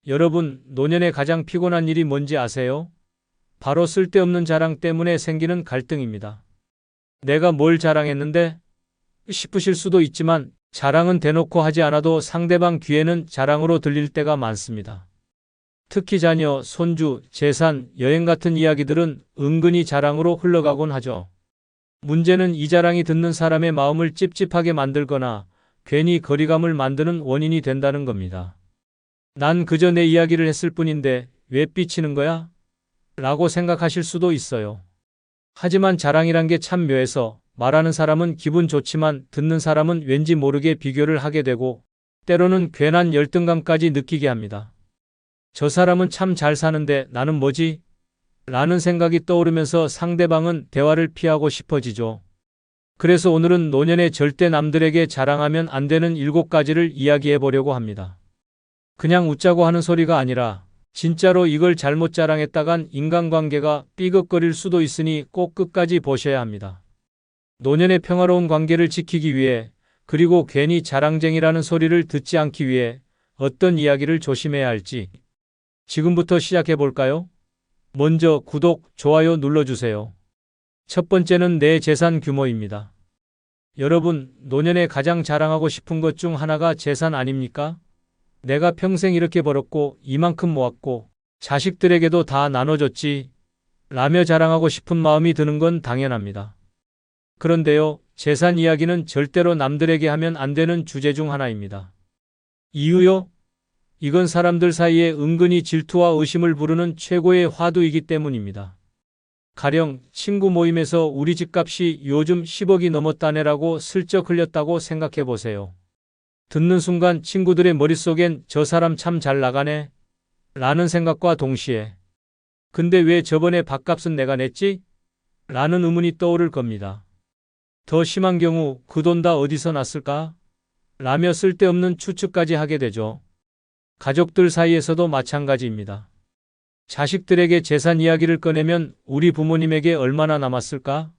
여러분, 노년에 가장 피곤한 일이 뭔지 아세요? 바로 쓸데없는 자랑 때문에 생기는 갈등입니다. 내가 뭘 자랑했는데? 싶으실 수도 있지만 자랑은 대놓고 하지 않아도 상대방 귀에는 자랑으로 들릴 때가 많습니다. 특히 자녀, 손주, 재산, 여행 같은 이야기들은 은근히 자랑으로 흘러가곤 하죠. 문제는 이 자랑이 듣는 사람의 마음을 찝찝하게 만들거나 괜히 거리감을 만드는 원인이 된다는 겁니다. 난 그저 내 이야기를 했을 뿐인데 왜 삐치는 거야? 라고 생각하실 수도 있어요. 하지만 자랑이란 게 참 묘해서 말하는 사람은 기분 좋지만 듣는 사람은 왠지 모르게 비교를 하게 되고 때로는 괜한 열등감까지 느끼게 합니다. 저 사람은 참 잘 사는데 나는 뭐지? 라는 생각이 떠오르면서 상대방은 대화를 피하고 싶어지죠. 그래서 오늘은 노년에 절대 남들에게 자랑하면 안 되는 7가지를 이야기해 보려고 합니다. 그냥 웃자고 하는 소리가 아니라 진짜로 이걸 잘못 자랑했다간 인간관계가 삐걱거릴 수도 있으니 꼭 끝까지 보셔야 합니다. 노년의 평화로운 관계를 지키기 위해 그리고 괜히 자랑쟁이라는 소리를 듣지 않기 위해 어떤 이야기를 조심해야 할지 지금부터 시작해 볼까요? 먼저 구독, 좋아요 눌러주세요. 첫 번째는 내 재산 규모입니다. 여러분, 노년에 가장 자랑하고 싶은 것 중 하나가 재산 아닙니까? 내가 평생 이렇게 벌었고 이만큼 모았고 자식들에게도 다 나눠줬지 라며 자랑하고 싶은 마음이 드는 건 당연합니다. 그런데요, 재산 이야기는 절대로 남들에게 하면 안 되는 주제 중 하나입니다. 이유요? 이건 사람들 사이에 은근히 질투와 의심을 부르는 최고의 화두이기 때문입니다. 가령 친구 모임에서 우리 집값이 요즘 10억이 넘었다네라고 슬쩍 흘렸다고 생각해 보세요. 듣는 순간 친구들의 머릿속엔 저 사람 참 잘 나가네 라는 생각과 동시에 근데 왜 저번에 밥값은 내가 냈지? 라는 의문이 떠오를 겁니다. 더 심한 경우 그 돈 다 어디서 났을까? 라며 쓸데없는 추측까지 하게 되죠. 가족들 사이에서도 마찬가지입니다. 자식들에게 재산 이야기를 꺼내면 우리 부모님에게 얼마나 남았을까?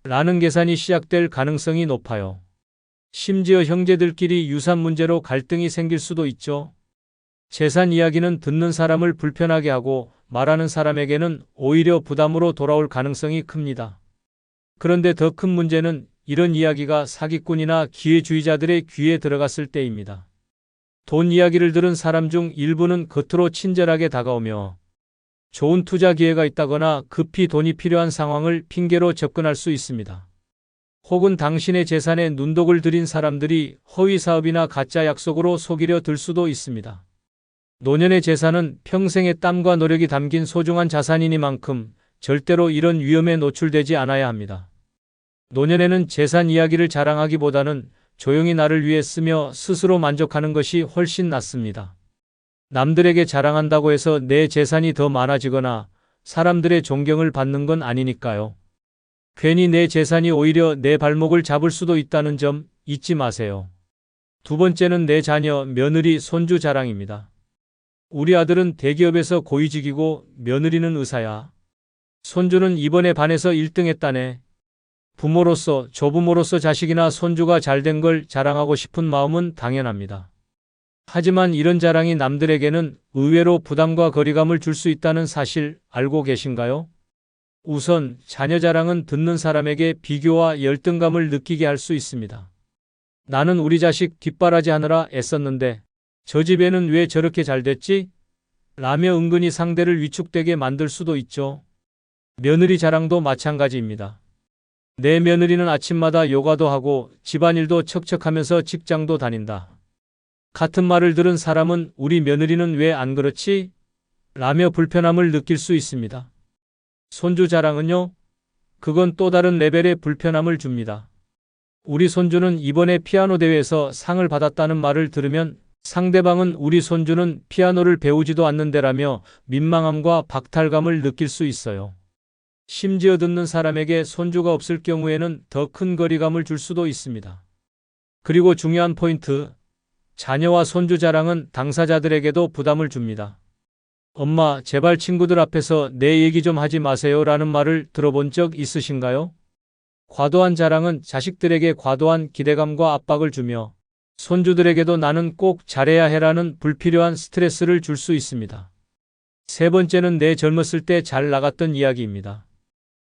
라는 계산이 시작될 가능성이 높아요. 심지어 형제들끼리 유산 문제로 갈등이 생길 수도 있죠. 재산 이야기는 듣는 사람을 불편하게 하고 말하는 사람에게는 오히려 부담으로 돌아올 가능성이 큽니다. 그런데 더 큰 문제는 이런 이야기가 사기꾼이나 기회주의자들의 귀에 들어갔을 때입니다. 돈 이야기를 들은 사람 중 일부는 겉으로 친절하게 다가오며 좋은 투자 기회가 있다거나 급히 돈이 필요한 상황을 핑계로 접근할 수 있습니다. 혹은 당신의 재산에 눈독을 들인 사람들이 허위 사업이나 가짜 약속으로 속이려 들 수도 있습니다. 노년의 재산은 평생의 땀과 노력이 담긴 소중한 자산이니만큼 절대로 이런 위험에 노출되지 않아야 합니다. 노년에는 재산 이야기를 자랑하기보다는 조용히 나를 위해 쓰며 스스로 만족하는 것이 훨씬 낫습니다. 남들에게 자랑한다고 해서 내 재산이 더 많아지거나 사람들의 존경을 받는 건 아니니까요. 괜히 내 재산이 오히려 내 발목을 잡을 수도 있다는 점 잊지 마세요. 두 번째는 내 자녀, 며느리, 손주 자랑입니다. 우리 아들은 대기업에서 고위직이고 며느리는 의사야. 손주는 이번에 반에서 1등 했다네. 부모로서, 조부모로서 자식이나 손주가 잘된 걸 자랑하고 싶은 마음은 당연합니다. 하지만 이런 자랑이 남들에게는 의외로 부담과 거리감을 줄 수 있다는 사실 알고 계신가요? 우선 자녀 자랑은 듣는 사람에게 비교와 열등감을 느끼게 할 수 있습니다. 나는 우리 자식 뒷바라지하느라 애썼는데 저 집에는 왜 저렇게 잘 됐지? 라며 은근히 상대를 위축되게 만들 수도 있죠. 며느리 자랑도 마찬가지입니다. 내 며느리는 아침마다 요가도 하고 집안일도 척척하면서 직장도 다닌다. 같은 말을 들은 사람은 우리 며느리는 왜 안 그렇지? 라며 불편함을 느낄 수 있습니다. 손주 자랑은요? 그건 또 다른 레벨의 불편함을 줍니다. 우리 손주는 이번에 피아노 대회에서 상을 받았다는 말을 들으면 상대방은 우리 손주는 피아노를 배우지도 않는데라며 민망함과 박탈감을 느낄 수 있어요. 심지어 듣는 사람에게 손주가 없을 경우에는 더 큰 거리감을 줄 수도 있습니다. 그리고 중요한 포인트, 자녀와 손주 자랑은 당사자들에게도 부담을 줍니다. 엄마, 제발 친구들 앞에서 내 얘기 좀 하지 마세요 라는 말을 들어본 적 있으신가요? 과도한 자랑은 자식들에게 과도한 기대감과 압박을 주며 손주들에게도 나는 꼭 잘해야 해라는 불필요한 스트레스를 줄 수 있습니다. 세 번째는 내 젊었을 때 잘 나갔던 이야기입니다.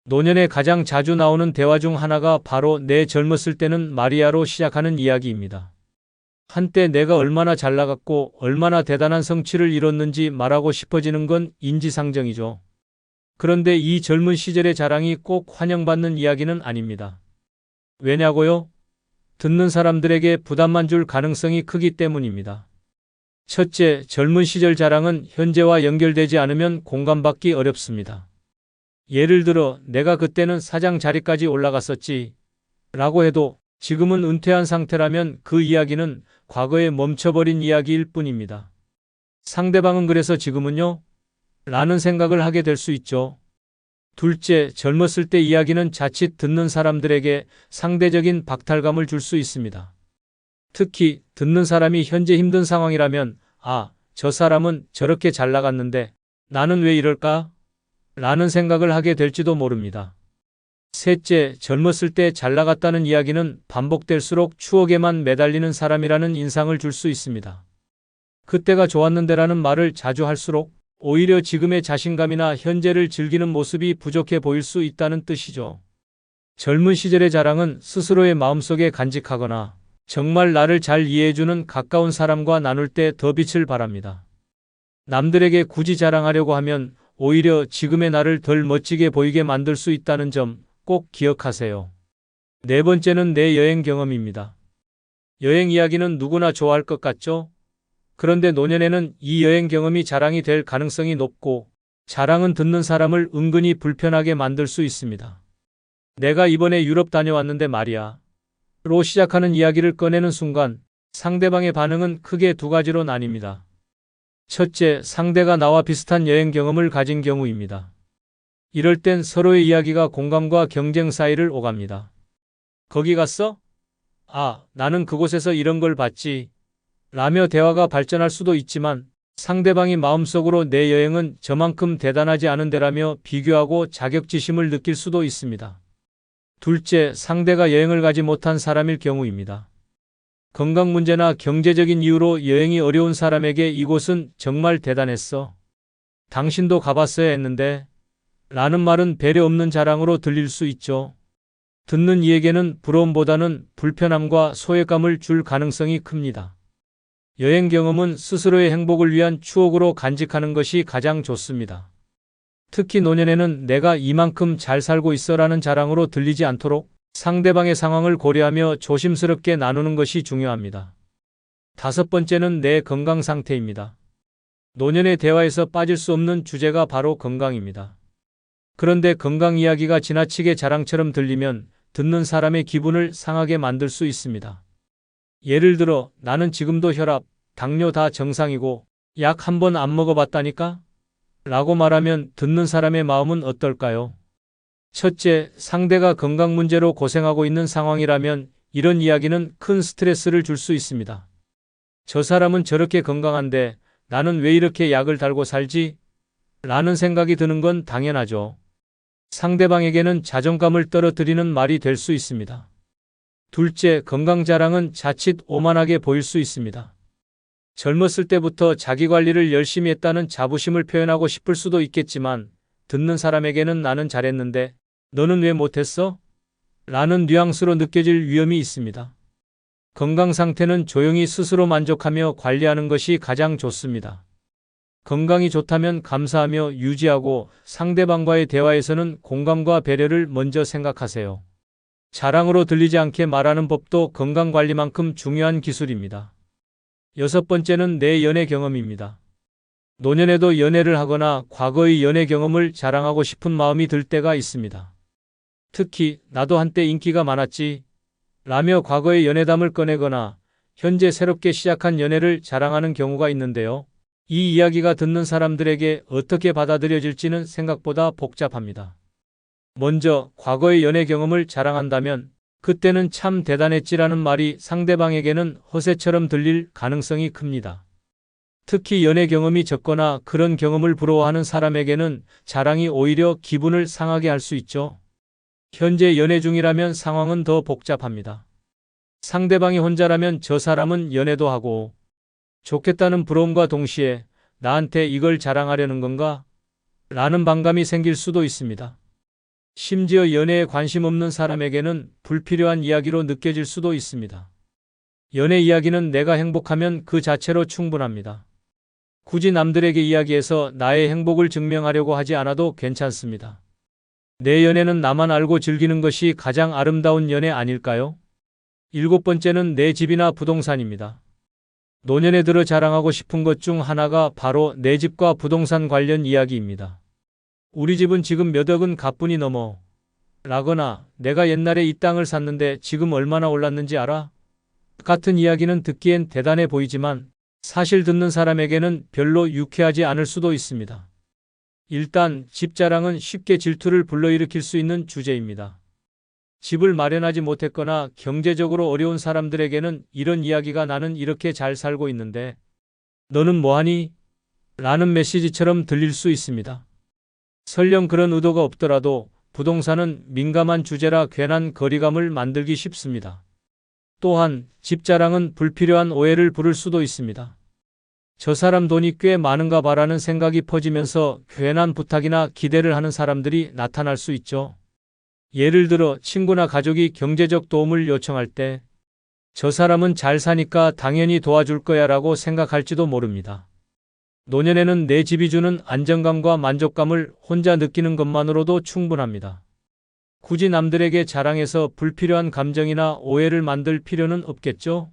노년에 가장 자주 나오는 대화 중 하나가 바로 내 젊었을 때는 마리아로 시작하는 이야기입니다. 한때 내가 얼마나 잘 나갔고 얼마나 대단한 성취를 이뤘는지 말하고 싶어지는 건 인지상정이죠. 그런데 이 젊은 시절의 자랑이 꼭 환영받는 이야기는 아닙니다. 왜냐고요? 듣는 사람들에게 부담만 줄 가능성이 크기 때문입니다. 첫째, 젊은 시절 자랑은 현재와 연결되지 않으면 공감받기 어렵습니다. 예를 들어 내가 그때는 사장 자리까지 올라갔었지 라고 해도 지금은 은퇴한 상태라면 그 이야기는 과거에 멈춰버린 이야기일 뿐입니다. 상대방은 그래서 지금은요? 라는 생각을 하게 될 수 있죠. 둘째, 젊었을 때 이야기는 자칫 듣는 사람들에게 상대적인 박탈감을 줄 수 있습니다. 특히 듣는 사람이 현재 힘든 상황이라면 아, 저 사람은 저렇게 잘 나갔는데 나는 왜 이럴까? 라는 생각을 하게 될지도 모릅니다. 셋째, 젊었을 때 잘 나갔다는 이야기는 반복될수록 추억에만 매달리는 사람이라는 인상을 줄 수 있습니다. 그때가 좋았는데라는 말을 자주 할수록 오히려 지금의 자신감이나 현재를 즐기는 모습이 부족해 보일 수 있다는 뜻이죠. 젊은 시절의 자랑은 스스로의 마음속에 간직하거나 정말 나를 잘 이해해주는 가까운 사람과 나눌 때 더 빛을 발합니다. 남들에게 굳이 자랑하려고 하면 오히려 지금의 나를 덜 멋지게 보이게 만들 수 있다는 점 꼭 기억하세요. 네 번째는 내 여행 경험입니다. 여행 이야기는 누구나 좋아할 것 같죠? 그런데 노년에는 이 여행 경험이 자랑이 될 가능성이 높고 자랑은 듣는 사람을 은근히 불편하게 만들 수 있습니다. 내가 이번에 유럽 다녀왔는데 말이야. 로 시작하는 이야기를 꺼내는 순간 상대방의 반응은 크게 두 가지로 나뉩니다. 첫째, 상대가 나와 비슷한 여행 경험을 가진 경우입니다. 이럴 땐 서로의 이야기가 공감과 경쟁 사이를 오갑니다. 거기 갔어? 아, 나는 그곳에서 이런 걸 봤지. 라며 대화가 발전할 수도 있지만 상대방이 마음속으로 내 여행은 저만큼 대단하지 않은데라며 비교하고 자격지심을 느낄 수도 있습니다. 둘째, 상대가 여행을 가지 못한 사람일 경우입니다. 건강 문제나 경제적인 이유로 여행이 어려운 사람에게 이곳은 정말 대단했어. 당신도 가봤어야 했는데 라는 말은 배려 없는 자랑으로 들릴 수 있죠. 듣는 이에게는 부러움보다는 불편함과 소외감을 줄 가능성이 큽니다. 여행 경험은 스스로의 행복을 위한 추억으로 간직하는 것이 가장 좋습니다. 특히 노년에는 내가 이만큼 잘 살고 있어라는 자랑으로 들리지 않도록 상대방의 상황을 고려하며 조심스럽게 나누는 것이 중요합니다. 다섯 번째는 내 건강 상태입니다. 노년의 대화에서 빠질 수 없는 주제가 바로 건강입니다. 그런데 건강 이야기가 지나치게 자랑처럼 들리면 듣는 사람의 기분을 상하게 만들 수 있습니다. 예를 들어 나는 지금도 혈압, 당뇨 다 정상이고 약 한 번 안 먹어봤다니까? 라고 말하면 듣는 사람의 마음은 어떨까요? 첫째, 상대가 건강 문제로 고생하고 있는 상황이라면 이런 이야기는 큰 스트레스를 줄 수 있습니다. 저 사람은 저렇게 건강한데 나는 왜 이렇게 약을 달고 살지? 라는 생각이 드는 건 당연하죠. 상대방에게는 자존감을 떨어뜨리는 말이 될 수 있습니다. 둘째, 건강 자랑은 자칫 오만하게 보일 수 있습니다. 젊었을 때부터 자기 관리를 열심히 했다는 자부심을 표현하고 싶을 수도 있겠지만 듣는 사람에게는 나는 잘했는데 너는 왜 못했어? 라는 뉘앙스로 느껴질 위험이 있습니다. 건강 상태는 조용히 스스로 만족하며 관리하는 것이 가장 좋습니다. 건강이 좋다면 감사하며 유지하고 상대방과의 대화에서는 공감과 배려를 먼저 생각하세요. 자랑으로 들리지 않게 말하는 법도 건강관리만큼 중요한 기술입니다. 여섯 번째는 내 연애 경험입니다. 노년에도 연애를 하거나 과거의 연애 경험을 자랑하고 싶은 마음이 들 때가 있습니다. 특히 나도 한때 인기가 많았지 라며 과거의 연애담을 꺼내거나 현재 새롭게 시작한 연애를 자랑하는 경우가 있는데요. 이 이야기가 듣는 사람들에게 어떻게 받아들여질지는 생각보다 복잡합니다. 먼저 과거의 연애 경험을 자랑한다면 그때는 참 대단했지라는 말이 상대방에게는 허세처럼 들릴 가능성이 큽니다. 특히 연애 경험이 적거나 그런 경험을 부러워하는 사람에게는 자랑이 오히려 기분을 상하게 할 수 있죠. 현재 연애 중이라면 상황은 더 복잡합니다. 상대방이 혼자라면 저 사람은 연애도 하고 좋겠다는 부러움과 동시에 나한테 이걸 자랑하려는 건가? 라는 반감이 생길 수도 있습니다. 심지어 연애에 관심 없는 사람에게는 불필요한 이야기로 느껴질 수도 있습니다. 연애 이야기는 내가 행복하면 그 자체로 충분합니다. 굳이 남들에게 이야기해서 나의 행복을 증명하려고 하지 않아도 괜찮습니다. 내 연애는 나만 알고 즐기는 것이 가장 아름다운 연애 아닐까요? 7번째는 내 집이나 부동산입니다. 노년에 들어 자랑하고 싶은 것 중 하나가 바로 내 집과 부동산 관련 이야기입니다. 우리 집은 지금 몇 억은 가뿐히 넘어. 라거나 내가 옛날에 이 땅을 샀는데 지금 얼마나 올랐는지 알아? 같은 이야기는 듣기엔 대단해 보이지만 사실 듣는 사람에게는 별로 유쾌하지 않을 수도 있습니다. 일단 집 자랑은 쉽게 질투를 불러일으킬 수 있는 주제입니다. 집을 마련하지 못했거나 경제적으로 어려운 사람들에게는 이런 이야기가 나는 이렇게 잘 살고 있는데 너는 뭐하니? 라는 메시지처럼 들릴 수 있습니다. 설령 그런 의도가 없더라도 부동산은 민감한 주제라 괜한 거리감을 만들기 쉽습니다. 또한 집 자랑은 불필요한 오해를 부를 수도 있습니다. 저 사람 돈이 꽤 많은가 봐라는 생각이 퍼지면서 괜한 부탁이나 기대를 하는 사람들이 나타날 수 있죠. 예를 들어 친구나 가족이 경제적 도움을 요청할 때 저 사람은 잘 사니까 당연히 도와줄 거야 라고 생각할지도 모릅니다. 노년에는 내 집이 주는 안정감과 만족감을 혼자 느끼는 것만으로도 충분합니다. 굳이 남들에게 자랑해서 불필요한 감정이나 오해를 만들 필요는 없겠죠?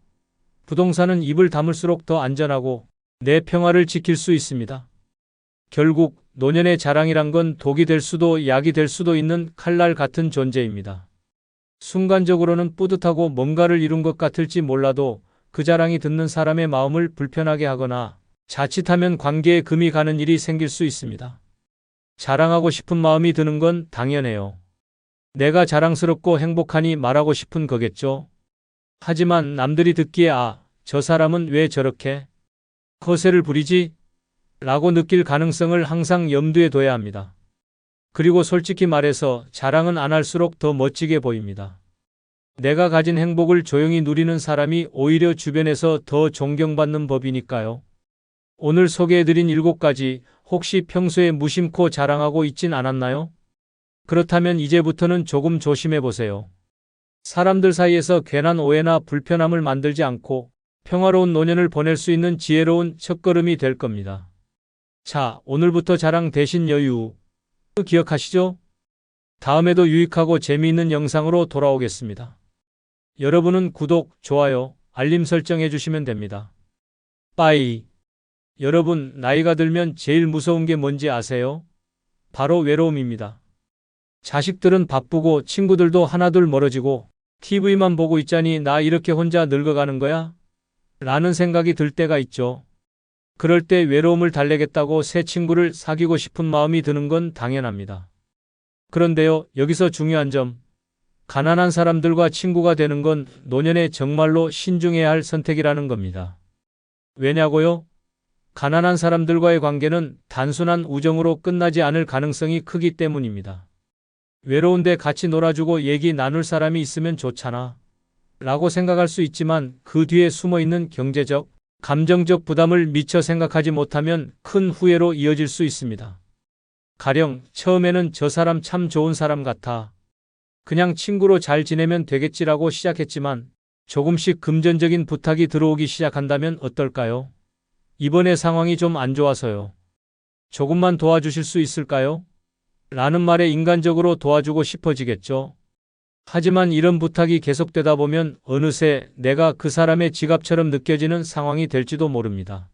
부동산은 입을 다물수록 더 안전하고 내 평화를 지킬 수 있습니다. 결국 노년의 자랑이란 건 독이 될 수도 약이 될 수도 있는 칼날 같은 존재입니다. 순간적으로는 뿌듯하고 뭔가를 이룬 것 같을지 몰라도 그 자랑이 듣는 사람의 마음을 불편하게 하거나 자칫하면 관계에 금이 가는 일이 생길 수 있습니다. 자랑하고 싶은 마음이 드는 건 당연해요. 내가 자랑스럽고 행복하니 말하고 싶은 거겠죠. 하지만 남들이 듣기에 저 사람은 왜 저렇게 거세를 부리지? 라고 느낄 가능성을 항상 염두에 둬야 합니다. 그리고 솔직히 말해서 자랑은 안 할수록 더 멋지게 보입니다. 내가 가진 행복을 조용히 누리는 사람이 오히려 주변에서 더 존경받는 법이니까요. 오늘 소개해드린 7가지 혹시 평소에 무심코 자랑하고 있진 않았나요? 그렇다면 이제부터는 조금 조심해보세요. 사람들 사이에서 괜한 오해나 불편함을 만들지 않고 평화로운 노년을 보낼 수 있는 지혜로운 첫걸음이 될 겁니다. 자, 오늘부터 자랑 대신 여유. 기억하시죠? 다음에도 유익하고 재미있는 영상으로 돌아오겠습니다. 여러분은 구독, 좋아요, 알림 설정해 주시면 됩니다. 빠이. 여러분, 나이가 들면 제일 무서운 게 뭔지 아세요? 바로 외로움입니다. 자식들은 바쁘고 친구들도 하나둘 멀어지고 TV만 보고 있자니 나 이렇게 혼자 늙어가는 거야? 라는 생각이 들 때가 있죠. 그럴 때 외로움을 달래겠다고 새 친구를 사귀고 싶은 마음이 드는 건 당연합니다. 그런데요, 여기서 중요한 점. 가난한 사람들과 친구가 되는 건 노년에 정말로 신중해야 할 선택이라는 겁니다. 왜냐고요? 가난한 사람들과의 관계는 단순한 우정으로 끝나지 않을 가능성이 크기 때문입니다. 외로운데 같이 놀아주고 얘기 나눌 사람이 있으면 좋잖아. 라고 생각할 수 있지만 그 뒤에 숨어있는 경제적, 감정적 부담을 미처 생각하지 못하면 큰 후회로 이어질 수 있습니다. 가령 처음에는 저 사람 참 좋은 사람 같아. 그냥 친구로 잘 지내면 되겠지라고 시작했지만 조금씩 금전적인 부탁이 들어오기 시작한다면 어떨까요? 이번에 상황이 좀 안 좋아서요. 조금만 도와주실 수 있을까요? 라는 말에 인간적으로 도와주고 싶어지겠죠. 하지만 이런 부탁이 계속되다 보면 어느새 내가 그 사람의 지갑처럼 느껴지는 상황이 될지도 모릅니다.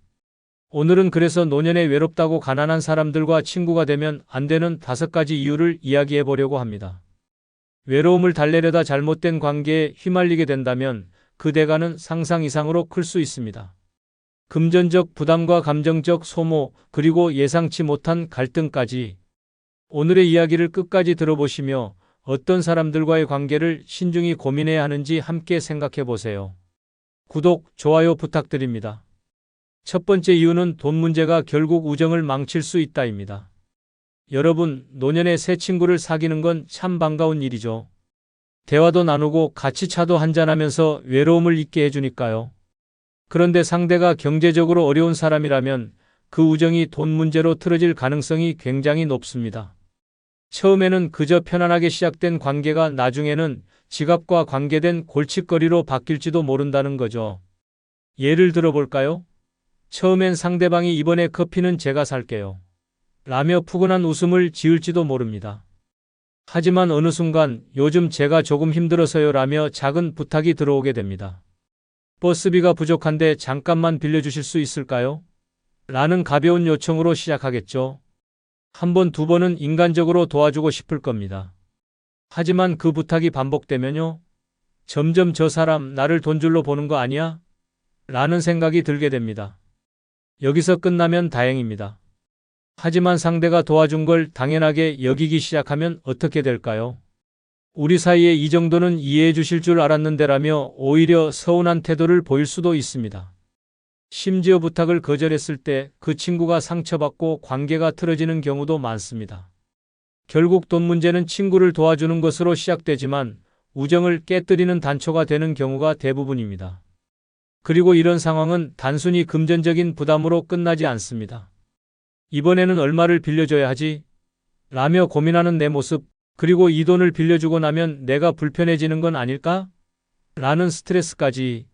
오늘은 그래서 노년에 외롭다고 가난한 사람들과 친구가 되면 안 되는 5가지 이유를 이야기해 보려고 합니다. 외로움을 달래려다 잘못된 관계에 휘말리게 된다면 그 대가는 상상 이상으로 클 수 있습니다. 금전적 부담과 감정적 소모, 그리고 예상치 못한 갈등까지. 오늘의 이야기를 끝까지 들어보시며 어떤 사람들과의 관계를 신중히 고민해야 하는지 함께 생각해 보세요. 구독, 좋아요 부탁드립니다. 첫 번째 이유는 돈 문제가 결국 우정을 망칠 수 있다입니다. 여러분, 노년에 새 친구를 사귀는 건 참 반가운 일이죠. 대화도 나누고 같이 차도 한잔하면서 외로움을 잊게 해주니까요. 그런데 상대가 경제적으로 어려운 사람이라면 그 우정이 돈 문제로 틀어질 가능성이 굉장히 높습니다. 처음에는 그저 편안하게 시작된 관계가 나중에는 지갑과 관계된 골칫거리로 바뀔지도 모른다는 거죠. 예를 들어볼까요? 처음엔 상대방이 이번에 커피는 제가 살게요. 라며 푸근한 웃음을 지을지도 모릅니다. 하지만 어느 순간 요즘 제가 조금 힘들어서요 라며 작은 부탁이 들어오게 됩니다. 버스비가 부족한데 잠깐만 빌려주실 수 있을까요? 라는 가벼운 요청으로 시작하겠죠. 한 번, 두 번은 인간적으로 도와주고 싶을 겁니다. 하지만 그 부탁이 반복되면요. 점점 저 사람 나를 돈줄로 보는 거 아니야? 라는 생각이 들게 됩니다. 여기서 끝나면 다행입니다. 하지만 상대가 도와준 걸 당연하게 여기기 시작하면 어떻게 될까요? 우리 사이에 이 정도는 이해해 주실 줄 알았는데라며 오히려 서운한 태도를 보일 수도 있습니다. 심지어 부탁을 거절했을 때 그 친구가 상처받고 관계가 틀어지는 경우도 많습니다. 결국 돈 문제는 친구를 도와주는 것으로 시작되지만 우정을 깨뜨리는 단초가 되는 경우가 대부분입니다. 그리고 이런 상황은 단순히 금전적인 부담으로 끝나지 않습니다. 이번에는 얼마를 빌려줘야 하지? 라며 고민하는 내 모습, 그리고 이 돈을 빌려주고 나면 내가 불편해지는 건 아닐까? 라는 스트레스까지.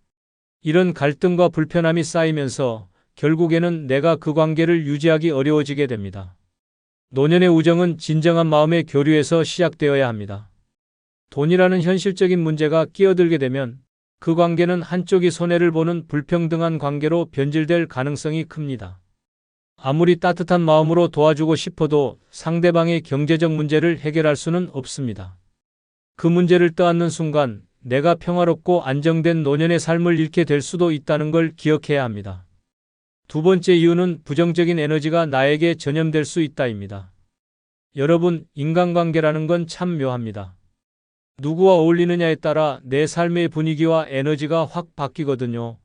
이런 갈등과 불편함이 쌓이면서 결국에는 내가 그 관계를 유지하기 어려워지게 됩니다. 노년의 우정은 진정한 마음의 교류에서 시작되어야 합니다. 돈이라는 현실적인 문제가 끼어들게 되면 그 관계는 한쪽이 손해를 보는 불평등한 관계로 변질될 가능성이 큽니다. 아무리 따뜻한 마음으로 도와주고 싶어도 상대방의 경제적 문제를 해결할 수는 없습니다. 그 문제를 떠안는 순간 내가 평화롭고 안정된 노년의 삶을 잃게 될 수도 있다는 걸 기억해야 합니다. 두 번째 이유는 부정적인 에너지가 나에게 전염될 수 있다입니다. 여러분, 인간관계라는 건 참 묘합니다. 누구와 어울리느냐에 따라 내 삶의 분위기와 에너지가 확 바뀌거든요.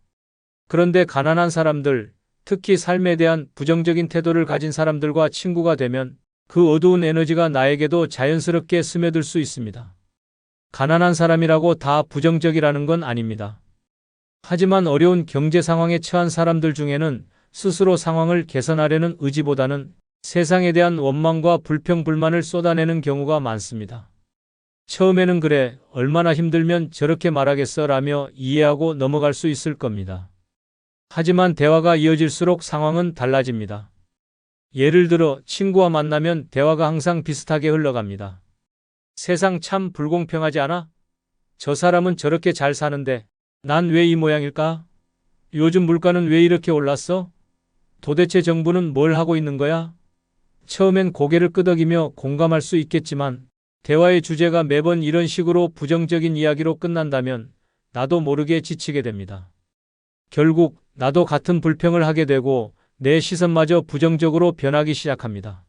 그런데 가난한 사람들, 특히 삶에 대한 부정적인 태도를 가진 사람들과 친구가 되면 그 어두운 에너지가 나에게도 자연스럽게 스며들 수 있습니다. 가난한 사람이라고 다 부정적이라는 건 아닙니다. 하지만 어려운 경제 상황에 처한 사람들 중에는 스스로 상황을 개선하려는 의지보다는 세상에 대한 원망과 불평, 불만을 쏟아내는 경우가 많습니다. 처음에는 그래, 얼마나 힘들면 저렇게 말하겠어 라며 이해하고 넘어갈 수 있을 겁니다. 하지만 대화가 이어질수록 상황은 달라집니다. 예를 들어 친구와 만나면 대화가 항상 비슷하게 흘러갑니다. 세상 참 불공평하지 않아? 저 사람은 저렇게 잘 사는데 난 왜 이 모양일까? 요즘 물가는 왜 이렇게 올랐어? 도대체 정부는 뭘 하고 있는 거야? 처음엔 고개를 끄덕이며 공감할 수 있겠지만 대화의 주제가 매번 이런 식으로 부정적인 이야기로 끝난다면 나도 모르게 지치게 됩니다. 결국 나도 같은 불평을 하게 되고 내 시선마저 부정적으로 변하기 시작합니다.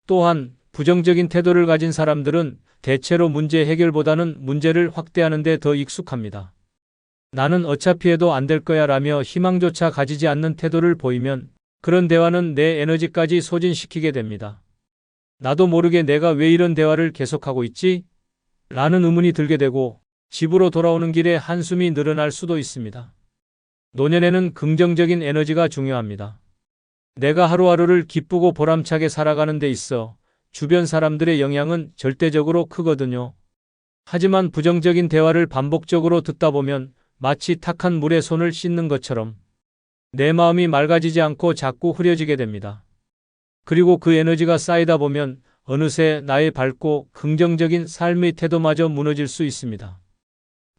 또한 부정적인 태도를 가진 사람들은 대체로 문제 해결보다는 문제를 확대하는 데 더 익숙합니다. 나는 어차피 해도 안 될 거야 라며 희망조차 가지지 않는 태도를 보이면 그런 대화는 내 에너지까지 소진시키게 됩니다. 나도 모르게 내가 왜 이런 대화를 계속하고 있지? 라는 의문이 들게 되고 집으로 돌아오는 길에 한숨이 늘어날 수도 있습니다. 노년에는 긍정적인 에너지가 중요합니다. 내가 하루하루를 기쁘고 보람차게 살아가는 데 있어 주변 사람들의 영향은 절대적으로 크거든요. 하지만 부정적인 대화를 반복적으로 듣다 보면 마치 탁한 물에 손을 씻는 것처럼 내 마음이 맑아지지 않고 자꾸 흐려지게 됩니다. 그리고 그 에너지가 쌓이다 보면 어느새 나의 밝고 긍정적인 삶의 태도마저 무너질 수 있습니다.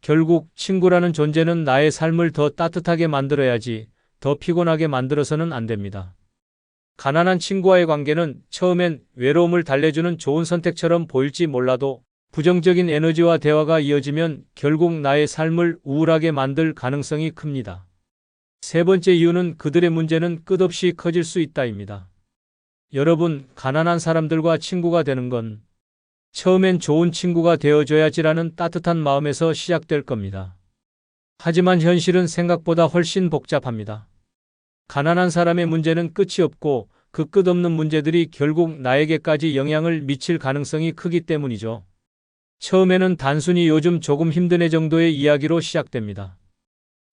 결국 친구라는 존재는 나의 삶을 더 따뜻하게 만들어야지 더 피곤하게 만들어서는 안 됩니다. 가난한 친구와의 관계는 처음엔 외로움을 달래주는 좋은 선택처럼 보일지 몰라도 부정적인 에너지와 대화가 이어지면 결국 나의 삶을 우울하게 만들 가능성이 큽니다. 세 번째 이유는 그들의 문제는 끝없이 커질 수 있다입니다. 여러분, 가난한 사람들과 친구가 되는 건 처음엔 좋은 친구가 되어줘야지라는 따뜻한 마음에서 시작될 겁니다. 하지만 현실은 생각보다 훨씬 복잡합니다. 가난한 사람의 문제는 끝이 없고 그 끝없는 문제들이 결국 나에게까지 영향을 미칠 가능성이 크기 때문이죠. 처음에는 단순히 요즘 조금 힘드네 정도의 이야기로 시작됩니다.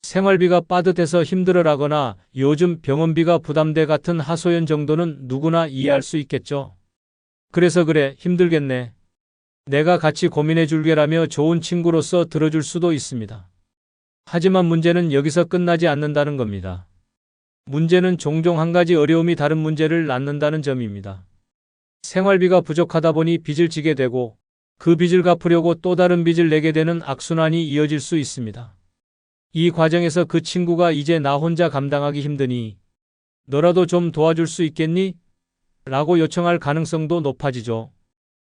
생활비가 빠듯해서 힘들어라거나 요즘 병원비가 부담돼 같은 하소연 정도는 누구나 이해할 수 있겠죠. 그래서 그래, 힘들겠네. 내가 같이 고민해 줄게라며 좋은 친구로서 들어줄 수도 있습니다. 하지만 문제는 여기서 끝나지 않는다는 겁니다. 문제는 종종 한 가지 어려움이 다른 문제를 낳는다는 점입니다. 생활비가 부족하다 보니 빚을 지게 되고 그 빚을 갚으려고 또 다른 빚을 내게 되는 악순환이 이어질 수 있습니다. 이 과정에서 그 친구가 이제 나 혼자 감당하기 힘드니 너라도 좀 도와줄 수 있겠니? 라고 요청할 가능성도 높아지죠.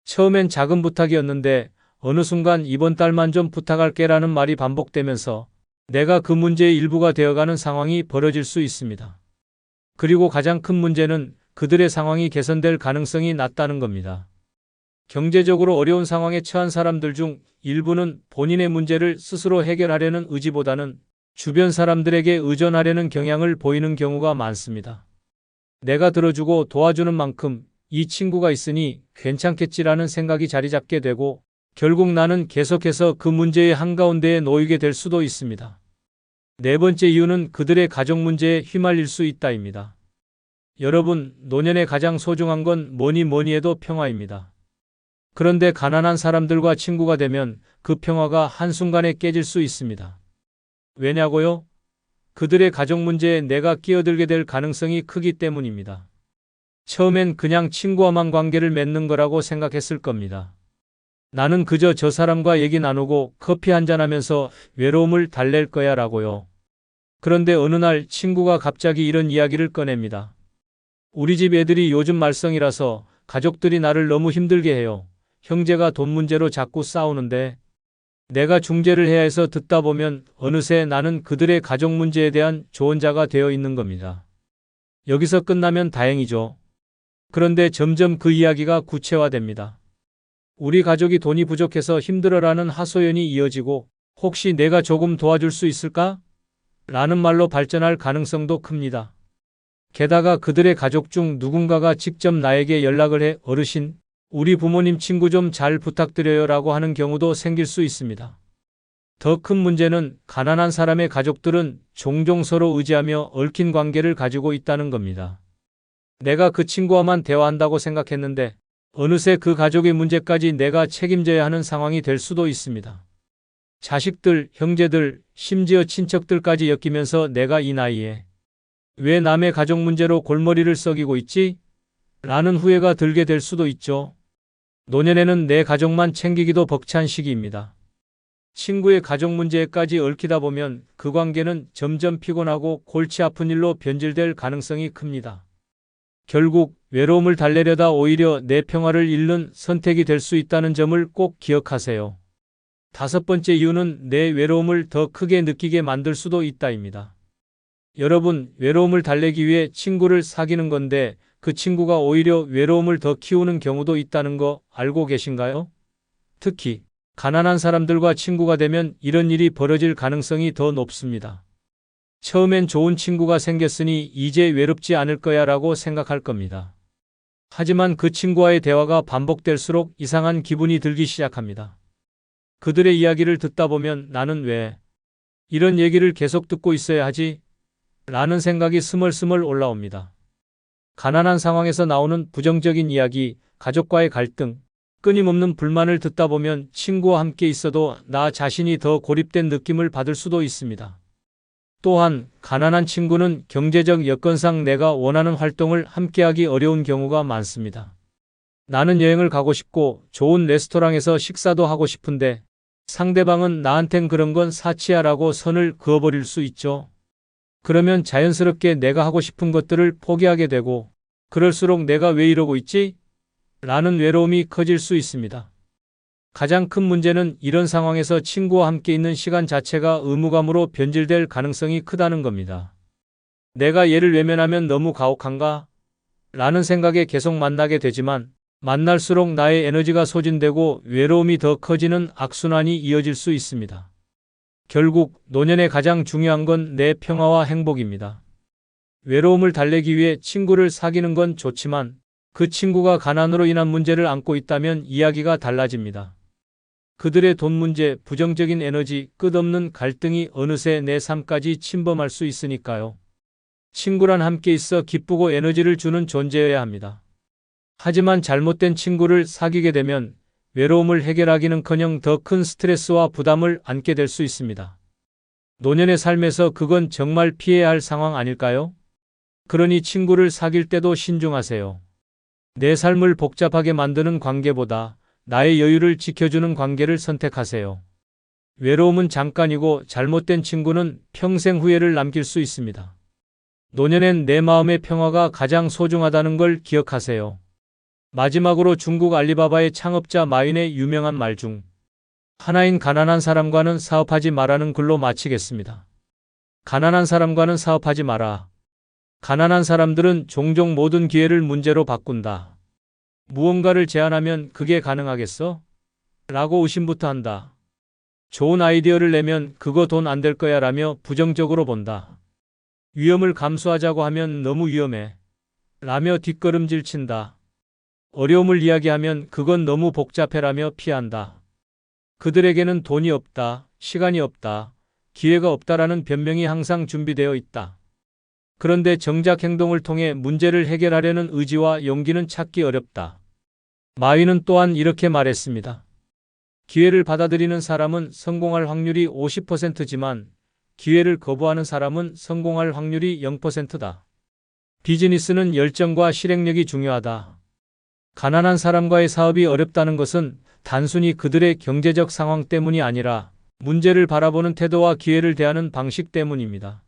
처음엔 작은 부탁이었는데 어느 순간 이번 달만 좀 부탁할게 라는 말이 반복되면서 내가 그 문제의 일부가 되어가는 상황이 벌어질 수 있습니다. 그리고 가장 큰 문제는 그들의 상황이 개선될 가능성이 낮다는 겁니다. 경제적으로 어려운 상황에 처한 사람들 중 일부는 본인의 문제를 스스로 해결하려는 의지보다는 주변 사람들에게 의존하려는 경향을 보이는 경우가 많습니다. 내가 들어주고 도와주는 만큼 이 친구가 있으니 괜찮겠지라는 생각이 자리 잡게 되고 결국 나는 계속해서 그 문제의 한가운데에 놓이게 될 수도 있습니다. 네 번째 이유는 그들의 가족 문제에 휘말릴 수 있다입니다. 여러분, 노년에 가장 소중한 건 뭐니 해도 평화입니다. 그런데 가난한 사람들과 친구가 되면 그 평화가 한순간에 깨질 수 있습니다. 왜냐고요? 그들의 가족 문제에 내가 끼어들게 될 가능성이 크기 때문입니다. 처음엔 그냥 친구와만 관계를 맺는 거라고 생각했을 겁니다. 나는 그저 저 사람과 얘기 나누고 커피 한잔하면서 외로움을 달랠 거야 라고요. 그런데 어느 날 친구가 갑자기 이런 이야기를 꺼냅니다. 우리 집 애들이 요즘 말썽이라서 가족들이 나를 너무 힘들게 해요. 형제가 돈 문제로 자꾸 싸우는데 내가 중재를 해야 해서 듣다 보면 어느새 나는 그들의 가족 문제에 대한 조언자가 되어 있는 겁니다. 여기서 끝나면 다행이죠. 그런데 점점 그 이야기가 구체화됩니다. 우리 가족이 돈이 부족해서 힘들어라는 하소연이 이어지고 혹시 내가 조금 도와줄 수 있을까? 라는 말로 발전할 가능성도 큽니다. 게다가 그들의 가족 중 누군가가 직접 나에게 연락을 해 어르신, 우리 부모님 친구 좀 잘 부탁드려요 라고 하는 경우도 생길 수 있습니다. 더 큰 문제는 가난한 사람의 가족들은 종종 서로 의지하며 얽힌 관계를 가지고 있다는 겁니다. 내가 그 친구와만 대화한다고 생각했는데 어느새 그 가족의 문제까지 내가 책임져야 하는 상황이 될 수도 있습니다. 자식들, 형제들, 심지어 친척들까지 엮이면서 내가 이 나이에 왜 남의 가족 문제로 골머리를 썩이고 있지? 라는 후회가 들게 될 수도 있죠. 노년에는 내 가족만 챙기기도 벅찬 시기입니다. 친구의 가족 문제에까지 얽히다 보면 그 관계는 점점 피곤하고 골치 아픈 일로 변질될 가능성이 큽니다. 결국 외로움을 달래려다 오히려 내 평화를 잃는 선택이 될 수 있다는 점을 꼭 기억하세요. 다섯 번째 이유는 내 외로움을 더 크게 느끼게 만들 수도 있다입니다. 여러분, 외로움을 달래기 위해 친구를 사귀는 건데 그 친구가 오히려 외로움을 더 키우는 경우도 있다는 거 알고 계신가요? 특히 가난한 사람들과 친구가 되면 이런 일이 벌어질 가능성이 더 높습니다. 처음엔 좋은 친구가 생겼으니 이제 외롭지 않을 거야 라고 생각할 겁니다. 하지만 그 친구와의 대화가 반복될수록 이상한 기분이 들기 시작합니다. 그들의 이야기를 듣다 보면 나는 왜 이런 얘기를 계속 듣고 있어야 하지? 라는 생각이 스멀스멀 올라옵니다. 가난한 상황에서 나오는 부정적인 이야기, 가족과의 갈등, 끊임없는 불만을 듣다 보면 친구와 함께 있어도 나 자신이 더 고립된 느낌을 받을 수도 있습니다. 또한 가난한 친구는 경제적 여건상 내가 원하는 활동을 함께하기 어려운 경우가 많습니다. 나는 여행을 가고 싶고 좋은 레스토랑에서 식사도 하고 싶은데 상대방은 나한텐 그런 건 사치야라고 선을 그어버릴 수 있죠. 그러면 자연스럽게 내가 하고 싶은 것들을 포기하게 되고 그럴수록 내가 왜 이러고 있지? 라는 외로움이 커질 수 있습니다. 가장 큰 문제는 이런 상황에서 친구와 함께 있는 시간 자체가 의무감으로 변질될 가능성이 크다는 겁니다. 내가 얘를 외면하면 너무 가혹한가? 라는 생각에 계속 만나게 되지만 만날수록 나의 에너지가 소진되고 외로움이 더 커지는 악순환이 이어질 수 있습니다. 결국 노년에 가장 중요한 건 내 평화와 행복입니다. 외로움을 달래기 위해 친구를 사귀는 건 좋지만 그 친구가 가난으로 인한 문제를 안고 있다면 이야기가 달라집니다. 그들의 돈 문제, 부정적인 에너지, 끝없는 갈등이 어느새 내 삶까지 침범할 수 있으니까요. 친구란 함께 있어 기쁘고 에너지를 주는 존재여야 합니다. 하지만 잘못된 친구를 사귀게 되면 외로움을 해결하기는커녕 더 큰 스트레스와 부담을 안게 될 수 있습니다. 노년의 삶에서 그건 정말 피해야 할 상황 아닐까요? 그러니 친구를 사귈 때도 신중하세요. 내 삶을 복잡하게 만드는 관계보다 나의 여유를 지켜주는 관계를 선택하세요. 외로움은 잠깐이고 잘못된 친구는 평생 후회를 남길 수 있습니다. 노년엔 내 마음의 평화가 가장 소중하다는 걸 기억하세요. 마지막으로 중국 알리바바의 창업자 마윈의 유명한 말 중 하나인 가난한 사람과는 사업하지 마라는 글로 마치겠습니다. 가난한 사람과는 사업하지 마라. 가난한 사람들은 종종 모든 기회를 문제로 바꾼다. 무언가를 제안하면 그게 가능하겠어? 라고 의심부터 한다. 좋은 아이디어를 내면 그거 돈 안 될 거야 라며 부정적으로 본다. 위험을 감수하자고 하면 너무 위험해. 라며 뒷걸음질 친다. 어려움을 이야기하면 그건 너무 복잡해라며 피한다. 그들에게는 돈이 없다, 시간이 없다, 기회가 없다라는 변명이 항상 준비되어 있다. 그런데 정작 행동을 통해 문제를 해결하려는 의지와 용기는 찾기 어렵다. 마윈은 또한 이렇게 말했습니다. 기회를 받아들이는 사람은 성공할 확률이 50%지만 기회를 거부하는 사람은 성공할 확률이 0%다. 비즈니스는 열정과 실행력이 중요하다. 가난한 사람과의 사업이 어렵다는 것은 단순히 그들의 경제적 상황 때문이 아니라 문제를 바라보는 태도와 기회를 대하는 방식 때문입니다.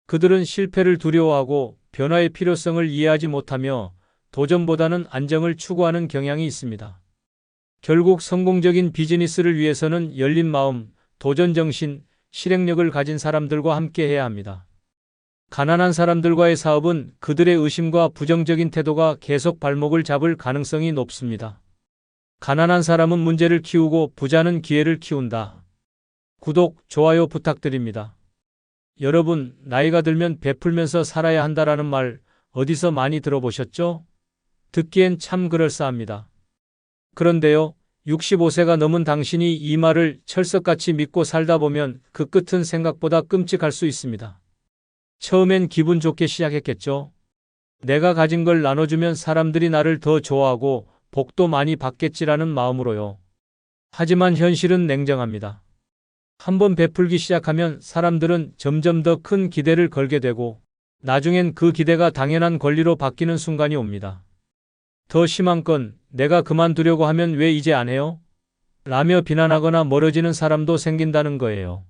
그들은 실패를 두려워하고 변화의 필요성을 이해하지 못하며 도전보다는 안정을 추구하는 경향이 있습니다. 결국 성공적인 비즈니스를 위해서는 열린 마음, 도전정신, 실행력을 가진 사람들과 함께 해야 합니다. 가난한 사람들과의 사업은 그들의 의심과 부정적인 태도가 계속 발목을 잡을 가능성이 높습니다. 가난한 사람은 문제를 키우고 부자는 기회를 키운다. 구독, 좋아요 부탁드립니다. 여러분, 나이가 들면 베풀면서 살아야 한다라는 말 어디서 많이 들어보셨죠? 듣기엔 참 그럴싸합니다. 그런데요, 65세가 넘은 당신이 이 말을 철석같이 믿고 살다 보면 그 끝은 생각보다 끔찍할 수 있습니다. 처음엔 기분 좋게 시작했겠죠. 내가 가진 걸 나눠주면 사람들이 나를 더 좋아하고 복도 많이 받겠지라는 마음으로요. 하지만 현실은 냉정합니다. 한번 베풀기 시작하면 사람들은 점점 더 큰 기대를 걸게 되고 나중엔 그 기대가 당연한 권리로 바뀌는 순간이 옵니다. 더 심한 건 내가 그만두려고 하면 왜 이제 안 해요? 라며 비난하거나 멀어지는 사람도 생긴다는 거예요.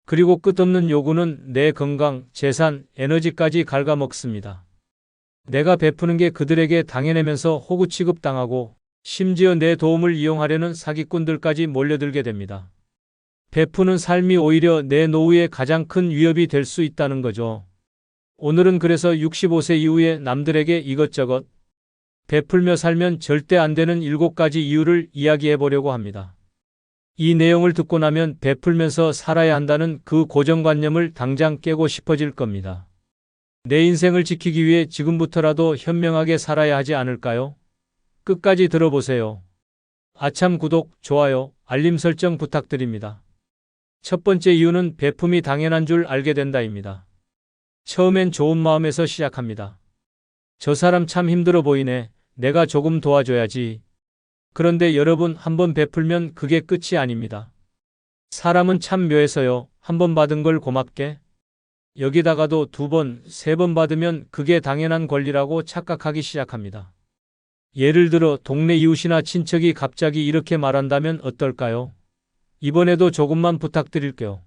그리고 끝없는 요구는 내 건강, 재산, 에너지까지 갉아먹습니다. 내가 베푸는 게 그들에게 당연하면서 호구 취급당하고 심지어 내 도움을 이용하려는 사기꾼들까지 몰려들게 됩니다. 베푸는 삶이 오히려 내 노후에 가장 큰 위협이 될 수 있다는 거죠. 오늘은 그래서 65세 이후에 남들에게 이것저것 베풀며 살면 절대 안 되는 7가지 이유를 이야기해 보려고 합니다. 이 내용을 듣고 나면 베풀면서 살아야 한다는 그 고정관념을 당장 깨고 싶어질 겁니다. 내 인생을 지키기 위해 지금부터라도 현명하게 살아야 하지 않을까요? 끝까지 들어보세요. 아참 구독, 좋아요, 알림 설정 부탁드립니다. 첫 번째 이유는 베품이 당연한 줄 알게 된다입니다. 처음엔 좋은 마음에서 시작합니다. 저 사람 참 힘들어 보이네. 내가 조금 도와줘야지. 그런데 여러분, 한번 베풀면 그게 끝이 아닙니다. 사람은 참 묘해서요. 한 번 받은 걸 고맙게. 여기다가도 2번, 3번 받으면 그게 당연한 권리라고 착각하기 시작합니다. 예를 들어 동네 이웃이나 친척이 갑자기 이렇게 말한다면 어떨까요? 이번에도 조금만 부탁드릴게요.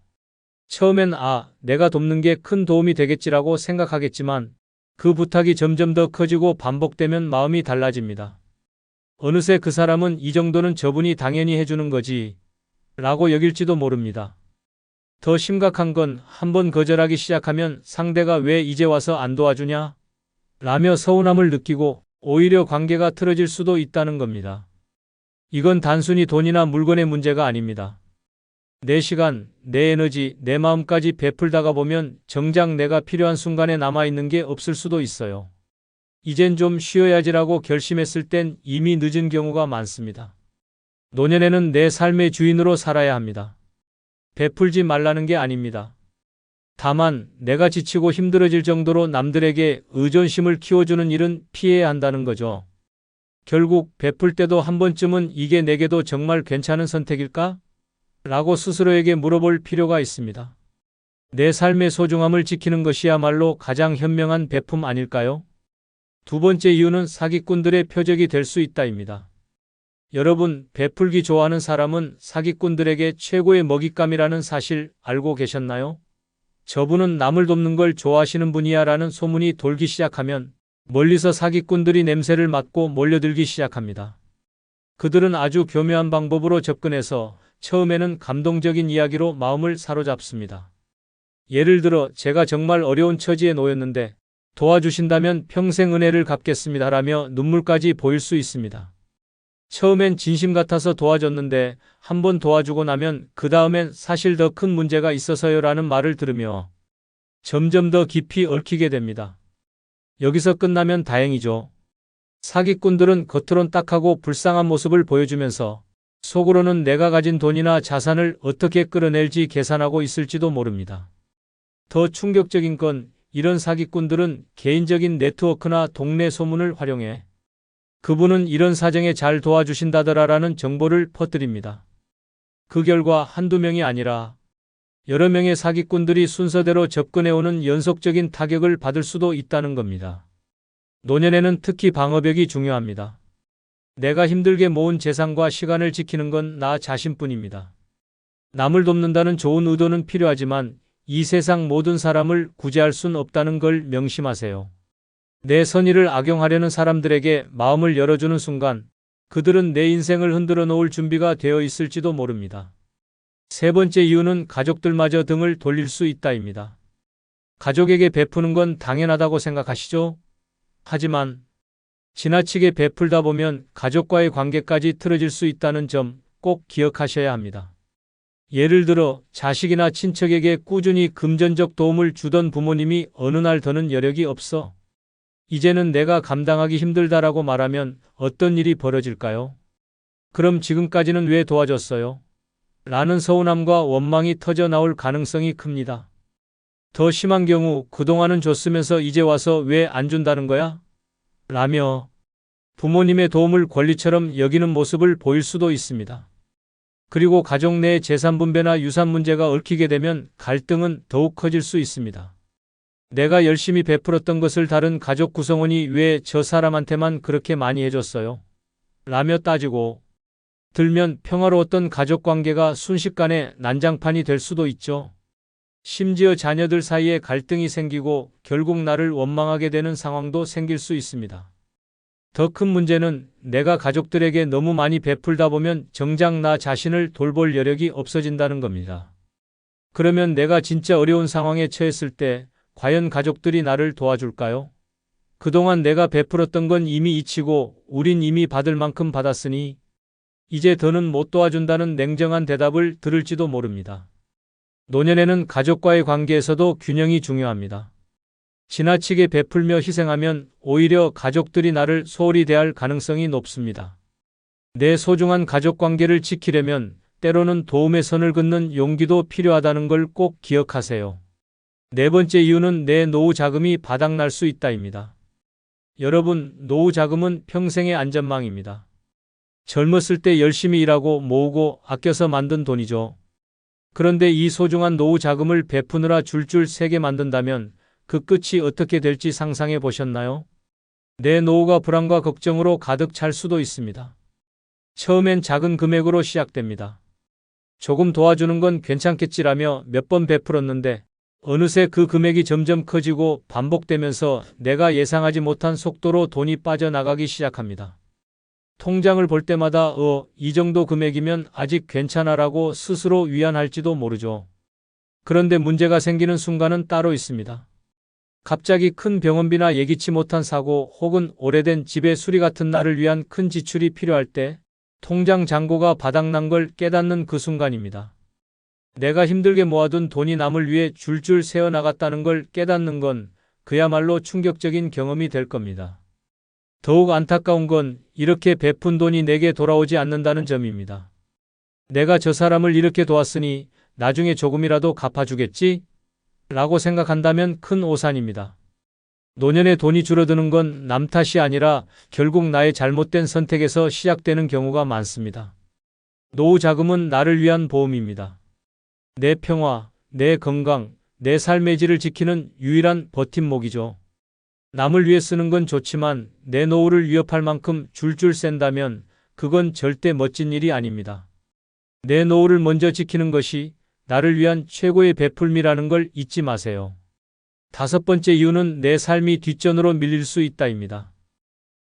처음엔 내가 돕는 게 큰 도움이 되겠지라고 생각하겠지만 그 부탁이 점점 더 커지고 반복되면 마음이 달라집니다. 어느새 그 사람은 이 정도는 저분이 당연히 해주는 거지 라고 여길지도 모릅니다. 더 심각한 건 한번 거절하기 시작하면 상대가 왜 이제 와서 안 도와주냐? 라며 서운함을 느끼고 오히려 관계가 틀어질 수도 있다는 겁니다. 이건 단순히 돈이나 물건의 문제가 아닙니다. 내 시간, 내 에너지, 내 마음까지 베풀다가 보면 정작 내가 필요한 순간에 남아있는 게 없을 수도 있어요. 이젠 좀 쉬어야지라고 결심했을 땐 이미 늦은 경우가 많습니다. 노년에는 내 삶의 주인으로 살아야 합니다. 베풀지 말라는 게 아닙니다. 다만 내가 지치고 힘들어질 정도로 남들에게 의존심을 키워주는 일은 피해야 한다는 거죠. 결국 베풀 때도 한 번쯤은 이게 내게도 정말 괜찮은 선택일까? 라고 스스로에게 물어볼 필요가 있습니다. 내 삶의 소중함을 지키는 것이야말로 가장 현명한 베품 아닐까요? 두 번째 이유는 사기꾼들의 표적이 될 수 있다입니다. 여러분, 베풀기 좋아하는 사람은 사기꾼들에게 최고의 먹잇감이라는 사실 알고 계셨나요? 저분은 남을 돕는 걸 좋아하시는 분이야 라는 소문이 돌기 시작하면 멀리서 사기꾼들이 냄새를 맡고 몰려들기 시작합니다. 그들은 아주 교묘한 방법으로 접근해서 처음에는 감동적인 이야기로 마음을 사로잡습니다. 예를 들어 제가 정말 어려운 처지에 놓였는데 도와주신다면 평생 은혜를 갚겠습니다라며 눈물까지 보일 수 있습니다. 처음엔 진심 같아서 도와줬는데 한번 도와주고 나면 그 다음엔 사실 더 큰 문제가 있어서요라는 말을 들으며 점점 더 깊이 얽히게 됩니다. 여기서 끝나면 다행이죠. 사기꾼들은 겉으론 딱하고 불쌍한 모습을 보여주면서 속으로는 내가 가진 돈이나 자산을 어떻게 끌어낼지 계산하고 있을지도 모릅니다. 더 충격적인 건 이런 사기꾼들은 개인적인 네트워크나 동네 소문을 활용해 그분은 이런 사정에 잘 도와주신다더라라는 정보를 퍼뜨립니다. 그 결과 한두 명이 아니라 여러 명의 사기꾼들이 순서대로 접근해오는 연속적인 타격을 받을 수도 있다는 겁니다. 노년에는 특히 방어벽이 중요합니다. 내가 힘들게 모은 재산과 시간을 지키는 건 나 자신뿐입니다. 남을 돕는다는 좋은 의도는 필요하지만 이 세상 모든 사람을 구제할 순 없다는 걸 명심하세요. 내 선의를 악용하려는 사람들에게 마음을 열어주는 순간 그들은 내 인생을 흔들어 놓을 준비가 되어 있을지도 모릅니다. 세 번째 이유는 가족들마저 등을 돌릴 수 있다입니다. 가족에게 베푸는 건 당연하다고 생각하시죠? 하지만 지나치게 베풀다 보면 가족과의 관계까지 틀어질 수 있다는 점 꼭 기억하셔야 합니다. 예를 들어 자식이나 친척에게 꾸준히 금전적 도움을 주던 부모님이 어느 날 더는 여력이 없어 이제는 내가 감당하기 힘들다라고 말하면 어떤 일이 벌어질까요? 그럼 지금까지는 왜 도와줬어요? 라는 서운함과 원망이 터져 나올 가능성이 큽니다. 더 심한 경우 그동안은 줬으면서 이제 와서 왜 안 준다는 거야? 라며 부모님의 도움을 권리처럼 여기는 모습을 보일 수도 있습니다. 그리고 가족 내 재산 분배나 유산 문제가 얽히게 되면 갈등은 더욱 커질 수 있습니다. 내가 열심히 베풀었던 것을 다른 가족 구성원이 왜 저 사람한테만 그렇게 많이 해줬어요? 라며 따지고 들면 평화로웠던 가족 관계가 순식간에 난장판이 될 수도 있죠. 심지어 자녀들 사이에 갈등이 생기고 결국 나를 원망하게 되는 상황도 생길 수 있습니다. 더 큰 문제는 내가 가족들에게 너무 많이 베풀다 보면 정작 나 자신을 돌볼 여력이 없어진다는 겁니다. 그러면 내가 진짜 어려운 상황에 처했을 때 과연 가족들이 나를 도와줄까요? 그동안 내가 베풀었던 건 이미 잊히고 우린 이미 받을 만큼 받았으니 이제 더는 못 도와준다는 냉정한 대답을 들을지도 모릅니다. 노년에는 가족과의 관계에서도 균형이 중요합니다. 지나치게 베풀며 희생하면 오히려 가족들이 나를 소홀히 대할 가능성이 높습니다. 내 소중한 가족 관계를 지키려면 때로는 도움의 선을 긋는 용기도 필요하다는 걸 꼭 기억하세요. 네 번째 이유는 내 노후 자금이 바닥날 수 있다입니다. 여러분, 노후 자금은 평생의 안전망입니다. 젊었을 때 열심히 일하고 모으고 아껴서 만든 돈이죠. 그런데 이 소중한 노후 자금을 베푸느라 줄줄 새게 만든다면 그 끝이 어떻게 될지 상상해 보셨나요? 내 노후가 불안과 걱정으로 가득 찰 수도 있습니다. 처음엔 작은 금액으로 시작됩니다. 조금 도와주는 건 괜찮겠지라며 몇 번 베풀었는데 어느새 그 금액이 점점 커지고 반복되면서 내가 예상하지 못한 속도로 돈이 빠져나가기 시작합니다. 통장을 볼 때마다 이 정도 금액이면 아직 괜찮아라고 스스로 위안할지도 모르죠. 그런데 문제가 생기는 순간은 따로 있습니다. 갑자기 큰 병원비나 예기치 못한 사고 혹은 오래된 집의 수리 같은 나를 위한 큰 지출이 필요할 때 통장 잔고가 바닥난 걸 깨닫는 그 순간입니다. 내가 힘들게 모아둔 돈이 남을 위해 줄줄 새어나갔다는 걸 깨닫는 건 그야말로 충격적인 경험이 될 겁니다. 더욱 안타까운 건 이렇게 베푼 돈이 내게 돌아오지 않는다는 점입니다. 내가 저 사람을 이렇게 도왔으니 나중에 조금이라도 갚아주겠지? 라고 생각한다면 큰 오산입니다. 노년에 돈이 줄어드는 건 남 탓이 아니라 결국 나의 잘못된 선택에서 시작되는 경우가 많습니다. 노후 자금은 나를 위한 보험입니다. 내 평화, 내 건강, 내 삶의 질을 지키는 유일한 버팀목이죠. 남을 위해 쓰는 건 좋지만 내 노후를 위협할 만큼 줄줄 샌다면 그건 절대 멋진 일이 아닙니다. 내 노후를 먼저 지키는 것이 나를 위한 최고의 베풀미라는 걸 잊지 마세요. 5번째 이유는 내 삶이 뒷전으로 밀릴 수 있다입니다.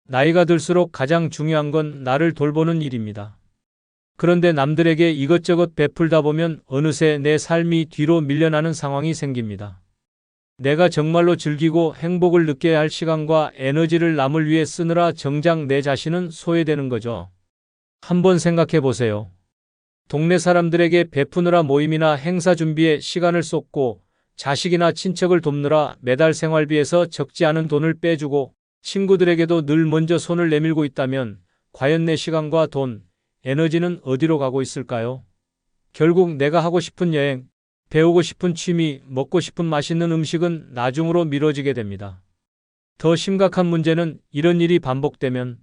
나이가 들수록 가장 중요한 건 나를 돌보는 일입니다. 그런데 남들에게 이것저것 베풀다 보면 어느새 내 삶이 뒤로 밀려나는 상황이 생깁니다. 내가 정말로 즐기고 행복을 느껴야 할 시간과 에너지를 남을 위해 쓰느라 정작 내 자신은 소외되는 거죠. 한번 생각해 보세요. 동네 사람들에게 베푸느라 모임이나 행사 준비에 시간을 쏟고 자식이나 친척을 돕느라 매달 생활비에서 적지 않은 돈을 빼주고 친구들에게도 늘 먼저 손을 내밀고 있다면 과연 내 시간과 돈, 에너지는 어디로 가고 있을까요? 결국 내가 하고 싶은 여행, 배우고 싶은 취미, 먹고 싶은 맛있는 음식은 나중으로 미뤄지게 됩니다. 더 심각한 문제는 이런 일이 반복되면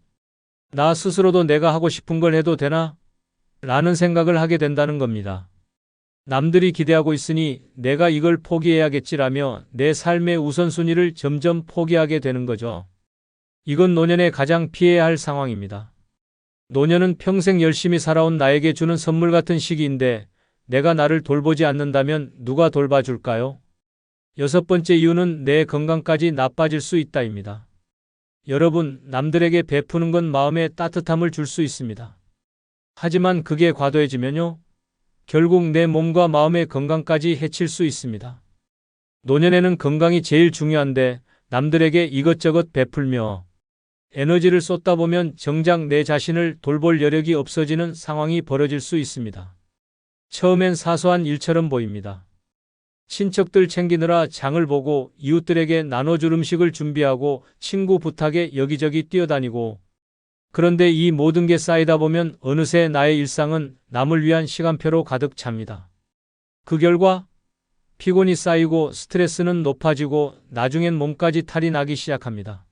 나 스스로도 내가 하고 싶은 걸 해도 되나? 라는 생각을 하게 된다는 겁니다. 남들이 기대하고 있으니 내가 이걸 포기해야겠지라며 내 삶의 우선순위를 점점 포기하게 되는 거죠. 이건 노년에 가장 피해야 할 상황입니다. 노년은 평생 열심히 살아온 나에게 주는 선물 같은 시기인데 내가 나를 돌보지 않는다면 누가 돌봐줄까요? 6번째 이유는 내 건강까지 나빠질 수 있다입니다. 여러분, 남들에게 베푸는 건 마음에 따뜻함을 줄 수 있습니다. 하지만 그게 과도해지면요, 결국 내 몸과 마음의 건강까지 해칠 수 있습니다. 노년에는 건강이 제일 중요한데 남들에게 이것저것 베풀며 에너지를 쏟다 보면 정작 내 자신을 돌볼 여력이 없어지는 상황이 벌어질 수 있습니다. 처음엔 사소한 일처럼 보입니다. 친척들 챙기느라 장을 보고 이웃들에게 나눠줄 음식을 준비하고 친구 부탁에 여기저기 뛰어다니고, 그런데 이 모든 게 쌓이다 보면 어느새 나의 일상은 남을 위한 시간표로 가득 찹니다. 그 결과 피곤이 쌓이고 스트레스는 높아지고 나중엔 몸까지 탈이 나기 시작합니다.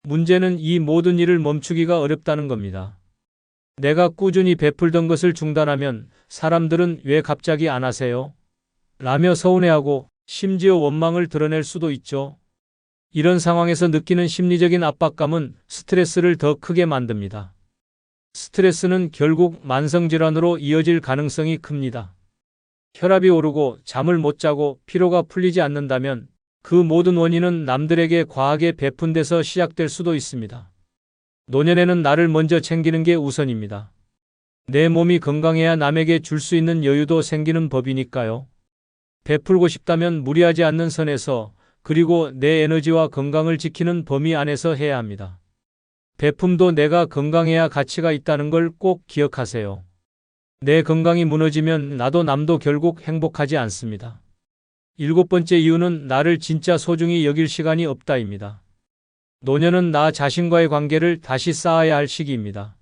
문제는 이 모든 일을 멈추기가 어렵다는 겁니다. 내가 꾸준히 베풀던 것을 중단하면 사람들은 왜 갑자기 안 하세요? 라며 서운해하고 심지어 원망을 드러낼 수도 있죠. 이런 상황에서 느끼는 심리적인 압박감은 스트레스를 더 크게 만듭니다. 스트레스는 결국 만성질환으로 이어질 가능성이 큽니다. 혈압이 오르고 잠을 못 자고 피로가 풀리지 않는다면 그 모든 원인은 남들에게 과하게 베푼 데서 시작될 수도 있습니다. 노년에는 나를 먼저 챙기는 게 우선입니다. 내 몸이 건강해야 남에게 줄 수 있는 여유도 생기는 법이니까요. 베풀고 싶다면 무리하지 않는 선에서, 그리고 내 에너지와 건강을 지키는 범위 안에서 해야 합니다. 베품도 내가 건강해야 가치가 있다는 걸 꼭 기억하세요. 내 건강이 무너지면 나도 남도 결국 행복하지 않습니다. 7번째 이유는 나를 진짜 소중히 여길 시간이 없다입니다. 노년은 나 자신과의 관계를 다시 쌓아야 할 시기입니다.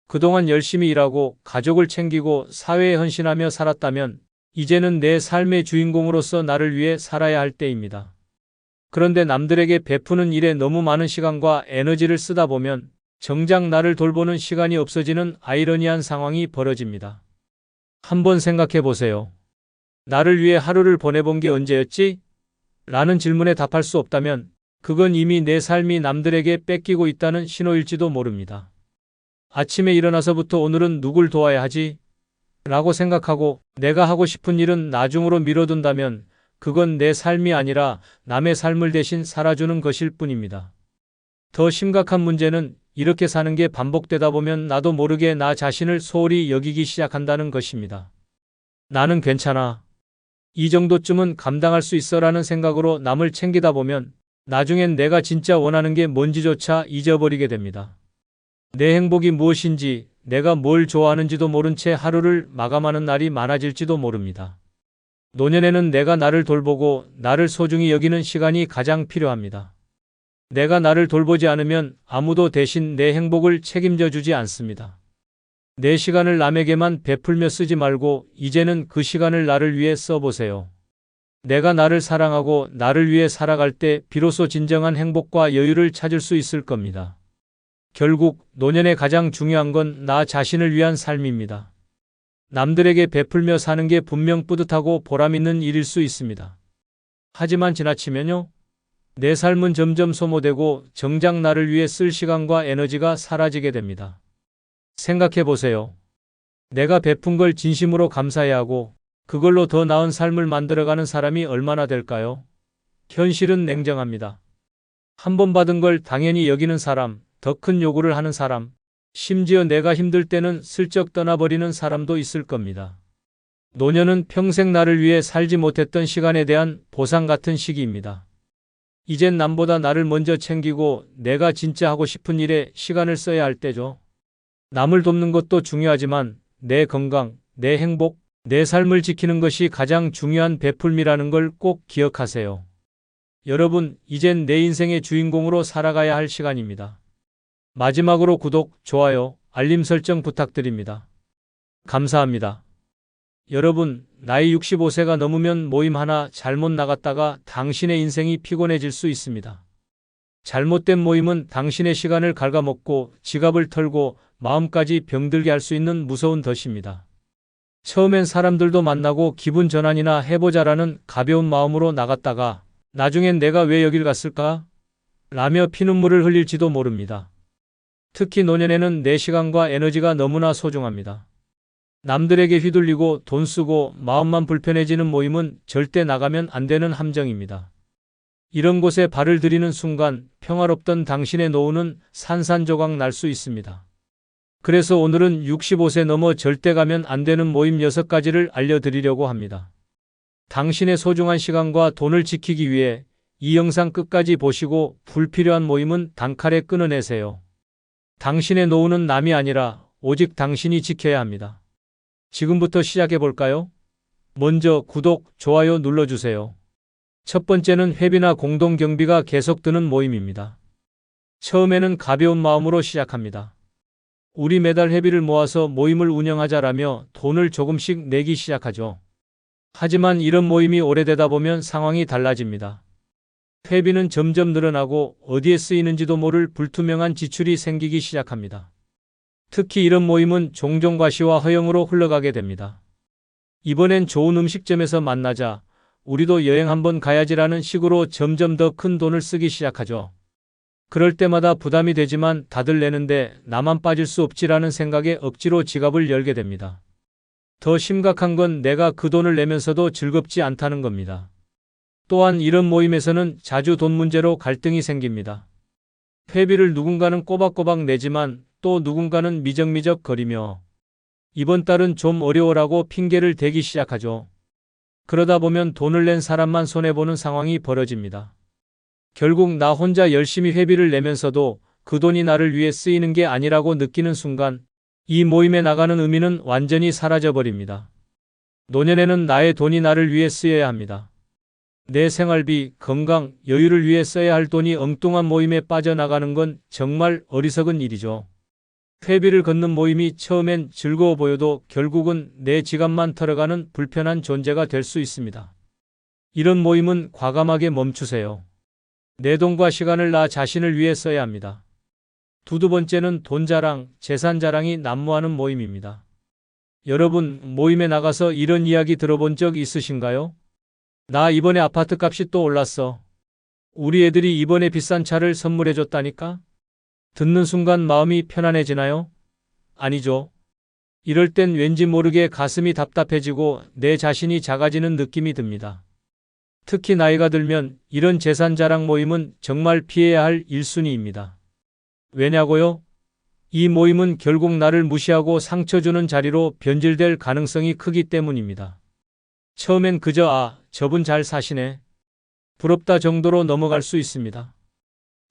그동안 열심히 일하고 가족을 챙기고 사회에 헌신하며 살았다면 이제는 내 삶의 주인공으로서 나를 위해 살아야 할 때입니다. 그런데 남들에게 베푸는 일에 너무 많은 시간과 에너지를 쓰다 보면 정작 나를 돌보는 시간이 없어지는 아이러니한 상황이 벌어집니다. 한번 생각해 보세요. 나를 위해 하루를 보내본 게 언제였지? 라는 질문에 답할 수 없다면 그건 이미 내 삶이 남들에게 뺏기고 있다는 신호일지도 모릅니다. 아침에 일어나서부터 오늘은 누굴 도와야 하지? 라고 생각하고 내가 하고 싶은 일은 나중으로 미뤄둔다면 그건 내 삶이 아니라 남의 삶을 대신 살아주는 것일 뿐입니다. 더 심각한 문제는 이렇게 사는 게 반복되다 보면 나도 모르게 나 자신을 소홀히 여기기 시작한다는 것입니다. 나는 괜찮아. 이 정도쯤은 감당할 수 있어라는 생각으로 남을 챙기다 보면 나중엔 내가 진짜 원하는 게 뭔지조차 잊어버리게 됩니다. 내 행복이 무엇인지, 내가 뭘 좋아하는지도 모른 채 하루를 마감하는 날이 많아질지도 모릅니다. 노년에는 내가 나를 돌보고 나를 소중히 여기는 시간이 가장 필요합니다. 내가 나를 돌보지 않으면 아무도 대신 내 행복을 책임져 주지 않습니다. 내 시간을 남에게만 베풀며 쓰지 말고 이제는 그 시간을 나를 위해 써보세요. 내가 나를 사랑하고 나를 위해 살아갈 때 비로소 진정한 행복과 여유를 찾을 수 있을 겁니다. 결국 노년에 가장 중요한 건 나 자신을 위한 삶입니다. 남들에게 베풀며 사는 게 분명 뿌듯하고 보람 있는 일일 수 있습니다. 하지만 지나치면요. 내 삶은 점점 소모되고 정작 나를 위해 쓸 시간과 에너지가 사라지게 됩니다. 생각해 보세요. 내가 베푼 걸 진심으로 감사해야 하고 그걸로 더 나은 삶을 만들어가는 사람이 얼마나 될까요? 현실은 냉정합니다. 한 번 받은 걸 당연히 여기는 사람, 더 큰 요구를 하는 사람, 심지어 내가 힘들 때는 슬쩍 떠나버리는 사람도 있을 겁니다. 노년은 평생 나를 위해 살지 못했던 시간에 대한 보상 같은 시기입니다. 이젠 남보다 나를 먼저 챙기고 내가 진짜 하고 싶은 일에 시간을 써야 할 때죠. 남을 돕는 것도 중요하지만 내 건강, 내 행복, 내 삶을 지키는 것이 가장 중요한 베풀미라는 걸 꼭 기억하세요. 여러분, 이젠 내 인생의 주인공으로 살아가야 할 시간입니다. 마지막으로 구독, 좋아요, 알림 설정 부탁드립니다. 감사합니다. 여러분, 나이 65세가 넘으면 모임 하나 잘못 나갔다가 당신의 인생이 피곤해질 수 있습니다. 잘못된 모임은 당신의 시간을 갉아먹고 지갑을 털고 마음까지 병들게 할 수 있는 무서운 덫입니다. 처음엔 사람들도 만나고 기분 전환이나 해보자라는 가벼운 마음으로 나갔다가 나중엔 내가 왜 여길 갔을까? 라며 피눈물을 흘릴지도 모릅니다. 특히 노년에는 내 시간과 에너지가 너무나 소중합니다. 남들에게 휘둘리고 돈 쓰고 마음만 불편해지는 모임은 절대 나가면 안 되는 함정입니다. 이런 곳에 발을 들이는 순간 평화롭던 당신의 노후는 산산조각 날 수 있습니다. 그래서 오늘은 65세 넘어 절대 가면 안 되는 모임 6가지를 알려드리려고 합니다. 당신의 소중한 시간과 돈을 지키기 위해 이 영상 끝까지 보시고 불필요한 모임은 단칼에 끊어내세요. 당신의 노후는 남이 아니라 오직 당신이 지켜야 합니다. 지금부터 시작해 볼까요? 먼저 구독, 좋아요 눌러주세요. 첫 번째는 회비나 공동경비가 계속 드는 모임입니다. 처음에는 가벼운 마음으로 시작합니다. 우리 매달 회비를 모아서 모임을 운영하자라며 돈을 조금씩 내기 시작하죠. 하지만 이런 모임이 오래되다 보면 상황이 달라집니다. 회비는 점점 늘어나고 어디에 쓰이는지도 모를 불투명한 지출이 생기기 시작합니다. 특히 이런 모임은 종종 과시와 허영으로 흘러가게 됩니다. 이번엔 좋은 음식점에서 만나자, 우리도 여행 한번 가야지라는 식으로 점점 더 큰 돈을 쓰기 시작하죠. 그럴 때마다 부담이 되지만 다들 내는데 나만 빠질 수 없지라는 생각에 억지로 지갑을 열게 됩니다. 더 심각한 건 내가 그 돈을 내면서도 즐겁지 않다는 겁니다. 또한 이런 모임에서는 자주 돈 문제로 갈등이 생깁니다. 회비를 누군가는 꼬박꼬박 내지만 또 누군가는 미적미적 거리며 이번 달은 좀 어려워라고 핑계를 대기 시작하죠. 그러다 보면 돈을 낸 사람만 손해보는 상황이 벌어집니다. 결국 나 혼자 열심히 회비를 내면서도 그 돈이 나를 위해 쓰이는 게 아니라고 느끼는 순간 이 모임에 나가는 의미는 완전히 사라져버립니다. 노년에는 나의 돈이 나를 위해 쓰여야 합니다. 내 생활비, 건강, 여유를 위해 써야 할 돈이 엉뚱한 모임에 빠져나가는 건 정말 어리석은 일이죠. 회비를 걷는 모임이 처음엔 즐거워 보여도 결국은 내 지갑만 털어가는 불편한 존재가 될 수 있습니다. 이런 모임은 과감하게 멈추세요. 내 돈과 시간을 나 자신을 위해 써야 합니다. 두 번째는 돈 자랑, 재산 자랑이 난무하는 모임입니다. 여러분, 모임에 나가서 이런 이야기 들어본 적 있으신가요? 나 이번에 아파트 값이 또 올랐어. 우리 애들이 이번에 비싼 차를 선물해줬다니까? 듣는 순간 마음이 편안해지나요? 아니죠. 이럴 땐 왠지 모르게 가슴이 답답해지고 내 자신이 작아지는 느낌이 듭니다. 특히 나이가 들면 이런 재산 자랑 모임은 정말 피해야 할 1순위입니다. 왜냐고요? 이 모임은 결국 나를 무시하고 상처 주는 자리로 변질될 가능성이 크기 때문입니다. 처음엔 그저 저분 잘 사시네. 부럽다 정도로 넘어갈 수 있습니다.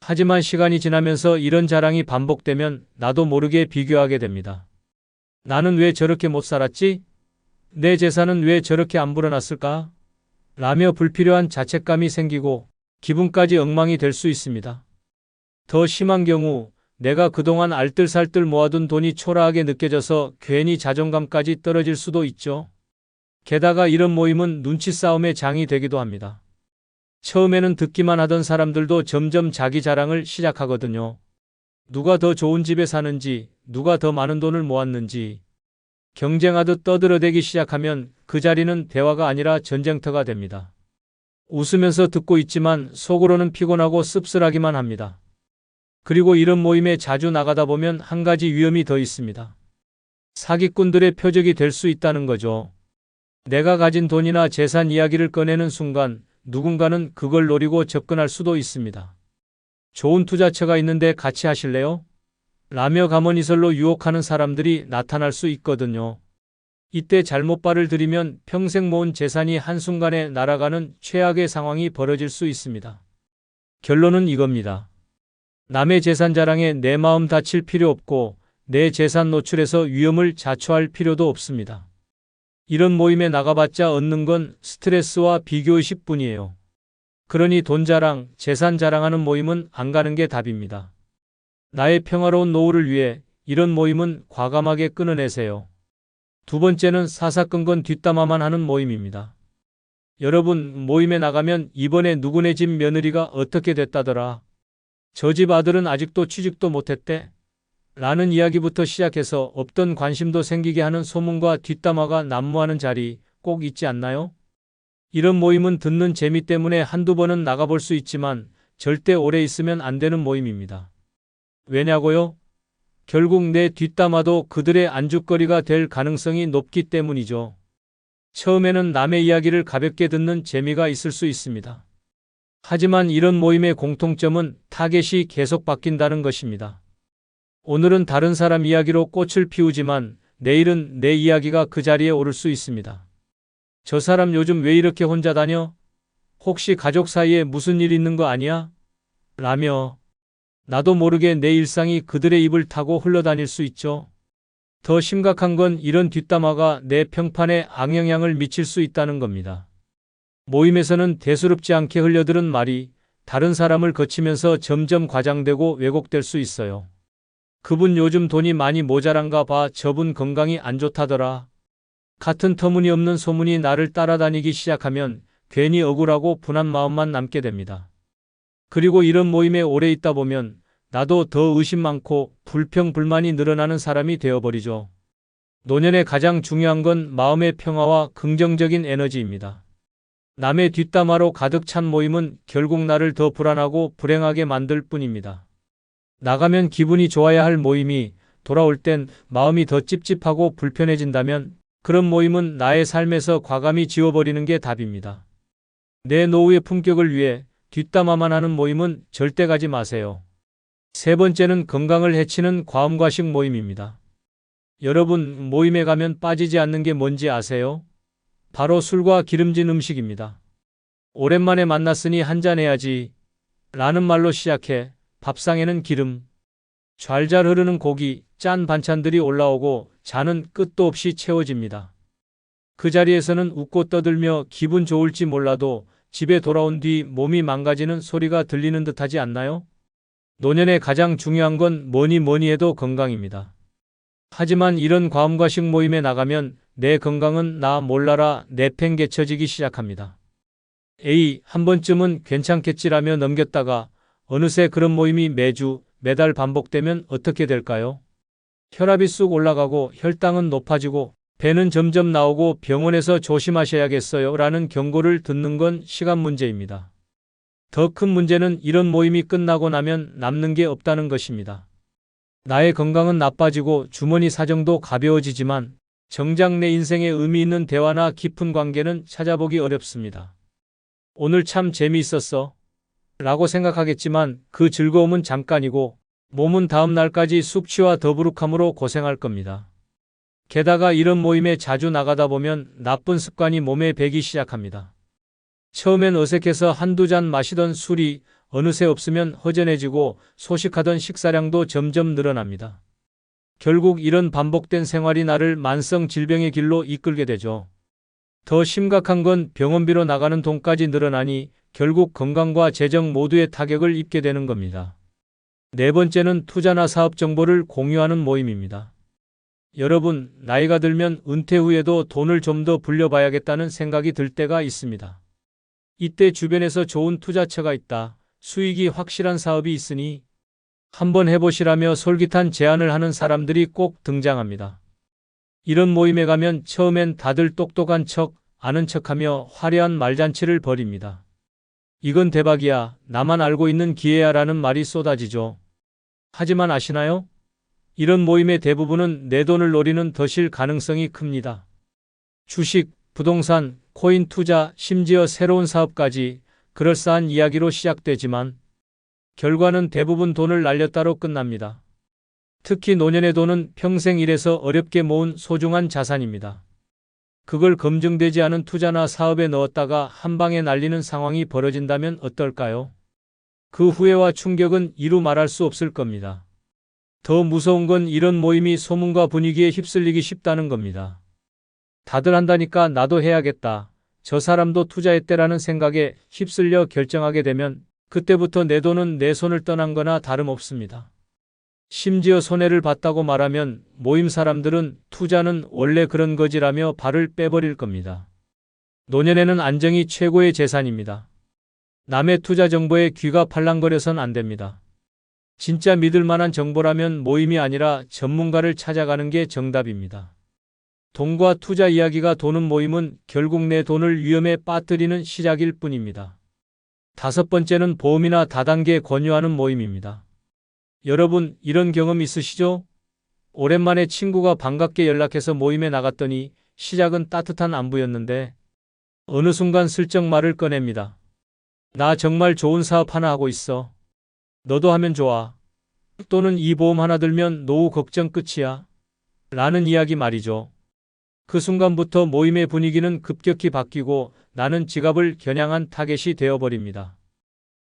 하지만 시간이 지나면서 이런 자랑이 반복되면 나도 모르게 비교하게 됩니다. 나는 왜 저렇게 못 살았지? 내 재산은 왜 저렇게 안 불어났을까? 라며 불필요한 자책감이 생기고 기분까지 엉망이 될 수 있습니다. 더 심한 경우 내가 그동안 알뜰살뜰 모아둔 돈이 초라하게 느껴져서 괜히 자존감까지 떨어질 수도 있죠. 게다가 이런 모임은 눈치 싸움의 장이 되기도 합니다. 처음에는 듣기만 하던 사람들도 점점 자기 자랑을 시작하거든요. 누가 더 좋은 집에 사는지, 누가 더 많은 돈을 모았는지. 경쟁하듯 떠들어대기 시작하면 그 자리는 대화가 아니라 전쟁터가 됩니다. 웃으면서 듣고 있지만 속으로는 피곤하고 씁쓸하기만 합니다. 그리고 이런 모임에 자주 나가다 보면 한 가지 위험이 더 있습니다. 사기꾼들의 표적이 될 수 있다는 거죠. 내가 가진 돈이나 재산 이야기를 꺼내는 순간 누군가는 그걸 노리고 접근할 수도 있습니다. 좋은 투자처가 있는데 같이 하실래요? 라며 가머니설로 유혹하는 사람들이 나타날 수 있거든요. 이때 잘못 발을 들이면 평생 모은 재산이 한순간에 날아가는 최악의 상황이 벌어질 수 있습니다. 결론은 이겁니다. 남의 재산 자랑에 내 마음 다칠 필요 없고 내 재산 노출에서 위험을 자초할 필요도 없습니다. 이런 모임에 나가봤자 얻는 건 스트레스와 비교의식 뿐이에요. 그러니 돈 자랑, 재산 자랑하는 모임은 안 가는 게 답입니다. 나의 평화로운 노후를 위해 이런 모임은 과감하게 끊어내세요. 두 번째는 사사건건 뒷담화만 하는 모임입니다. 여러분, 모임에 나가면 이번에 누구네 집 며느리가 어떻게 됐다더라. 저 집 아들은 아직도 취직도 못했대. 라는 이야기부터 시작해서 없던 관심도 생기게 하는 소문과 뒷담화가 난무하는 자리 꼭 있지 않나요? 이런 모임은 듣는 재미 때문에 한두 번은 나가볼 수 있지만 절대 오래 있으면 안 되는 모임입니다. 왜냐고요? 결국 내 뒷담화도 그들의 안주거리가 될 가능성이 높기 때문이죠. 처음에는 남의 이야기를 가볍게 듣는 재미가 있을 수 있습니다. 하지만 이런 모임의 공통점은 타겟이 계속 바뀐다는 것입니다. 오늘은 다른 사람 이야기로 꽃을 피우지만 내일은 내 이야기가 그 자리에 오를 수 있습니다. 저 사람 요즘 왜 이렇게 혼자 다녀? 혹시 가족 사이에 무슨 일 있는 거 아니야? 라며 나도 모르게 내 일상이 그들의 입을 타고 흘러다닐 수 있죠. 더 심각한 건 이런 뒷담화가 내 평판에 악영향을 미칠 수 있다는 겁니다. 모임에서는 대수롭지 않게 흘려들은 말이 다른 사람을 거치면서 점점 과장되고 왜곡될 수 있어요. 그분 요즘 돈이 많이 모자란가 봐. 저분 건강이 안 좋다더라. 같은 터무니없는 소문이 나를 따라다니기 시작하면 괜히 억울하고 분한 마음만 남게 됩니다. 그리고 이런 모임에 오래 있다 보면 나도 더 의심 많고 불평 불만이 늘어나는 사람이 되어버리죠. 노년에 가장 중요한 건 마음의 평화와 긍정적인 에너지입니다. 남의 뒷담화로 가득 찬 모임은 결국 나를 더 불안하고 불행하게 만들 뿐입니다. 나가면 기분이 좋아야 할 모임이 돌아올 땐 마음이 더 찝찝하고 불편해진다면 그런 모임은 나의 삶에서 과감히 지워버리는 게 답입니다. 내 노후의 품격을 위해 뒷담화만 하는 모임은 절대 가지 마세요. 세 번째는 건강을 해치는 과음과식 모임입니다. 여러분, 모임에 가면 빠지지 않는 게 뭔지 아세요? 바로 술과 기름진 음식입니다. 오랜만에 만났으니 한잔해야지 라는 말로 시작해 밥상에는 기름, 좔좔 흐르는 고기, 짠 반찬들이 올라오고 잔은 끝도 없이 채워집니다. 그 자리에서는 웃고 떠들며 기분 좋을지 몰라도 집에 돌아온 뒤 몸이 망가지는 소리가 들리는 듯하지 않나요? 노년에 가장 중요한 건 뭐니 해도 건강입니다. 하지만 이런 과음과식 모임에 나가면 내 건강은 나 몰라라 내팽개쳐지기 시작합니다. 에이, 한 번쯤은 괜찮겠지라며 넘겼다가 어느새 그런 모임이 매주, 매달 반복되면 어떻게 될까요? 혈압이 쑥 올라가고 혈당은 높아지고 배는 점점 나오고 병원에서 조심하셔야겠어요 라는 경고를 듣는 건 시간 문제입니다. 더 큰 문제는 이런 모임이 끝나고 나면 남는 게 없다는 것입니다. 나의 건강은 나빠지고 주머니 사정도 가벼워지지만 정작 내 인생에 의미 있는 대화나 깊은 관계는 찾아보기 어렵습니다. 오늘 참 재미있었어 라고 생각하겠지만 그 즐거움은 잠깐이고 몸은 다음 날까지 숙취와 더부룩함으로 고생할 겁니다. 게다가 이런 모임에 자주 나가다 보면 나쁜 습관이 몸에 배기 시작합니다. 처음엔 어색해서 한두 잔 마시던 술이 어느새 없으면 허전해지고 소식하던 식사량도 점점 늘어납니다. 결국 이런 반복된 생활이 나를 만성 질병의 길로 이끌게 되죠. 더 심각한 건 병원비로 나가는 돈까지 늘어나니 결국 건강과 재정 모두에 타격을 입게 되는 겁니다. 네 번째는 투자나 사업 정보를 공유하는 모임입니다. 여러분, 나이가 들면 은퇴 후에도 돈을 좀 더 불려봐야겠다는 생각이 들 때가 있습니다. 이때 주변에서 좋은 투자처가 있다, 수익이 확실한 사업이 있으니 한번 해보시라며 솔깃한 제안을 하는 사람들이 꼭 등장합니다. 이런 모임에 가면 처음엔 다들 똑똑한 척, 아는 척하며 화려한 말잔치를 벌입니다. 이건 대박이야, 나만 알고 있는 기회야 라는 말이 쏟아지죠. 하지만 아시나요? 이런 모임의 대부분은 내 돈을 노리는 덫일 가능성이 큽니다. 주식, 부동산, 코인 투자, 심지어 새로운 사업까지 그럴싸한 이야기로 시작되지만 결과는 대부분 돈을 날렸다로 끝납니다. 특히 노년의 돈은 평생 일해서 어렵게 모은 소중한 자산입니다. 그걸 검증되지 않은 투자나 사업에 넣었다가 한 방에 날리는 상황이 벌어진다면 어떨까요? 그 후회와 충격은 이루 말할 수 없을 겁니다. 더 무서운 건 이런 모임이 소문과 분위기에 휩쓸리기 쉽다는 겁니다. 다들 한다니까 나도 해야겠다, 저 사람도 투자했대라는 생각에 휩쓸려 결정하게 되면 그때부터 내 돈은 내 손을 떠난 거나 다름없습니다. 심지어 손해를 봤다고 말하면 모임 사람들은 투자는 원래 그런 거지라며 발을 빼버릴 겁니다. 노년에는 안정이 최고의 재산입니다. 남의 투자 정보에 귀가 팔랑거려선 안 됩니다. 진짜 믿을 만한 정보라면 모임이 아니라 전문가를 찾아가는 게 정답입니다. 돈과 투자 이야기가 도는 모임은 결국 내 돈을 위험에 빠뜨리는 시작일 뿐입니다. 다섯 번째는 보험이나 다단계 권유하는 모임입니다. 여러분, 이런 경험 있으시죠? 오랜만에 친구가 반갑게 연락해서 모임에 나갔더니 시작은 따뜻한 안부였는데 어느 순간 슬쩍 말을 꺼냅니다. 나 정말 좋은 사업 하나 하고 있어. 너도 하면 좋아. 또는 이 보험 하나 들면 노후 걱정 끝이야. 라는 이야기 말이죠. 그 순간부터 모임의 분위기는 급격히 바뀌고 나는 지갑을 겨냥한 타겟이 되어버립니다.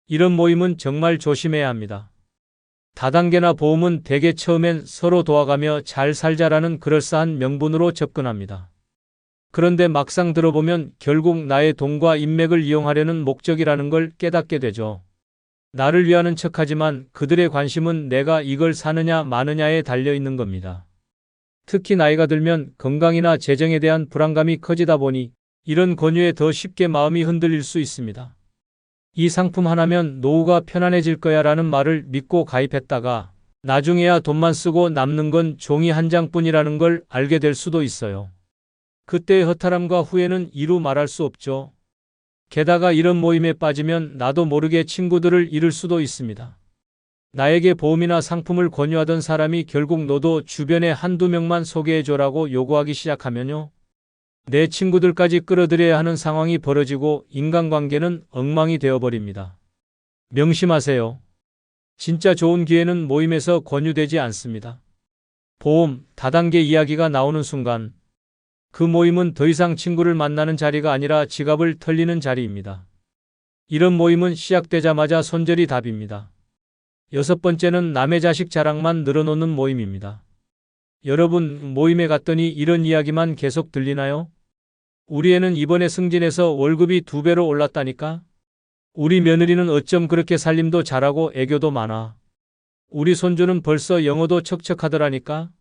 이런 모임은 정말 조심해야 합니다. 다단계나 보험은 대개 처음엔 서로 도와가며 잘 살자라는 그럴싸한 명분으로 접근합니다. 그런데 막상 들어보면 결국 나의 돈과 인맥을 이용하려는 목적이라는 걸 깨닫게 되죠. 나를 위하는 척하지만 그들의 관심은 내가 이걸 사느냐 마느냐에 달려있는 겁니다. 특히 나이가 들면 건강이나 재정에 대한 불안감이 커지다 보니 이런 권유에 더 쉽게 마음이 흔들릴 수 있습니다. 이 상품 하나면 노후가 편안해질 거야 라는 말을 믿고 가입했다가 나중에야 돈만 쓰고 남는 건 종이 한 장뿐이라는 걸 알게 될 수도 있어요. 그때의 허탈함과 후회는 이루 말할 수 없죠. 게다가 이런 모임에 빠지면 나도 모르게 친구들을 잃을 수도 있습니다. 나에게 보험이나 상품을 권유하던 사람이 결국 너도 주변에 한두 명만 소개해줘라고 요구하기 시작하면요. 내 친구들까지 끌어들여야 하는 상황이 벌어지고 인간관계는 엉망이 되어버립니다. 명심하세요. 진짜 좋은 기회는 모임에서 권유되지 않습니다. 보험, 다단계 이야기가 나오는 순간 그 모임은 더 이상 친구를 만나는 자리가 아니라 지갑을 털리는 자리입니다. 이런 모임은 시작되자마자 손절이 답입니다. 여섯 번째는 남의 자식 자랑만 늘어놓는 모임입니다. 여러분, 모임에 갔더니 이런 이야기만 계속 들리나요? 우리 애는 이번에 승진해서 월급이 2배로 올랐다니까? 우리 며느리는 어쩜 그렇게 살림도 잘하고 애교도 많아? 우리 손주는 벌써 영어도 척척하더라니까?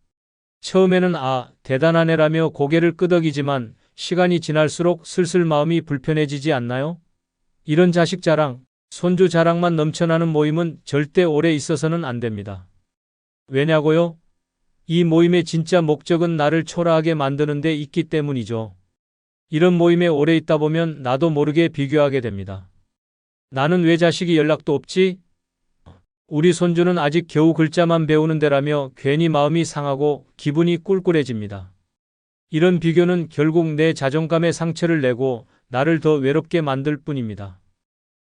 처음에는 대단한 애라며 고개를 끄덕이지만 시간이 지날수록 슬슬 마음이 불편해지지 않나요? 이런 자식 자랑, 손주 자랑만 넘쳐나는 모임은 절대 오래 있어서는 안 됩니다. 왜냐고요? 이 모임의 진짜 목적은 나를 초라하게 만드는 데 있기 때문이죠. 이런 모임에 오래 있다 보면 나도 모르게 비교하게 됩니다. 나는 왜 자식이 연락도 없지? 우리 손주는 아직 겨우 글자만 배우는 데라며 괜히 마음이 상하고 기분이 꿀꿀해집니다. 이런 비교는 결국 내 자존감에 상처를 내고 나를 더 외롭게 만들 뿐입니다.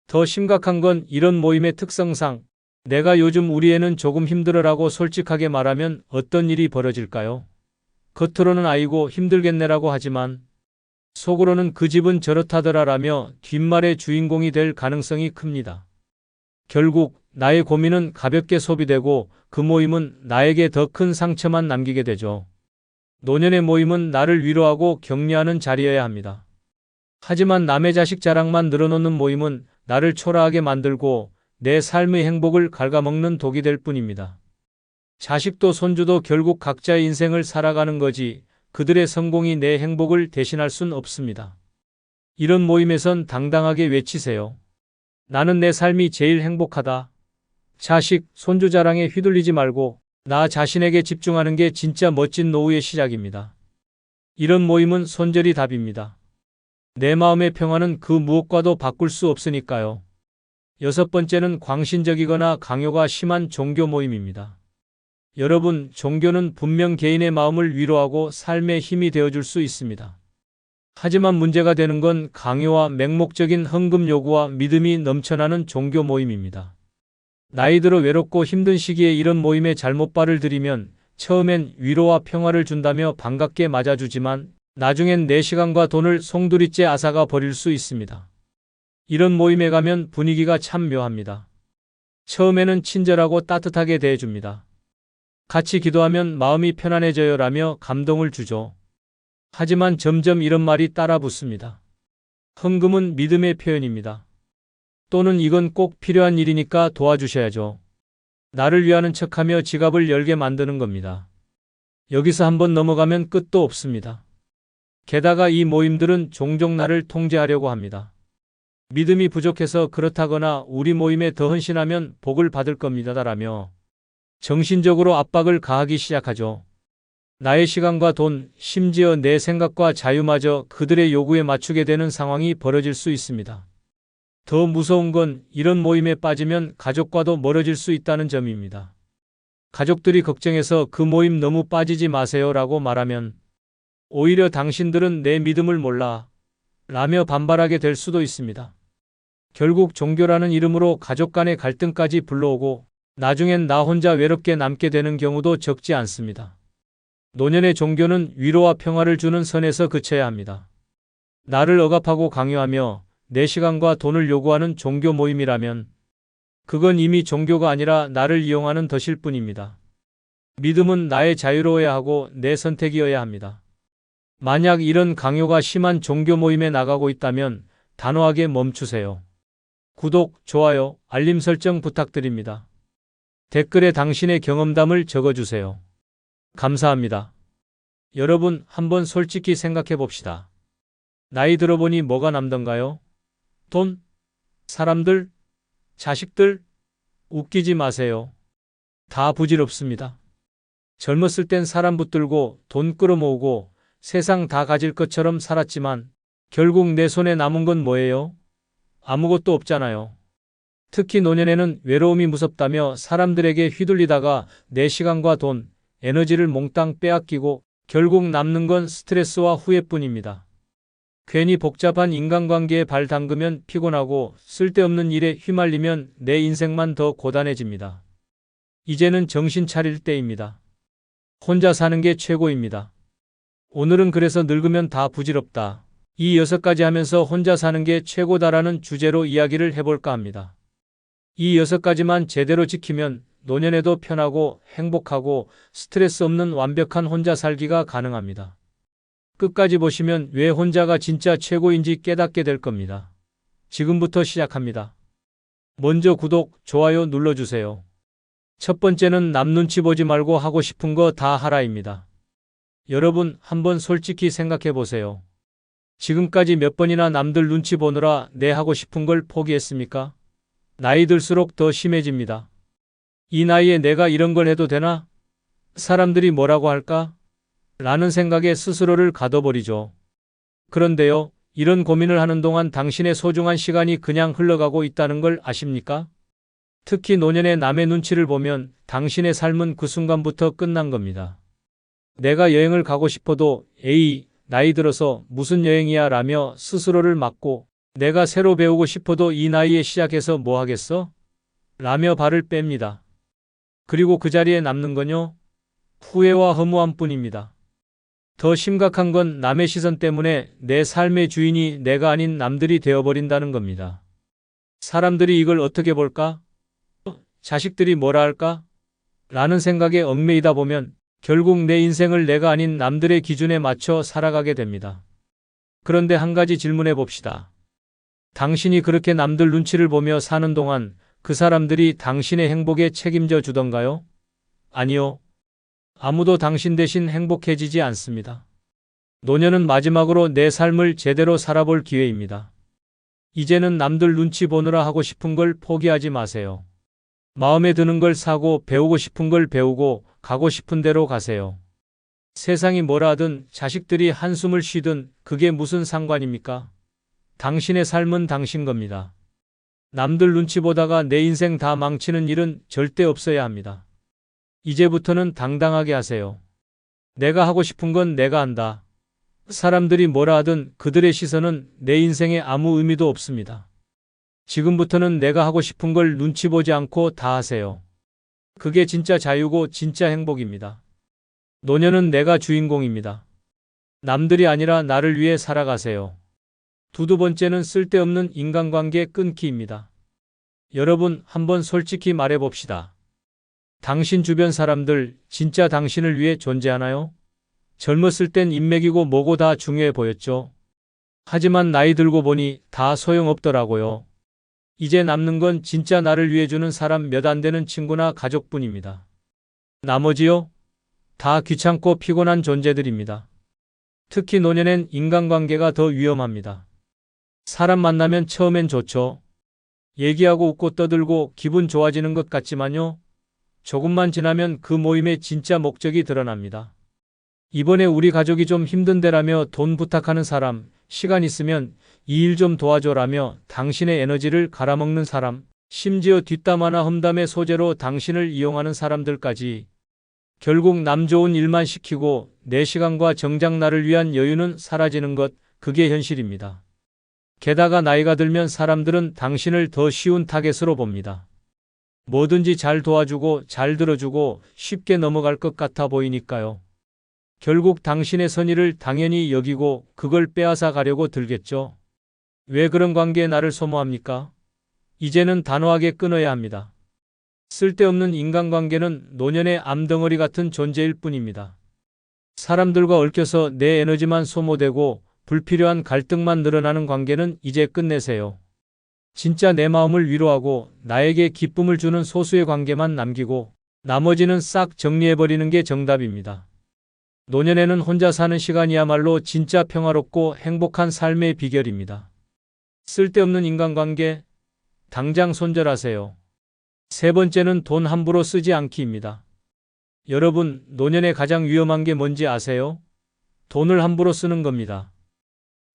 더 심각한 건 이런 모임의 특성상 내가 요즘 우리 애는 조금 힘들어라고 솔직하게 말하면 어떤 일이 벌어질까요? 겉으로는 아이고 힘들겠네라고 하지만 속으로는 그 집은 저렇다더라라며 뒷말의 주인공이 될 가능성이 큽니다. 결국 나의 고민은 가볍게 소비되고 그 모임은 나에게 더 큰 상처만 남기게 되죠. 노년의 모임은 나를 위로하고 격려하는 자리여야 합니다. 하지만 남의 자식 자랑만 늘어놓는 모임은 나를 초라하게 만들고 내 삶의 행복을 갉아먹는 독이 될 뿐입니다. 자식도 손주도 결국 각자의 인생을 살아가는 거지 그들의 성공이 내 행복을 대신할 순 없습니다. 이런 모임에선 당당하게 외치세요. 나는 내 삶이 제일 행복하다. 자식, 손주 자랑에 휘둘리지 말고 나 자신에게 집중하는 게 진짜 멋진 노후의 시작입니다. 이런 모임은 손절이 답입니다. 내 마음의 평화는 그 무엇과도 바꿀 수 없으니까요. 6번째는 광신적이거나 강요가 심한 종교 모임입니다. 여러분, 종교는 분명 개인의 마음을 위로하고 삶의 힘이 되어줄 수 있습니다. 하지만 문제가 되는 건 강요와 맹목적인 헌금 요구와 믿음이 넘쳐나는 종교 모임입니다. 나이 들어 외롭고 힘든 시기에 이런 모임에 잘못 발을 들이면 처음엔 위로와 평화를 준다며 반갑게 맞아주지만 나중엔 내 시간과 돈을 송두리째 앗아가 버릴 수 있습니다. 이런 모임에 가면 분위기가 참 묘합니다. 처음에는 친절하고 따뜻하게 대해줍니다. 같이 기도하면 마음이 편안해져요 라며 감동을 주죠. 하지만 점점 이런 말이 따라 붙습니다. 헌금은 믿음의 표현입니다. 또는 이건 꼭 필요한 일이니까 도와주셔야죠. 나를 위하는 척하며 지갑을 열게 만드는 겁니다. 여기서 한번 넘어가면 끝도 없습니다. 게다가 이 모임들은 종종 나를 통제하려고 합니다. 믿음이 부족해서 그렇다거나 우리 모임에 더 헌신하면 복을 받을 겁니다라며 정신적으로 압박을 가하기 시작하죠. 나의 시간과 돈, 심지어 내 생각과 자유마저 그들의 요구에 맞추게 되는 상황이 벌어질 수 있습니다. 더 무서운 건 이런 모임에 빠지면 가족과도 멀어질 수 있다는 점입니다. 가족들이 걱정해서 그 모임 너무 빠지지 마세요 라고 말하면 오히려 당신들은 내 믿음을 몰라 라며 반발하게 될 수도 있습니다. 결국 종교라는 이름으로 가족 간의 갈등까지 불러오고 나중엔 나 혼자 외롭게 남게 되는 경우도 적지 않습니다. 노년의 종교는 위로와 평화를 주는 선에서 그쳐야 합니다. 나를 억압하고 강요하며 내 시간과 돈을 요구하는 종교 모임이라면 그건 이미 종교가 아니라 나를 이용하는 덫일 뿐입니다. 믿음은 나의 자유로워야 하고 내 선택이어야 합니다. 만약 이런 강요가 심한 종교 모임에 나가고 있다면 단호하게 멈추세요. 구독, 좋아요, 알림 설정 부탁드립니다. 댓글에 당신의 경험담을 적어주세요. 감사합니다. 여러분, 한번 솔직히 생각해 봅시다. 나이 들어보니 뭐가 남던가요? 돈? 사람들? 자식들? 웃기지 마세요. 다 부질없습니다. 젊었을 땐 사람 붙들고 돈 끌어모으고 세상 다 가질 것처럼 살았지만 결국 내 손에 남은 건 뭐예요? 아무것도 없잖아요. 특히 노년에는 외로움이 무섭다며 사람들에게 휘둘리다가 내 시간과 돈, 에너지를 몽땅 빼앗기고 결국 남는 건 스트레스와 후회뿐입니다. 괜히 복잡한 인간관계에 발 담그면 피곤하고 쓸데없는 일에 휘말리면 내 인생만 더 고단해집니다. 이제는 정신 차릴 때입니다. 혼자 사는 게 최고입니다. 오늘은 그래서 늙으면 다 부질없다. 이 6가지 하면서 혼자 사는 게 최고다라는 주제로 이야기를 해볼까 합니다. 이 6가지만 제대로 지키면 노년에도 편하고 행복하고 스트레스 없는 완벽한 혼자 살기가 가능합니다. 끝까지 보시면 왜 혼자가 진짜 최고인지 깨닫게 될 겁니다. 지금부터 시작합니다. 먼저 구독, 좋아요 눌러주세요. 첫 번째는 남 눈치 보지 말고 하고 싶은 거 다 하라입니다. 여러분, 한번 솔직히 생각해 보세요. 지금까지 몇 번이나 남들 눈치 보느라 내 하고 싶은 걸 포기했습니까? 나이 들수록 더 심해집니다. 이 나이에 내가 이런 걸 해도 되나? 사람들이 뭐라고 할까? 라는 생각에 스스로를 가둬버리죠. 그런데요, 이런 고민을 하는 동안 당신의 소중한 시간이 그냥 흘러가고 있다는 걸 아십니까? 특히 노년의 남의 눈치를 보면 당신의 삶은 그 순간부터 끝난 겁니다. 내가 여행을 가고 싶어도 에이, 나이 들어서 무슨 여행이야 라며 스스로를 막고 내가 새로 배우고 싶어도 이 나이에 시작해서 뭐 하겠어? 라며 발을 뺍니다. 그리고 그 자리에 남는 건요, 후회와 허무함 뿐입니다. 더 심각한 건 남의 시선 때문에 내 삶의 주인이 내가 아닌 남들이 되어버린다는 겁니다. 사람들이 이걸 어떻게 볼까? 자식들이 뭐라 할까? 라는 생각에 얽매이다 보면 결국 내 인생을 내가 아닌 남들의 기준에 맞춰 살아가게 됩니다. 그런데 한 가지 질문해 봅시다. 당신이 그렇게 남들 눈치를 보며 사는 동안 그 사람들이 당신의 행복에 책임져 주던가요? 아니요. 아무도 당신 대신 행복해지지 않습니다. 노년은 마지막으로 내 삶을 제대로 살아볼 기회입니다. 이제는 남들 눈치 보느라 하고 싶은 걸 포기하지 마세요. 마음에 드는 걸 사고 배우고 싶은 걸 배우고 가고 싶은 대로 가세요. 세상이 뭐라 하든 자식들이 한숨을 쉬든 그게 무슨 상관입니까? 당신의 삶은 당신 겁니다. 남들 눈치 보다가 내 인생 다 망치는 일은 절대 없어야 합니다. 이제부터는 당당하게 하세요. 내가 하고 싶은 건 내가 한다. 사람들이 뭐라 하든 그들의 시선은 내 인생에 아무 의미도 없습니다. 지금부터는 내가 하고 싶은 걸 눈치 보지 않고 다 하세요. 그게 진짜 자유고 진짜 행복입니다. 노년은 내가 주인공입니다. 남들이 아니라 나를 위해 살아가세요. 두 번째는 쓸데없는 인간관계 끊기입니다. 여러분, 한번 솔직히 말해봅시다. 당신 주변 사람들 진짜 당신을 위해 존재하나요? 젊었을 땐 인맥이고 뭐고 다 중요해 보였죠. 하지만 나이 들고 보니 다 소용없더라고요. 이제 남는 건 진짜 나를 위해 주는 사람 몇 안 되는 친구나 가족뿐입니다. 나머지요? 다 귀찮고 피곤한 존재들입니다. 특히 노년엔 인간관계가 더 위험합니다. 사람 만나면 처음엔 좋죠. 얘기하고 웃고 떠들고 기분 좋아지는 것 같지만요. 조금만 지나면 그 모임의 진짜 목적이 드러납니다. 이번에 우리 가족이 좀 힘든데라며 돈 부탁하는 사람, 시간 있으면 이 일 좀 도와줘라며 당신의 에너지를 갈아먹는 사람, 심지어 뒷담 화나 험담의 소재로 당신을 이용하는 사람들까지 결국 남 좋은 일만 시키고 내 시간과 정작 나를 위한 여유는 사라지는 것, 그게 현실입니다. 게다가 나이가 들면 사람들은 당신을 더 쉬운 타겟으로 봅니다. 뭐든지 잘 도와주고 잘 들어주고 쉽게 넘어갈 것 같아 보이니까요. 결국 당신의 선의를 당연히 여기고 그걸 빼앗아 가려고 들겠죠. 왜 그런 관계에 나를 소모합니까? 이제는 단호하게 끊어야 합니다. 쓸데없는 인간관계는 노년의 암덩어리 같은 존재일 뿐입니다. 사람들과 얽혀서 내 에너지만 소모되고 불필요한 갈등만 늘어나는 관계는 이제 끝내세요. 진짜 내 마음을 위로하고 나에게 기쁨을 주는 소수의 관계만 남기고 나머지는 싹 정리해버리는 게 정답입니다. 노년에는 혼자 사는 시간이야말로 진짜 평화롭고 행복한 삶의 비결입니다. 쓸데없는 인간관계, 당장 손절하세요. 세 번째는 돈 함부로 쓰지 않기입니다. 여러분, 노년에 가장 위험한 게 뭔지 아세요? 돈을 함부로 쓰는 겁니다.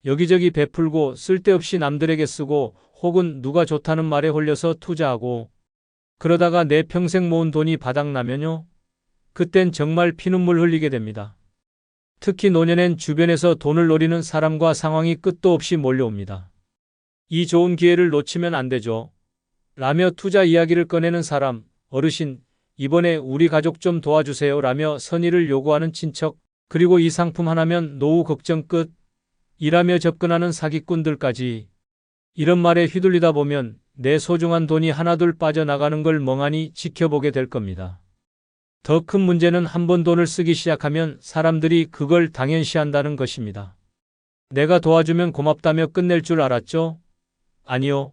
여기저기 베풀고 쓸데없이 남들에게 쓰고 혹은 누가 좋다는 말에 홀려서 투자하고 그러다가 내 평생 모은 돈이 바닥나면요. 그땐 정말 피눈물 흘리게 됩니다. 특히 노년엔 주변에서 돈을 노리는 사람과 상황이 끝도 없이 몰려옵니다. 이 좋은 기회를 놓치면 안 되죠. 라며 투자 이야기를 꺼내는 사람, 어르신, 이번에 우리 가족 좀 도와주세요 라며 선의를 요구하는 친척, 그리고 이 상품 하나면 노후 걱정 끝, 이라며 접근하는 사기꾼들까지. 이런 말에 휘둘리다 보면 내 소중한 돈이 하나둘 빠져나가는 걸 멍하니 지켜보게 될 겁니다. 더 큰 문제는 한번 돈을 쓰기 시작하면 사람들이 그걸 당연시한다는 것입니다. 내가 도와주면 고맙다며 끝낼 줄 알았죠? 아니요.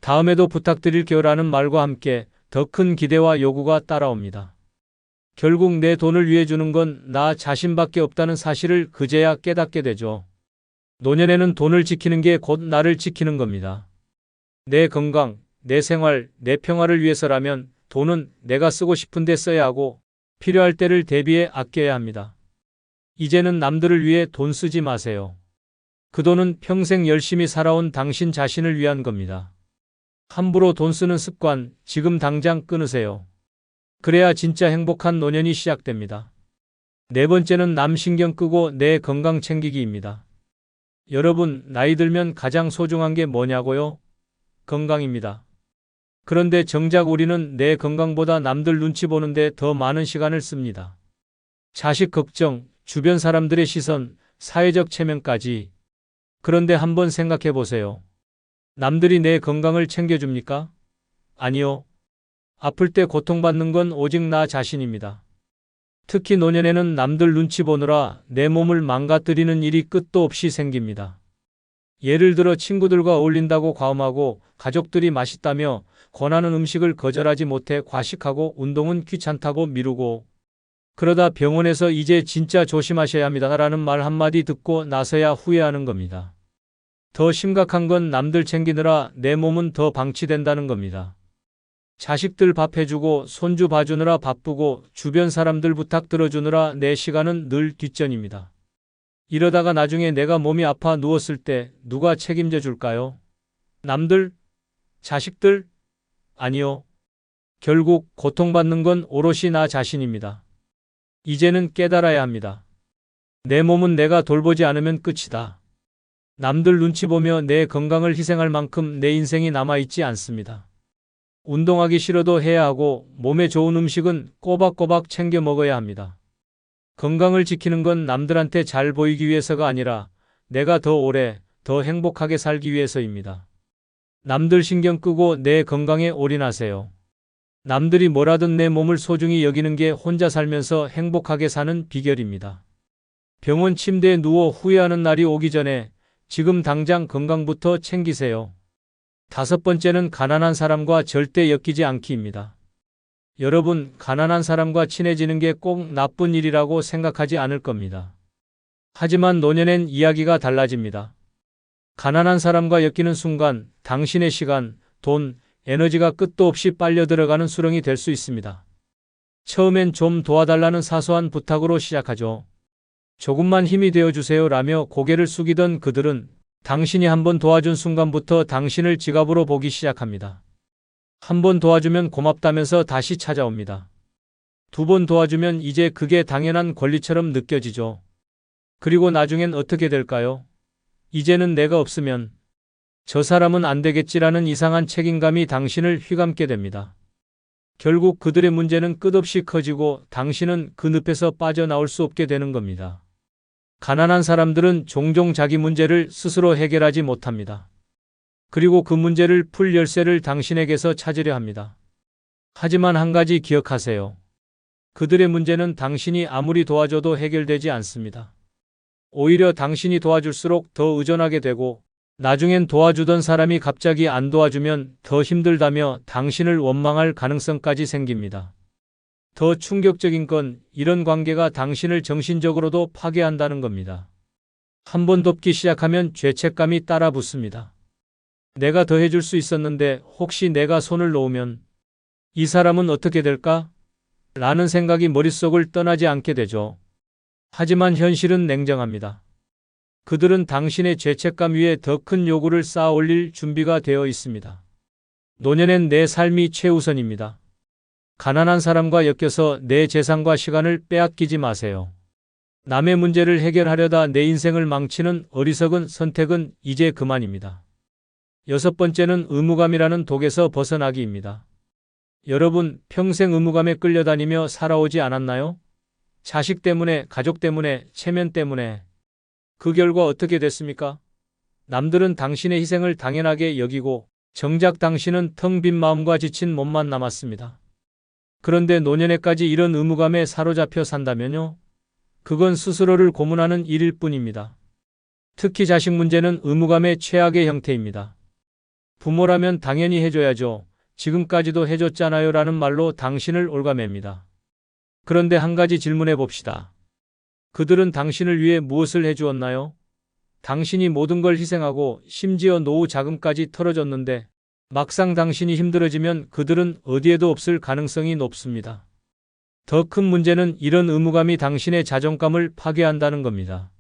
다음에도 부탁드릴게요라는 말과 함께 더 큰 기대와 요구가 따라옵니다. 결국 내 돈을 위해 주는 건 나 자신밖에 없다는 사실을 그제야 깨닫게 되죠. 노년에는 돈을 지키는 게 곧 나를 지키는 겁니다. 내 건강, 내 생활, 내 평화를 위해서라면 돈은 내가 쓰고 싶은 데 써야 하고 필요할 때를 대비해 아껴야 합니다. 이제는 남들을 위해 돈 쓰지 마세요. 그 돈은 평생 열심히 살아온 당신 자신을 위한 겁니다. 함부로 돈 쓰는 습관 지금 당장 끊으세요. 그래야 진짜 행복한 노년이 시작됩니다. 네 번째는 남 신경 끄고 내 건강 챙기기입니다. 여러분, 나이 들면 가장 소중한 게 뭐냐고요? 건강입니다. 그런데 정작 우리는 내 건강보다 남들 눈치 보는데 더 많은 시간을 씁니다. 자식 걱정, 주변 사람들의 시선, 사회적 체면까지. 그런데 한번 생각해 보세요. 남들이 내 건강을 챙겨줍니까? 아니요. 아플 때 고통받는 건 오직 나 자신입니다. 특히 노년에는 남들 눈치 보느라 내 몸을 망가뜨리는 일이 끝도 없이 생깁니다. 예를 들어 친구들과 어울린다고 과음하고 가족들이 맛있다며 권하는 음식을 거절하지 못해 과식하고 운동은 귀찮다고 미루고 그러다 병원에서 이제 진짜 조심하셔야 합니다라는 말 한마디 듣고 나서야 후회하는 겁니다. 더 심각한 건 남들 챙기느라 내 몸은 더 방치된다는 겁니다. 자식들 밥 해주고 손주 봐주느라 바쁘고 주변 사람들 부탁 들어주느라 내 시간은 늘 뒷전입니다. 이러다가 나중에 내가 몸이 아파 누웠을 때 누가 책임져 줄까요? 남들? 자식들? 아니요. 결국 고통받는 건 오롯이 나 자신입니다. 이제는 깨달아야 합니다. 내 몸은 내가 돌보지 않으면 끝이다. 남들 눈치 보며 내 건강을 희생할 만큼 내 인생이 남아있지 않습니다. 운동하기 싫어도 해야 하고 몸에 좋은 음식은 꼬박꼬박 챙겨 먹어야 합니다. 건강을 지키는 건 남들한테 잘 보이기 위해서가 아니라 내가 더 오래, 더 행복하게 살기 위해서입니다. 남들 신경 끄고 내 건강에 올인하세요. 남들이 뭐라든 내 몸을 소중히 여기는 게 혼자 살면서 행복하게 사는 비결입니다. 병원 침대에 누워 후회하는 날이 오기 전에 지금 당장 건강부터 챙기세요. 5번째는 가난한 사람과 절대 엮이지 않기입니다. 여러분, 가난한 사람과 친해지는 게 꼭 나쁜 일이라고 생각하지 않을 겁니다. 하지만 노년엔 이야기가 달라집니다. 가난한 사람과 엮이는 순간 당신의 시간, 돈, 에너지가 끝도 없이 빨려 들어가는 수렁이 될 수 있습니다. 처음엔 좀 도와달라는 사소한 부탁으로 시작하죠. 조금만 힘이 되어주세요 라며 고개를 숙이던 그들은 당신이 한번 도와준 순간부터 당신을 지갑으로 보기 시작합니다. 한 번 도와주면 고맙다면서 다시 찾아옵니다. 2번 도와주면 이제 그게 당연한 권리처럼 느껴지죠. 그리고 나중엔 어떻게 될까요? 이제는 내가 없으면 저 사람은 안 되겠지라는 이상한 책임감이 당신을 휘감게 됩니다. 결국 그들의 문제는 끝없이 커지고 당신은 그 늪에서 빠져나올 수 없게 되는 겁니다. 가난한 사람들은 종종 자기 문제를 스스로 해결하지 못합니다. 그리고 그 문제를 풀 열쇠를 당신에게서 찾으려 합니다. 하지만 한 가지 기억하세요. 그들의 문제는 당신이 아무리 도와줘도 해결되지 않습니다. 오히려 당신이 도와줄수록 더 의존하게 되고 나중엔 도와주던 사람이 갑자기 안 도와주면 더 힘들다며 당신을 원망할 가능성까지 생깁니다. 더 충격적인 건 이런 관계가 당신을 정신적으로도 파괴한다는 겁니다. 한 번 돕기 시작하면 죄책감이 따라 붙습니다. 내가 더 해줄 수 있었는데 혹시 내가 손을 놓으면 이 사람은 어떻게 될까? 라는 생각이 머릿속을 떠나지 않게 되죠. 하지만 현실은 냉정합니다. 그들은 당신의 죄책감 위에 더 큰 요구를 쌓아 올릴 준비가 되어 있습니다. 노년엔 내 삶이 최우선입니다. 가난한 사람과 엮여서 내 재산과 시간을 빼앗기지 마세요. 남의 문제를 해결하려다 내 인생을 망치는 어리석은 선택은 이제 그만입니다. 6번째는 의무감이라는 독에서 벗어나기입니다. 여러분, 평생 의무감에 끌려다니며 살아오지 않았나요? 자식 때문에, 가족 때문에, 체면 때문에. 그 결과 어떻게 됐습니까? 남들은 당신의 희생을 당연하게 여기고 정작 당신은 텅 빈 마음과 지친 몸만 남았습니다. 그런데 노년에까지 이런 의무감에 사로잡혀 산다면요? 그건 스스로를 고문하는 일일 뿐입니다. 특히 자식 문제는 의무감의 최악의 형태입니다. 부모라면 당연히 해줘야죠. 지금까지도 해줬잖아요 라는 말로 당신을 올가맵니다. 그런데 한 가지 질문해 봅시다. 그들은 당신을 위해 무엇을 해주었나요? 당신이 모든 걸 희생하고 심지어 노후 자금까지 털어줬는데 막상 당신이 힘들어지면 그들은 어디에도 없을 가능성이 높습니다. 더 큰 문제는 이런 의무감이 당신의 자존감을 파괴한다는 겁니다.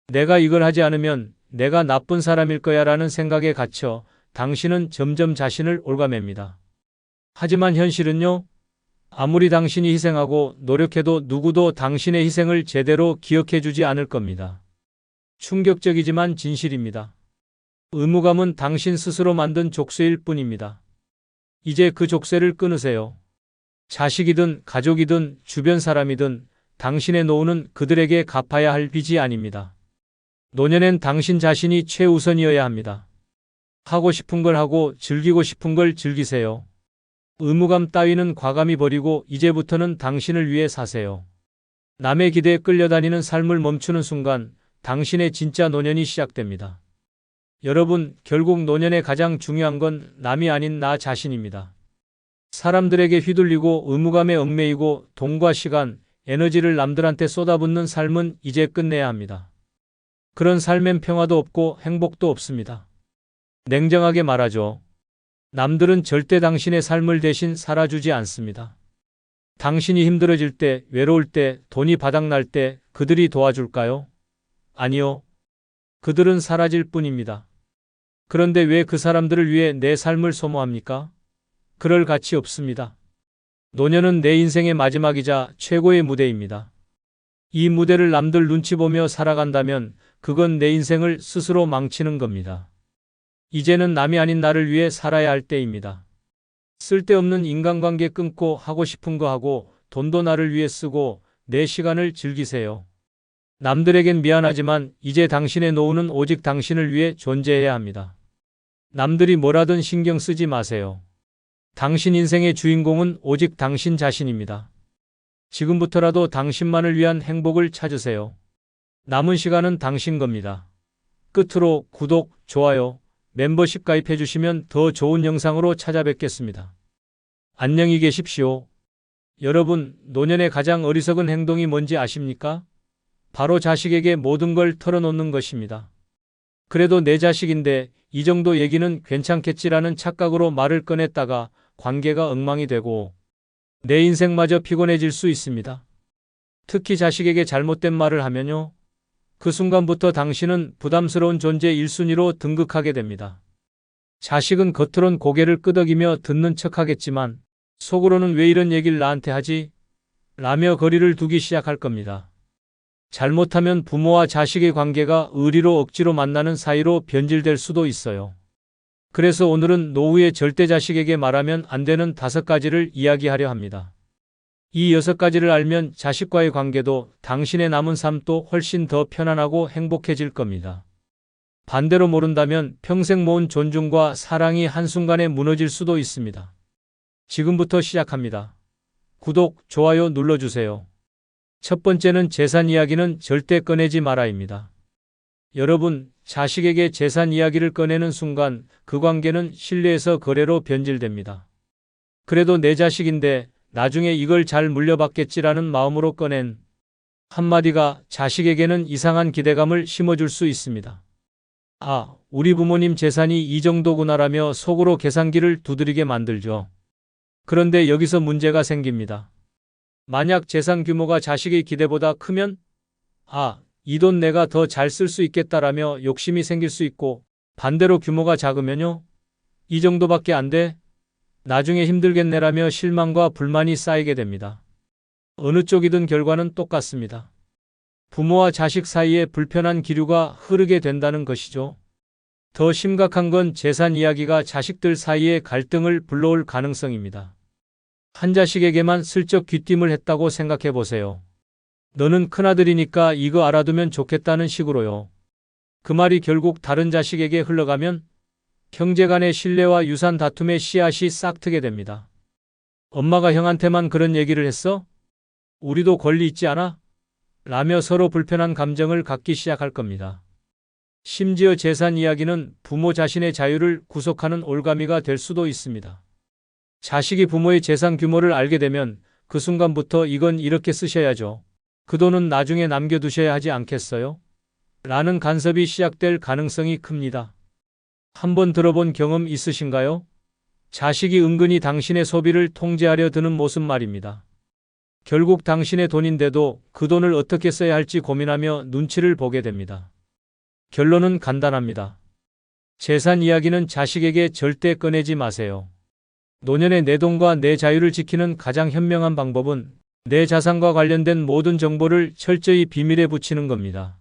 내가 이걸 하지 않으면 내가 나쁜 사람일 거야 라는 생각에 갇혀 당신은 점점 자신을 올가맵니다. 하지만 현실은요? 아무리 당신이 희생하고 노력해도 누구도 당신의 희생을 제대로 기억해주지 않을 겁니다. 충격적이지만 진실입니다. 의무감은 당신 스스로 만든 족쇄일 뿐입니다. 이제 그 족쇄를 끊으세요. 자식이든 가족이든 주변 사람이든 당신의 노후는 그들에게 갚아야 할 빚이 아닙니다. 노년엔 당신 자신이 최우선이어야 합니다. 하고 싶은 걸 하고 즐기고 싶은 걸 즐기세요. 의무감 따위는 과감히 버리고 이제부터는 당신을 위해 사세요. 남의 기대에 끌려다니는 삶을 멈추는 순간 당신의 진짜 노년이 시작됩니다. 여러분, 결국 노년에 가장 중요한 건 남이 아닌 나 자신입니다. 사람들에게 휘둘리고 의무감에 얽매이고 돈과 시간, 에너지를 남들한테 쏟아붓는 삶은 이제 끝내야 합니다. 그런 삶엔 평화도 없고 행복도 없습니다. 냉정하게 말하죠. 남들은 절대 당신의 삶을 대신 살아주지 않습니다. 당신이 힘들어질 때, 외로울 때, 돈이 바닥날 때 그들이 도와줄까요? 아니요. 그들은 사라질 뿐입니다. 그런데 왜 그 사람들을 위해 내 삶을 소모합니까? 그럴 가치 없습니다. 노년은 내 인생의 마지막이자 최고의 무대입니다. 이 무대를 남들 눈치 보며 살아간다면 그건 내 인생을 스스로 망치는 겁니다. 이제는 남이 아닌 나를 위해 살아야 할 때입니다. 쓸데없는 인간관계 끊고 하고 싶은 거 하고 돈도 나를 위해 쓰고 내 시간을 즐기세요. 남들에겐 미안하지만 이제 당신의 노후는 오직 당신을 위해 존재해야 합니다. 남들이 뭐라든 신경 쓰지 마세요. 당신 인생의 주인공은 오직 당신 자신입니다. 지금부터라도 당신만을 위한 행복을 찾으세요. 남은 시간은 당신 겁니다. 끝으로 구독, 좋아요, 멤버십 가입해 주시면 더 좋은 영상으로 찾아뵙겠습니다. 안녕히 계십시오. 여러분, 노년의 가장 어리석은 행동이 뭔지 아십니까? 바로 자식에게 모든 걸 털어놓는 것입니다. 그래도 내 자식인데 이 정도 얘기는 괜찮겠지라는 착각으로 말을 꺼냈다가 관계가 엉망이 되고 내 인생마저 피곤해질 수 있습니다. 특히 자식에게 잘못된 말을 하면요. 그 순간부터 당신은 부담스러운 존재 1순위로 등극하게 됩니다. 자식은 겉으론 고개를 끄덕이며 듣는 척하겠지만 속으로는 왜 이런 얘기를 나한테 하지? 라며 거리를 두기 시작할 겁니다. 잘못하면 부모와 자식의 관계가 의리로 억지로 만나는 사이로 변질될 수도 있어요. 그래서 오늘은 노후에 절대 자식에게 말하면 안 되는 5가지를 이야기하려 합니다. 이 6가지를 알면 자식과의 관계도 당신의 남은 삶도 훨씬 더 편안하고 행복해질 겁니다. 반대로 모른다면 평생 모은 존중과 사랑이 한순간에 무너질 수도 있습니다. 지금부터 시작합니다. 구독, 좋아요 눌러주세요. 첫 번째는 재산 이야기는 절대 꺼내지 마라입니다. 여러분, 자식에게 재산 이야기를 꺼내는 순간 그 관계는 신뢰에서 거래로 변질됩니다. 그래도 내 자식인데 나중에 이걸 잘 물려받겠지라는 마음으로 꺼낸 한마디가 자식에게는 이상한 기대감을 심어줄 수 있습니다. 아, 우리 부모님 재산이 이 정도구나라며 속으로 계산기를 두드리게 만들죠. 그런데 여기서 문제가 생깁니다. 만약 재산 규모가 자식의 기대보다 크면 이 돈 내가 더 잘 쓸 수 있겠다라며 욕심이 생길 수 있고 반대로 규모가 작으면요. 이 정도밖에 안 돼? 나중에 힘들겠네라며 실망과 불만이 쌓이게 됩니다. 어느 쪽이든 결과는 똑같습니다. 부모와 자식 사이에 불편한 기류가 흐르게 된다는 것이죠. 더 심각한 건 재산 이야기가 자식들 사이에 갈등을 불러올 가능성입니다. 한 자식에게만 슬쩍 귀띔을 했다고 생각해 보세요. 너는 큰아들이니까 이거 알아두면 좋겠다는 식으로요. 그 말이 결국 다른 자식에게 흘러가면 형제간의 신뢰와 유산 다툼의 씨앗이 싹트게 됩니다. 엄마가 형한테만 그런 얘기를 했어? 우리도 권리 있지 않아? 라며 서로 불편한 감정을 갖기 시작할 겁니다. 심지어 재산 이야기는 부모 자신의 자유를 구속하는 올가미가 될 수도 있습니다. 자식이 부모의 재산 규모를 알게 되면 그 순간부터 이건 이렇게 쓰셔야죠. 그 돈은 나중에 남겨두셔야 하지 않겠어요? 라는 간섭이 시작될 가능성이 큽니다. 한번 들어본 경험 있으신가요? 자식이 은근히 당신의 소비를 통제하려 드는 모습 말입니다. 결국 당신의 돈인데도 그 돈을 어떻게 써야 할지 고민하며 눈치를 보게 됩니다. 결론은 간단합니다. 재산 이야기는 자식에게 절대 꺼내지 마세요. 노년의 내 돈과 내 자유를 지키는 가장 현명한 방법은 내 자산과 관련된 모든 정보를 철저히 비밀에 붙이는 겁니다.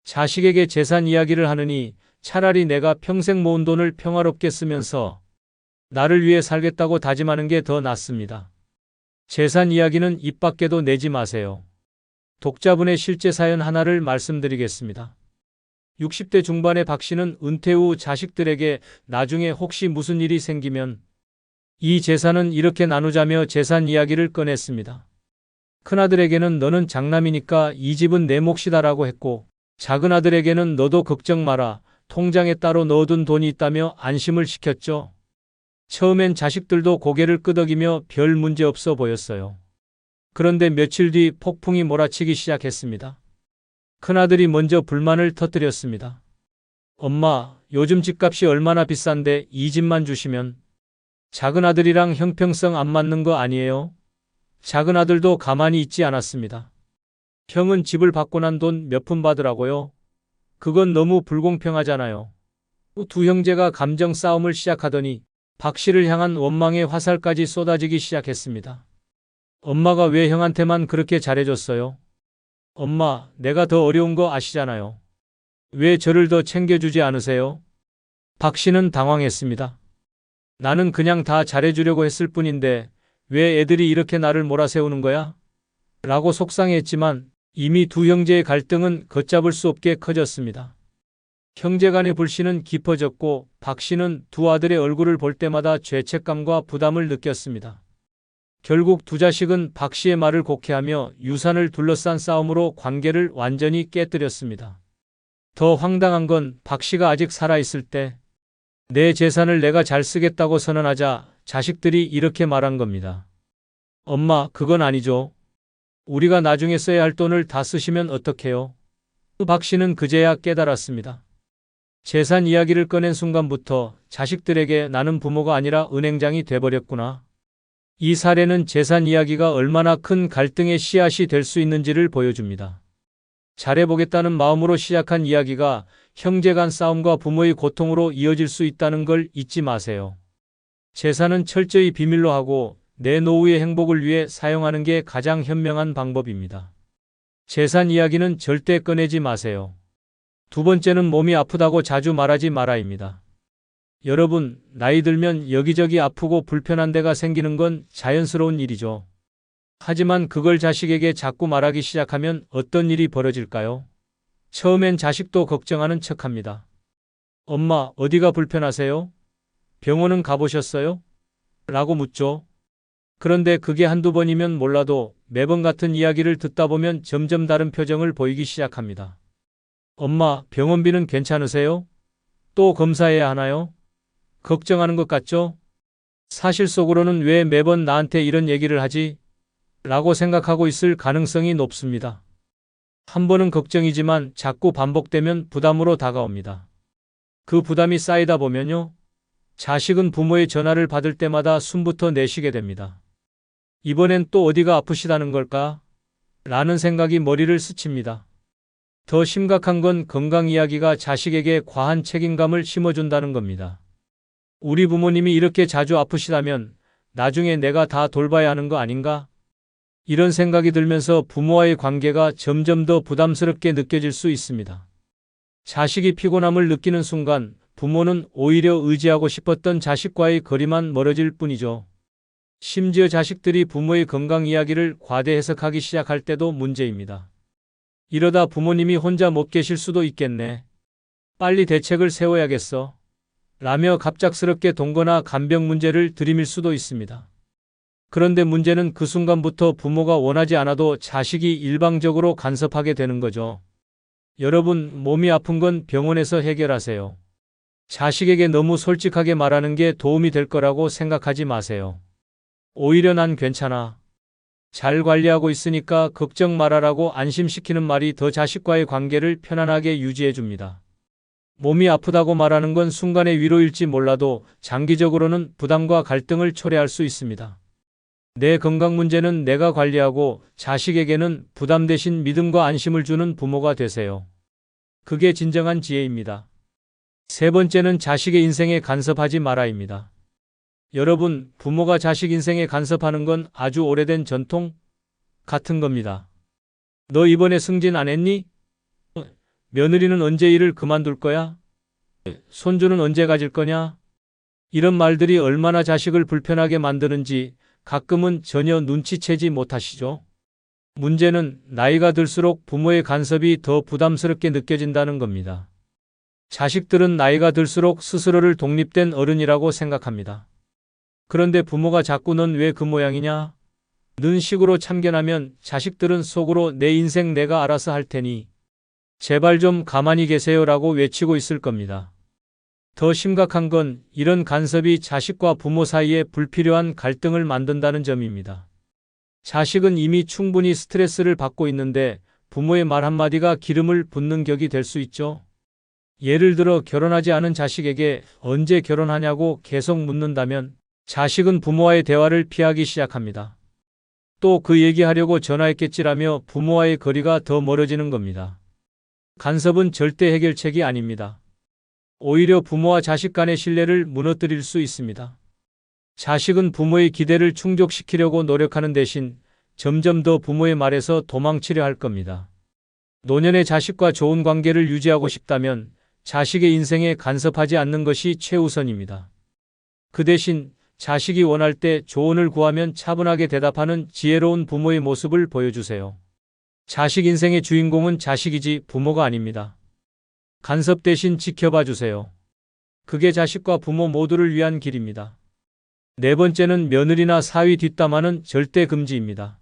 자식에게 재산 이야기를 하느니 차라리 내가 평생 모은 돈을 평화롭게 쓰면서 나를 위해 살겠다고 다짐하는 게 더 낫습니다. 재산 이야기는 입 밖에도 내지 마세요. 독자분의 실제 사연 하나를 말씀드리겠습니다. 60대 중반의 박 씨는 은퇴 후 자식들에게 나중에 혹시 무슨 일이 생기면 이 재산은 이렇게 나누자며 재산 이야기를 꺼냈습니다. 큰아들에게는 너는 장남이니까 이 집은 내 몫이다라고 했고 작은 아들에게는 너도 걱정 마라. 통장에 따로 넣어둔 돈이 있다며 안심을 시켰죠. 처음엔 자식들도 고개를 끄덕이며 별 문제 없어 보였어요. 그런데 며칠 뒤 폭풍이 몰아치기 시작했습니다. 큰아들이 먼저 불만을 터뜨렸습니다. 엄마, 요즘 집값이 얼마나 비싼데 이 집만 주시면. 작은 아들이랑 형평성 안 맞는 거 아니에요? 작은 아들도 가만히 있지 않았습니다. 형은 집을 받고 난 돈 몇 푼 받으라고요? 그건 너무 불공평하잖아요. 두 형제가 감정 싸움을 시작하더니 박 씨를 향한 원망의 화살까지 쏟아지기 시작했습니다. 엄마가 왜 형한테만 그렇게 잘해줬어요? 엄마, 내가 더 어려운 거 아시잖아요. 왜 저를 더 챙겨주지 않으세요? 박 씨는 당황했습니다. 나는 그냥 다 잘해주려고 했을 뿐인데 왜 애들이 이렇게 나를 몰아세우는 거야? 라고 속상해했지만 이미 두 형제의 갈등은 걷잡을 수 없게 커졌습니다. 형제 간의 불신은 깊어졌고 박 씨는 두 아들의 얼굴을 볼 때마다 죄책감과 부담을 느꼈습니다. 결국 두 자식은 박 씨의 말을 곡해하며 유산을 둘러싼 싸움으로 관계를 완전히 깨뜨렸습니다. 더 황당한 건 박 씨가 아직 살아있을 때 내 재산을 내가 잘 쓰겠다고 선언하자 자식들이 이렇게 말한 겁니다. 엄마, 그건 아니죠. 우리가 나중에 써야 할 돈을 다 쓰시면 어떡해요? 박 씨는 그제야 깨달았습니다. 재산 이야기를 꺼낸 순간부터 자식들에게 나는 부모가 아니라 은행장이 돼버렸구나. 이 사례는 재산 이야기가 얼마나 큰 갈등의 씨앗이 될 수 있는지를 보여줍니다. 잘해보겠다는 마음으로 시작한 이야기가 형제 간 싸움과 부모의 고통으로 이어질 수 있다는 걸 잊지 마세요. 재산은 철저히 비밀로 하고 내 노후의 행복을 위해 사용하는 게 가장 현명한 방법입니다. 재산 이야기는 절대 꺼내지 마세요. 두 번째는 몸이 아프다고 자주 말하지 마라입니다. 여러분, 나이 들면 여기저기 아프고 불편한 데가 생기는 건 자연스러운 일이죠. 하지만 그걸 자식에게 자꾸 말하기 시작하면 어떤 일이 벌어질까요? 처음엔 자식도 걱정하는 척합니다. 엄마, 어디가 불편하세요? 병원은 가보셨어요? 라고 묻죠. 그런데 그게 한두 번이면 몰라도 매번 같은 이야기를 듣다 보면 점점 다른 표정을 보이기 시작합니다. 엄마, 병원비는 괜찮으세요? 또 검사해야 하나요? 걱정하는 것 같죠? 사실 속으로는 왜 매번 나한테 이런 얘기를 하지? 라고 생각하고 있을 가능성이 높습니다. 한 번은 걱정이지만 자꾸 반복되면 부담으로 다가옵니다. 그 부담이 쌓이다 보면요. 자식은 부모의 전화를 받을 때마다 숨부터 내쉬게 됩니다. 이번엔 또 어디가 아프시다는 걸까? 라는 생각이 머리를 스칩니다. 더 심각한 건 건강 이야기가 자식에게 과한 책임감을 심어준다는 겁니다. 우리 부모님이 이렇게 자주 아프시다면 나중에 내가 다 돌봐야 하는 거 아닌가? 이런 생각이 들면서 부모와의 관계가 점점 더 부담스럽게 느껴질 수 있습니다. 자식이 피곤함을 느끼는 순간 부모는 오히려 의지하고 싶었던 자식과의 거리만 멀어질 뿐이죠. 심지어 자식들이 부모의 건강 이야기를 과대 해석하기 시작할 때도 문제입니다. 이러다 부모님이 혼자 못 계실 수도 있겠네. 빨리 대책을 세워야겠어. 라며 갑작스럽게 동거나 간병 문제를 들이밀 수도 있습니다. 그런데 문제는 그 순간부터 부모가 원하지 않아도 자식이 일방적으로 간섭하게 되는 거죠. 여러분, 몸이 아픈 건 병원에서 해결하세요. 자식에게 너무 솔직하게 말하는 게 도움이 될 거라고 생각하지 마세요. 오히려 난 괜찮아. 잘 관리하고 있으니까 걱정 말아라고 안심시키는 말이 더 자식과의 관계를 편안하게 유지해 줍니다. 몸이 아프다고 말하는 건 순간의 위로일지 몰라도 장기적으로는 부담과 갈등을 초래할 수 있습니다. 내 건강 문제는 내가 관리하고 자식에게는 부담 대신 믿음과 안심을 주는 부모가 되세요. 그게 진정한 지혜입니다. 세 번째는 자식의 인생에 간섭하지 마라입니다. 여러분, 부모가 자식 인생에 간섭하는 건 아주 오래된 전통 같은 겁니다. 너 이번에 승진 안 했니? 며느리는 언제 일을 그만둘 거야? 손주는 언제 가질 거냐? 이런 말들이 얼마나 자식을 불편하게 만드는지 가끔은 전혀 눈치채지 못하시죠? 문제는 나이가 들수록 부모의 간섭이 더 부담스럽게 느껴진다는 겁니다. 자식들은 나이가 들수록 스스로를 독립된 어른이라고 생각합니다. 그런데 부모가 자꾸 넌 왜 그 모양이냐? 는 식으로 참견하면 자식들은 속으로 내 인생 내가 알아서 할 테니 제발 좀 가만히 계세요라고 외치고 있을 겁니다. 더 심각한 건 이런 간섭이 자식과 부모 사이에 불필요한 갈등을 만든다는 점입니다. 자식은 이미 충분히 스트레스를 받고 있는데 부모의 말 한마디가 기름을 붓는 격이 될 수 있죠. 예를 들어 결혼하지 않은 자식에게 언제 결혼하냐고 계속 묻는다면 자식은 부모와의 대화를 피하기 시작합니다. 또 그 얘기하려고 전화했겠지라며 부모와의 거리가 더 멀어지는 겁니다. 간섭은 절대 해결책이 아닙니다. 오히려 부모와 자식 간의 신뢰를 무너뜨릴 수 있습니다. 자식은 부모의 기대를 충족시키려고 노력하는 대신 점점 더 부모의 말에서 도망치려 할 겁니다. 노년의 자식과 좋은 관계를 유지하고 싶다면 자식의 인생에 간섭하지 않는 것이 최우선입니다. 그 대신 자식이 원할 때 조언을 구하면 차분하게 대답하는 지혜로운 부모의 모습을 보여주세요. 자식 인생의 주인공은 자식이지 부모가 아닙니다. 간섭 대신 지켜봐 주세요. 그게 자식과 부모 모두를 위한 길입니다. 네 번째는 며느리나 사위 뒷담화는 절대 금지입니다.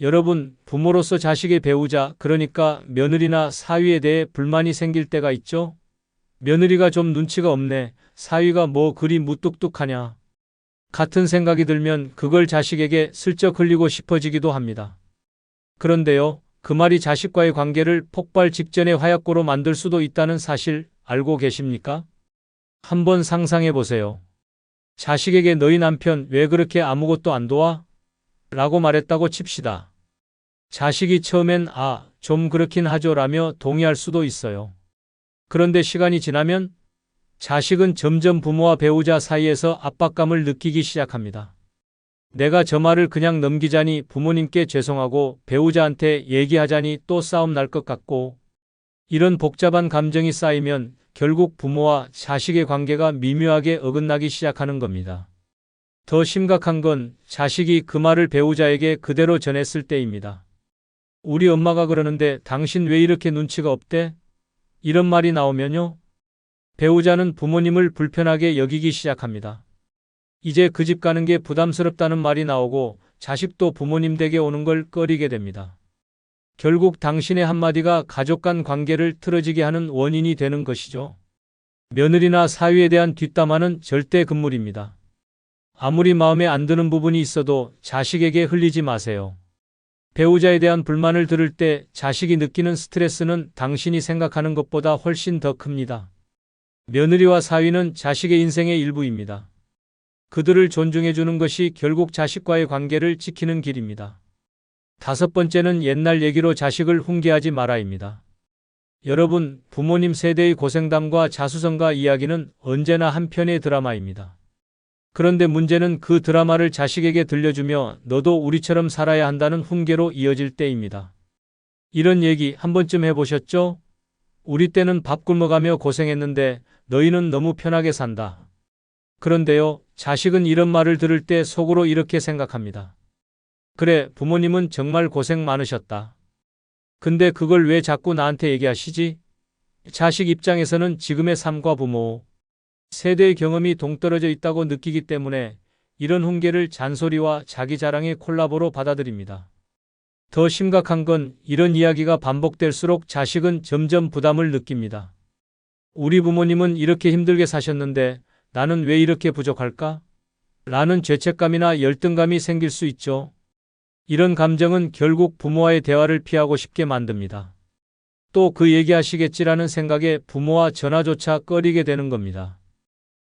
여러분, 부모로서 자식의 배우자, 그러니까 며느리나 사위에 대해 불만이 생길 때가 있죠? 며느리가 좀 눈치가 없네. 사위가 뭐 그리 무뚝뚝하냐. 같은 생각이 들면 그걸 자식에게 슬쩍 흘리고 싶어지기도 합니다. 그런데요, 그 말이 자식과의 관계를 폭발 직전의 화약고로 만들 수도 있다는 사실 알고 계십니까? 한번 상상해 보세요. 자식에게 너희 남편 왜 그렇게 아무것도 안 도와? 라고 말했다고 칩시다. 자식이 처음엔 좀 그렇긴 하죠 라며 동의할 수도 있어요. 그런데 시간이 지나면 자식은 점점 부모와 배우자 사이에서 압박감을 느끼기 시작합니다. 내가 저 말을 그냥 넘기자니 부모님께 죄송하고 배우자한테 얘기하자니 또 싸움 날 것 같고, 이런 복잡한 감정이 쌓이면 결국 부모와 자식의 관계가 미묘하게 어긋나기 시작하는 겁니다. 더 심각한 건 자식이 그 말을 배우자에게 그대로 전했을 때입니다. 우리 엄마가 그러는데 당신 왜 이렇게 눈치가 없대? 이런 말이 나오면요, 배우자는 부모님을 불편하게 여기기 시작합니다. 이제 그 집 가는 게 부담스럽다는 말이 나오고 자식도 부모님 댁에 오는 걸 꺼리게 됩니다. 결국 당신의 한마디가 가족 간 관계를 틀어지게 하는 원인이 되는 것이죠. 며느리나 사위에 대한 뒷담화는 절대 금물입니다. 아무리 마음에 안 드는 부분이 있어도 자식에게 흘리지 마세요. 배우자에 대한 불만을 들을 때 자식이 느끼는 스트레스는 당신이 생각하는 것보다 훨씬 더 큽니다. 며느리와 사위는 자식의 인생의 일부입니다. 그들을 존중해주는 것이 결국 자식과의 관계를 지키는 길입니다. 다섯 번째는 옛날 얘기로 자식을 훈계하지 마라입니다. 여러분, 부모님 세대의 고생담과 자수성가 이야기는 언제나 한 편의 드라마입니다. 그런데 문제는 그 드라마를 자식에게 들려주며 너도 우리처럼 살아야 한다는 훈계로 이어질 때입니다. 이런 얘기 한 번쯤 해보셨죠? 우리 때는 밥 굶어가며 고생했는데 너희는 너무 편하게 산다. 그런데요, 자식은 이런 말을 들을 때 속으로 이렇게 생각합니다. 그래, 부모님은 정말 고생 많으셨다. 근데 그걸 왜 자꾸 나한테 얘기하시지? 자식 입장에서는 지금의 삶과 부모, 세대의 경험이 동떨어져 있다고 느끼기 때문에 이런 훈계를 잔소리와 자기 자랑의 콜라보로 받아들입니다. 더 심각한 건 이런 이야기가 반복될수록 자식은 점점 부담을 느낍니다. 우리 부모님은 이렇게 힘들게 사셨는데 나는 왜 이렇게 부족할까? 라는 죄책감이나 열등감이 생길 수 있죠. 이런 감정은 결국 부모와의 대화를 피하고 싶게 만듭니다. 또 그 얘기하시겠지라는 생각에 부모와 전화조차 꺼리게 되는 겁니다.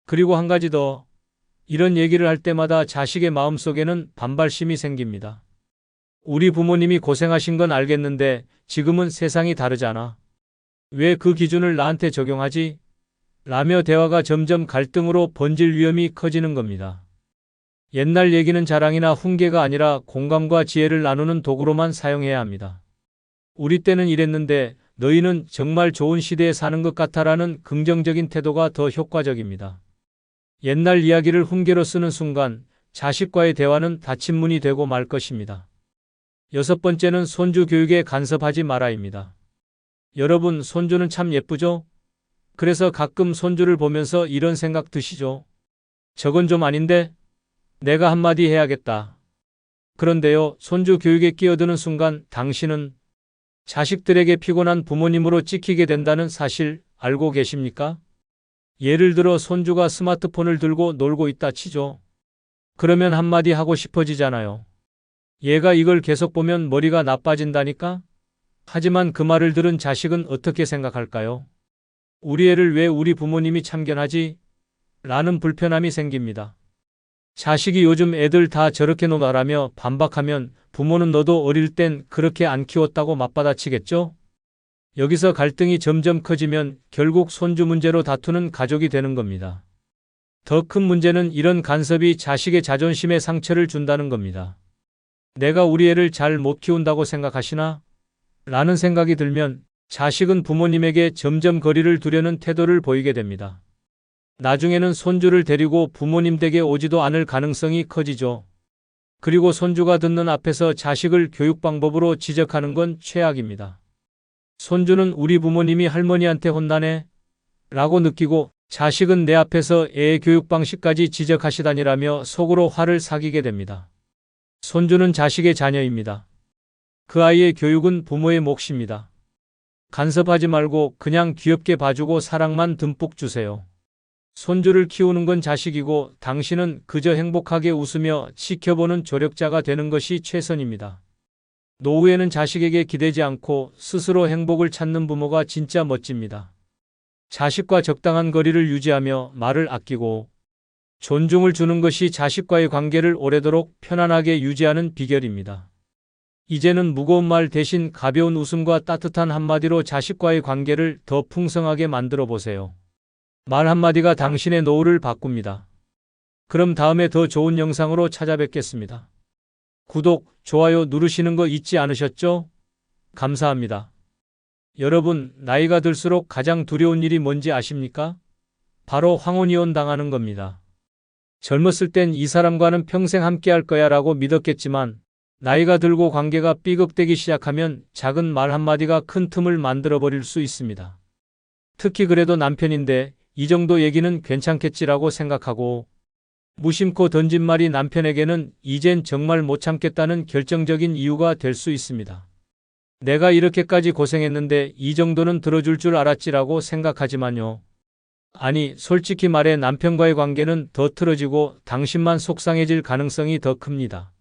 그리고 한 가지 더, 이런 얘기를 할 때마다 자식의 마음속에는 반발심이 생깁니다. 우리 부모님이 고생하신 건 알겠는데 지금은 세상이 다르잖아. 왜 그 기준을 나한테 적용하지? 라며 대화가 점점 갈등으로 번질 위험이 커지는 겁니다. 옛날 얘기는 자랑이나 훈계가 아니라 공감과 지혜를 나누는 도구로만 사용해야 합니다. 우리 때는 이랬는데 너희는 정말 좋은 시대에 사는 것 같아라는 긍정적인 태도가 더 효과적입니다. 옛날 이야기를 훈계로 쓰는 순간 자식과의 대화는 닫힌 문이 되고 말 것입니다. 여섯 번째는 손주 교육에 간섭하지 마라입니다. 여러분, 손주는 참 예쁘죠? 그래서 가끔 손주를 보면서 이런 생각 드시죠? 저건 좀 아닌데? 내가 한마디 해야겠다. 그런데요, 손주 교육에 끼어드는 순간 당신은 자식들에게 피곤한 부모님으로 찍히게 된다는 사실 알고 계십니까? 예를 들어 손주가 스마트폰을 들고 놀고 있다 치죠. 그러면 한마디 하고 싶어지잖아요. 얘가 이걸 계속 보면 머리가 나빠진다니까? 하지만 그 말을 들은 자식은 어떻게 생각할까요? 우리 애를 왜 우리 부모님이 참견하지? 라는 불편함이 생깁니다. 자식이 요즘 애들 다 저렇게 노나라며 반박하면 부모는 너도 어릴 땐 그렇게 안 키웠다고 맞받아치겠죠? 여기서 갈등이 점점 커지면 결국 손주 문제로 다투는 가족이 되는 겁니다. 더 큰 문제는 이런 간섭이 자식의 자존심에 상처를 준다는 겁니다. 내가 우리 애를 잘 못 키운다고 생각하시나? 라는 생각이 들면 자식은 부모님에게 점점 거리를 두려는 태도를 보이게 됩니다. 나중에는 손주를 데리고 부모님 댁에 오지도 않을 가능성이 커지죠. 그리고 손주가 듣는 앞에서 자식을 교육 방법으로 지적하는 건 최악입니다. 손주는 우리 부모님이 할머니한테 혼나네? 라고 느끼고 자식은 내 앞에서 애 교육 방식까지 지적하시다니라며 속으로 화를 사귀게 됩니다. 손주는 자식의 자녀입니다. 그 아이의 교육은 부모의 몫입니다. 간섭하지 말고 그냥 귀엽게 봐주고 사랑만 듬뿍 주세요. 손주를 키우는 건 자식이고 당신은 그저 행복하게 웃으며 지켜보는 조력자가 되는 것이 최선입니다. 노후에는 자식에게 기대지 않고 스스로 행복을 찾는 부모가 진짜 멋집니다. 자식과 적당한 거리를 유지하며 말을 아끼고 존중을 주는 것이 자식과의 관계를 오래도록 편안하게 유지하는 비결입니다. 이제는 무거운 말 대신 가벼운 웃음과 따뜻한 한마디로 자식과의 관계를 더 풍성하게 만들어 보세요. 말 한마디가 당신의 노후를 바꿉니다. 그럼 다음에 더 좋은 영상으로 찾아뵙겠습니다. 구독, 좋아요 누르시는 거 잊지 않으셨죠? 감사합니다. 여러분, 나이가 들수록 가장 두려운 일이 뭔지 아십니까? 바로 황혼이혼 당하는 겁니다. 젊었을 땐 이 사람과는 평생 함께할 거야 라고 믿었겠지만 나이가 들고 관계가 삐걱대기 시작하면 작은 말 한마디가 큰 틈을 만들어버릴 수 있습니다. 특히 그래도 남편인데 이 정도 얘기는 괜찮겠지라고 생각하고 무심코 던진 말이 남편에게는 이젠 정말 못 참겠다는 결정적인 이유가 될 수 있습니다. 내가 이렇게까지 고생했는데 이 정도는 들어줄 줄 알았지라고 생각하지만요. 아니, 솔직히 말해 남편과의 관계는 더 틀어지고 당신만 속상해질 가능성이 더 큽니다.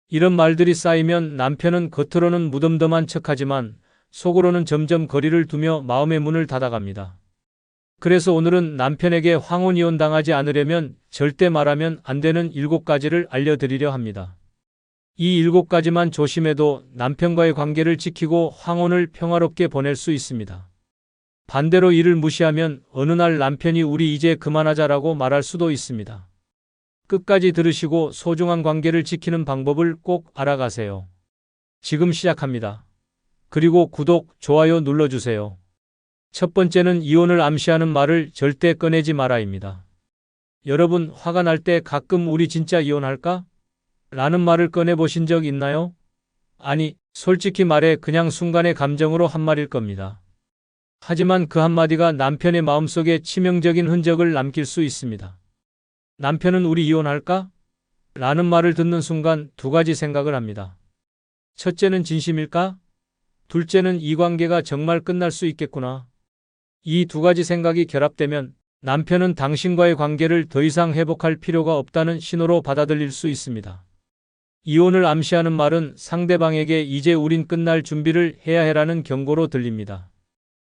이런 말들이 쌓이면 남편은 겉으로는 무덤덤한 척하지만 속으로는 점점 거리를 두며 마음의 문을 닫아갑니다. 그래서 오늘은 남편에게 황혼이혼 당하지 않으려면 절대 말하면 안 되는 7가지를 알려드리려 합니다. 이 7가지만 조심해도 남편과의 관계를 지키고 황혼을 평화롭게 보낼 수 있습니다. 반대로 이를 무시하면 어느 날 남편이 우리 이제 그만하자라고 말할 수도 있습니다. 끝까지 들으시고 소중한 관계를 지키는 방법을 꼭 알아가세요. 지금 시작합니다. 그리고 구독, 좋아요 눌러주세요. 첫 번째는 이혼을 암시하는 말을 절대 꺼내지 마라입니다. 여러분, 화가 날 때 가끔 우리 진짜 이혼할까? 라는 말을 꺼내보신 적 있나요? 아니, 솔직히 말해 그냥 순간의 감정으로 한 말일 겁니다. 하지만 그 한마디가 남편의 마음속에 치명적인 흔적을 남길 수 있습니다. 남편은 우리 이혼할까? 라는 말을 듣는 순간 2가지 생각을 합니다. 첫째는 진심일까? 둘째는 이 관계가 정말 끝날 수 있겠구나. 이 2가지 생각이 결합되면 남편은 당신과의 관계를 더 이상 회복할 필요가 없다는 신호로 받아들일 수 있습니다. 이혼을 암시하는 말은 상대방에게 이제 우린 끝날 준비를 해야 해라는 경고로 들립니다.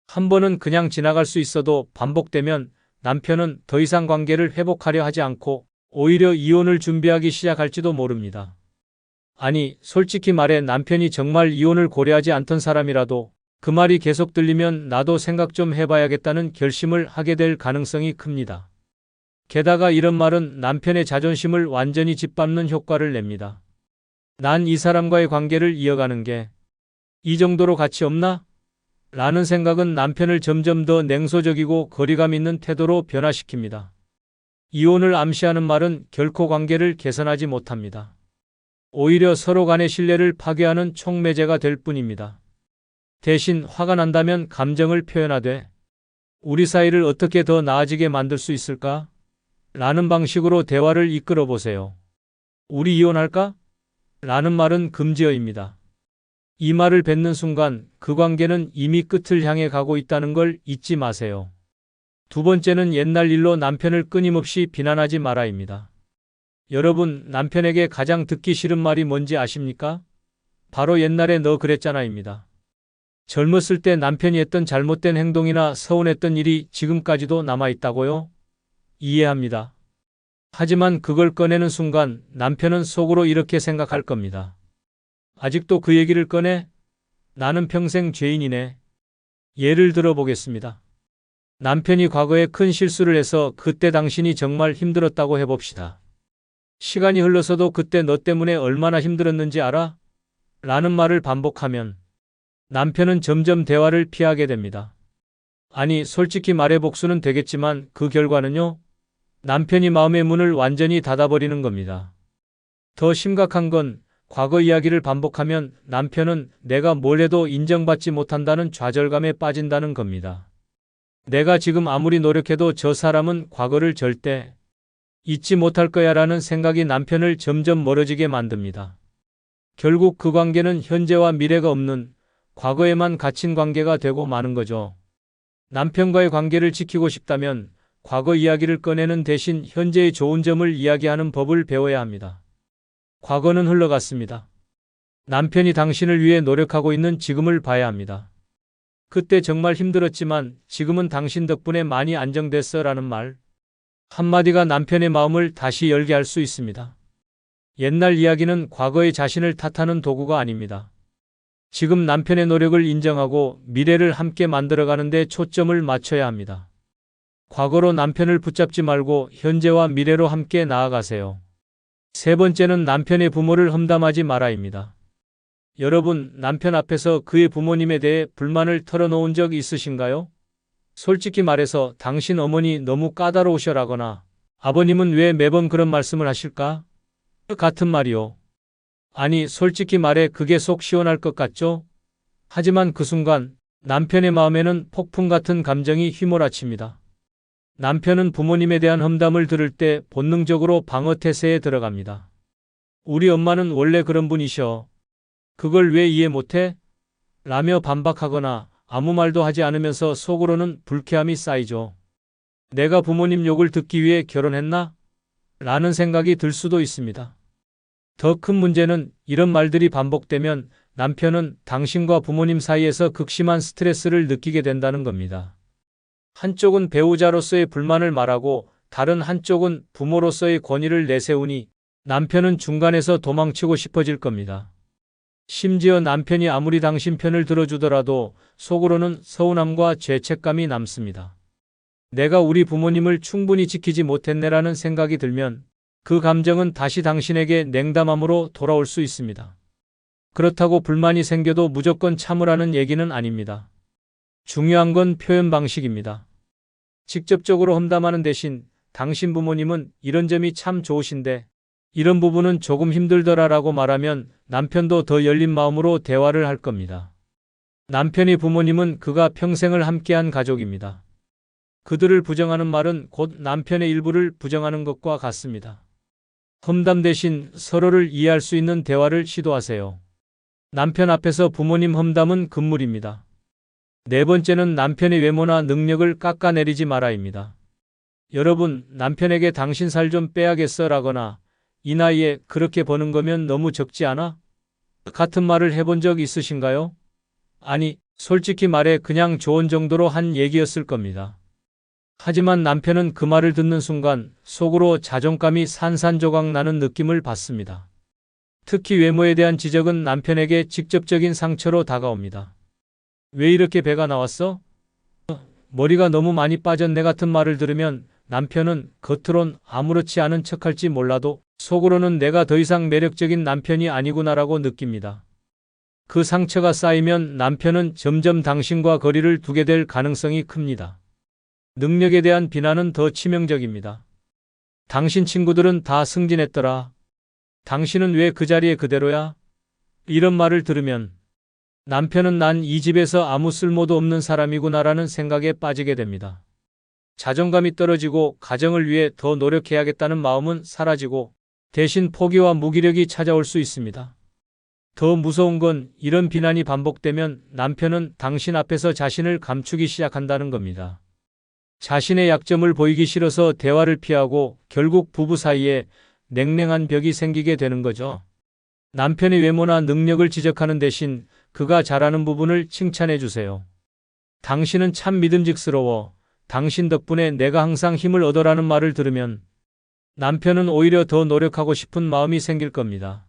한 번은 그냥 지나갈 수 있어도 반복되면 남편은 더 이상 관계를 회복하려 하지 않고 오히려 이혼을 준비하기 시작할지도 모릅니다. 아니, 솔직히 말해 남편이 정말 이혼을 고려하지 않던 사람이라도 그 말이 계속 들리면 나도 생각 좀 해봐야겠다는 결심을 하게 될 가능성이 큽니다. 게다가 이런 말은 남편의 자존심을 완전히 짓밟는 효과를 냅니다. 난 이 사람과의 관계를 이어가는 게 이 정도로 가치 없나? 라는 생각은 남편을 점점 더 냉소적이고 거리감 있는 태도로 변화시킵니다. 이혼을 암시하는 말은 결코 관계를 개선하지 못합니다. 오히려 서로 간의 신뢰를 파괴하는 촉매제가 될 뿐입니다. 대신 화가 난다면 감정을 표현하되 우리 사이를 어떻게 더 나아지게 만들 수 있을까? 라는 방식으로 대화를 이끌어 보세요. 우리 이혼할까? 라는 말은 금지어입니다. 이 말을 뱉는 순간 그 관계는 이미 끝을 향해 가고 있다는 걸 잊지 마세요. 두 번째는 옛날 일로 남편을 끊임없이 비난하지 마라입니다. 여러분, 남편에게 가장 듣기 싫은 말이 뭔지 아십니까? 바로 옛날에 너 그랬잖아입니다. 젊었을 때 남편이 했던 잘못된 행동이나 서운했던 일이 지금까지도 남아있다고요? 이해합니다. 하지만 그걸 꺼내는 순간 남편은 속으로 이렇게 생각할 겁니다. 아직도 그 얘기를 꺼내? 나는 평생 죄인이네. 예를 들어 보겠습니다. 남편이 과거에 큰 실수를 해서 그때 당신이 정말 힘들었다고 해봅시다. 시간이 흘러서도 그때 너 때문에 얼마나 힘들었는지 알아? 라는 말을 반복하면 남편은 점점 대화를 피하게 됩니다. 아니, 솔직히 말해 복수는 되겠지만 그 결과는요? 남편이 마음의 문을 완전히 닫아버리는 겁니다. 더 심각한 건 과거 이야기를 반복하면 남편은 내가 뭘 해도 인정받지 못한다는 좌절감에 빠진다는 겁니다. 내가 지금 아무리 노력해도 저 사람은 과거를 절대 잊지 못할 거야라는 생각이 남편을 점점 멀어지게 만듭니다. 결국 그 관계는 현재와 미래가 없는 과거에만 갇힌 관계가 되고 마는 거죠. 남편과의 관계를 지키고 싶다면 과거 이야기를 꺼내는 대신 현재의 좋은 점을 이야기하는 법을 배워야 합니다. 과거는 흘러갔습니다. 남편이 당신을 위해 노력하고 있는 지금을 봐야 합니다. 그때 정말 힘들었지만 지금은 당신 덕분에 많이 안정됐어 라는 말 한마디가 남편의 마음을 다시 열게 할 수 있습니다. 옛날 이야기는 과거의 자신을 탓하는 도구가 아닙니다. 지금 남편의 노력을 인정하고 미래를 함께 만들어가는 데 초점을 맞춰야 합니다. 과거로 남편을 붙잡지 말고 현재와 미래로 함께 나아가세요. 세 번째는 남편의 부모를 험담하지 마라입니다. 여러분, 남편 앞에서 그의 부모님에 대해 불만을 털어놓은 적 있으신가요? 솔직히 말해서 당신 어머니 너무 까다로우셔라거나 아버님은 왜 매번 그런 말씀을 하실까? 같은 말이요. 아니, 솔직히 말해 그게 속 시원할 것 같죠? 하지만 그 순간 남편의 마음에는 폭풍 같은 감정이 휘몰아칩니다. 남편은 부모님에 대한 험담을 들을 때 본능적으로 방어 태세에 들어갑니다. 우리 엄마는 원래 그런 분이셔. 그걸 왜 이해 못해? 라며 반박하거나 아무 말도 하지 않으면서 속으로는 불쾌함이 쌓이죠. 내가 부모님 욕을 듣기 위해 결혼했나? 라는 생각이 들 수도 있습니다. 더 큰 문제는 이런 말들이 반복되면 남편은 당신과 부모님 사이에서 극심한 스트레스를 느끼게 된다는 겁니다. 한쪽은 배우자로서의 불만을 말하고 다른 한쪽은 부모로서의 권위를 내세우니 남편은 중간에서 도망치고 싶어질 겁니다. 심지어 남편이 아무리 당신 편을 들어주더라도 속으로는 서운함과 죄책감이 남습니다. 내가 우리 부모님을 충분히 지키지 못했네라는 생각이 들면 그 감정은 다시 당신에게 냉담함으로 돌아올 수 있습니다. 그렇다고 불만이 생겨도 무조건 참으라는 얘기는 아닙니다. 중요한 건 표현 방식입니다. 직접적으로 험담하는 대신 당신 부모님은 이런 점이 참 좋으신데 이런 부분은 조금 힘들더라라고 말하면 남편도 더 열린 마음으로 대화를 할 겁니다. 남편의 부모님은 그가 평생을 함께한 가족입니다. 그들을 부정하는 말은 곧 남편의 일부를 부정하는 것과 같습니다. 험담 대신 서로를 이해할 수 있는 대화를 시도하세요. 남편 앞에서 부모님 험담은 금물입니다. 네 번째는 남편의 외모나 능력을 깎아내리지 마라입니다. 여러분, 남편에게 당신 살 좀 빼야겠어 라거나 이 나이에 그렇게 버는 거면 너무 적지 않아? 같은 말을 해본 적 있으신가요? 아니, 솔직히 말해 그냥 조언 정도로 한 얘기였을 겁니다. 하지만 남편은 그 말을 듣는 순간 속으로 자존감이 산산조각 나는 느낌을 받습니다. 특히 외모에 대한 지적은 남편에게 직접적인 상처로 다가옵니다. 왜 이렇게 배가 나왔어? 머리가 너무 많이 빠졌네 같은 말을 들으면 남편은 겉으론 아무렇지 않은 척할지 몰라도 속으로는 내가 더 이상 매력적인 남편이 아니구나라고 느낍니다. 그 상처가 쌓이면 남편은 점점 당신과 거리를 두게 될 가능성이 큽니다. 능력에 대한 비난은 더 치명적입니다. 당신 친구들은 다 승진했더라. 당신은 왜 그 자리에 그대로야? 이런 말을 들으면 남편은 난 이 집에서 아무 쓸모도 없는 사람이구나라는 생각에 빠지게 됩니다. 자존감이 떨어지고 가정을 위해 더 노력해야겠다는 마음은 사라지고 대신 포기와 무기력이 찾아올 수 있습니다. 더 무서운 건 이런 비난이 반복되면 남편은 당신 앞에서 자신을 감추기 시작한다는 겁니다. 자신의 약점을 보이기 싫어서 대화를 피하고 결국 부부 사이에 냉랭한 벽이 생기게 되는 거죠. 남편의 외모나 능력을 지적하는 대신 그가 잘하는 부분을 칭찬해 주세요. 당신은 참 믿음직스러워. 당신 덕분에 내가 항상 힘을 얻어라는 말을 들으면 남편은 오히려 더 노력하고 싶은 마음이 생길 겁니다.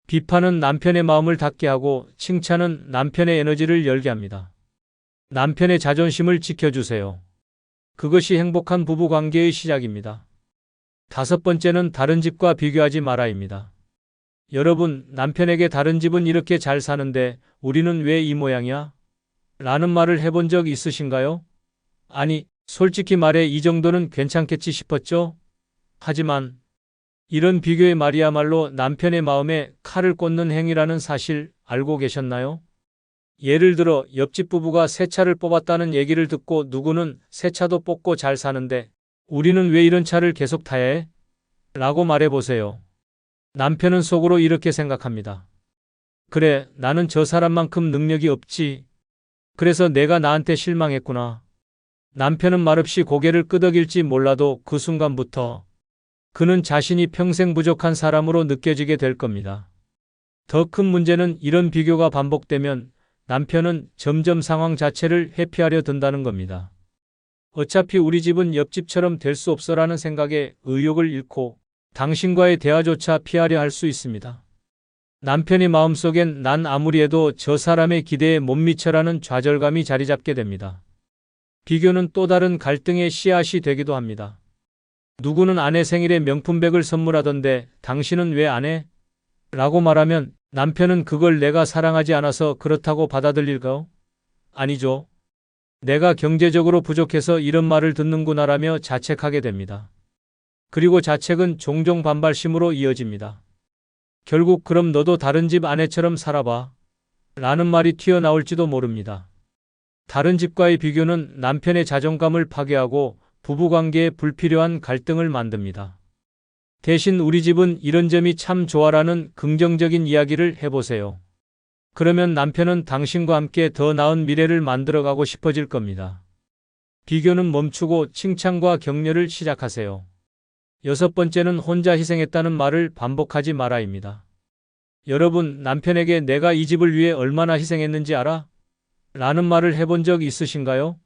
비판은 남편의 마음을 닫게 하고 칭찬은 남편의 에너지를 열게 합니다. 남편의 자존심을 지켜주세요. 그것이 행복한 부부 관계의 시작입니다. 5번째는 다른 집과 비교하지 마라입니다. 여러분, 남편에게 다른 집은 이렇게 잘 사는데 우리는 왜 이 모양이야? 라는 말을 해본 적 있으신가요? 아니, 솔직히 말해 이 정도는 괜찮겠지 싶었죠? 하지만 이런 비교의 말이야말로 남편의 마음에 칼을 꽂는 행위라는 사실 알고 계셨나요? 예를 들어 옆집 부부가 새 차를 뽑았다는 얘기를 듣고 누구는 새 차도 뽑고 잘 사는데 우리는 왜 이런 차를 계속 타야 해? 라고 말해보세요. 남편은 속으로 이렇게 생각합니다. 그래, 나는 저 사람만큼 능력이 없지. 그래서 내가 나한테 실망했구나. 남편은 말없이 고개를 끄덕일지 몰라도 그 순간부터 그는 자신이 평생 부족한 사람으로 느껴지게 될 겁니다. 더 큰 문제는 이런 비교가 반복되면 남편은 점점 상황 자체를 회피하려 든다는 겁니다. 어차피 우리 집은 옆집처럼 될 수 없어라는 생각에 의욕을 잃고 당신과의 대화조차 피하려 할 수 있습니다. 남편의 마음속엔 난 아무리 해도 저 사람의 기대에 못 미쳐라는 좌절감이 자리 잡게 됩니다. 비교는 또 다른 갈등의 씨앗이 되기도 합니다. 누구는 아내 생일에 명품백을 선물하던데 당신은 왜 안 해? 라고 말하면 남편은 그걸 내가 사랑하지 않아서 그렇다고 받아들일까요? 아니죠. 내가 경제적으로 부족해서 이런 말을 듣는구나라며 자책하게 됩니다. 그리고 자책은 종종 반발심으로 이어집니다. 결국 그럼 너도 다른 집 아내처럼 살아봐. 라는 말이 튀어나올지도 모릅니다. 다른 집과의 비교는 남편의 자존감을 파괴하고 부부관계에 불필요한 갈등을 만듭니다. 대신 우리 집은 이런 점이 참 좋아라는 긍정적인 이야기를 해보세요. 그러면 남편은 당신과 함께 더 나은 미래를 만들어가고 싶어질 겁니다. 비교는 멈추고 칭찬과 격려를 시작하세요. 6번째는 혼자 희생했다는 말을 반복하지 마라입니다. 여러분, 남편에게 내가 이 집을 위해 얼마나 희생했는지 알아? 라는 말을 해본 적 있으신가요?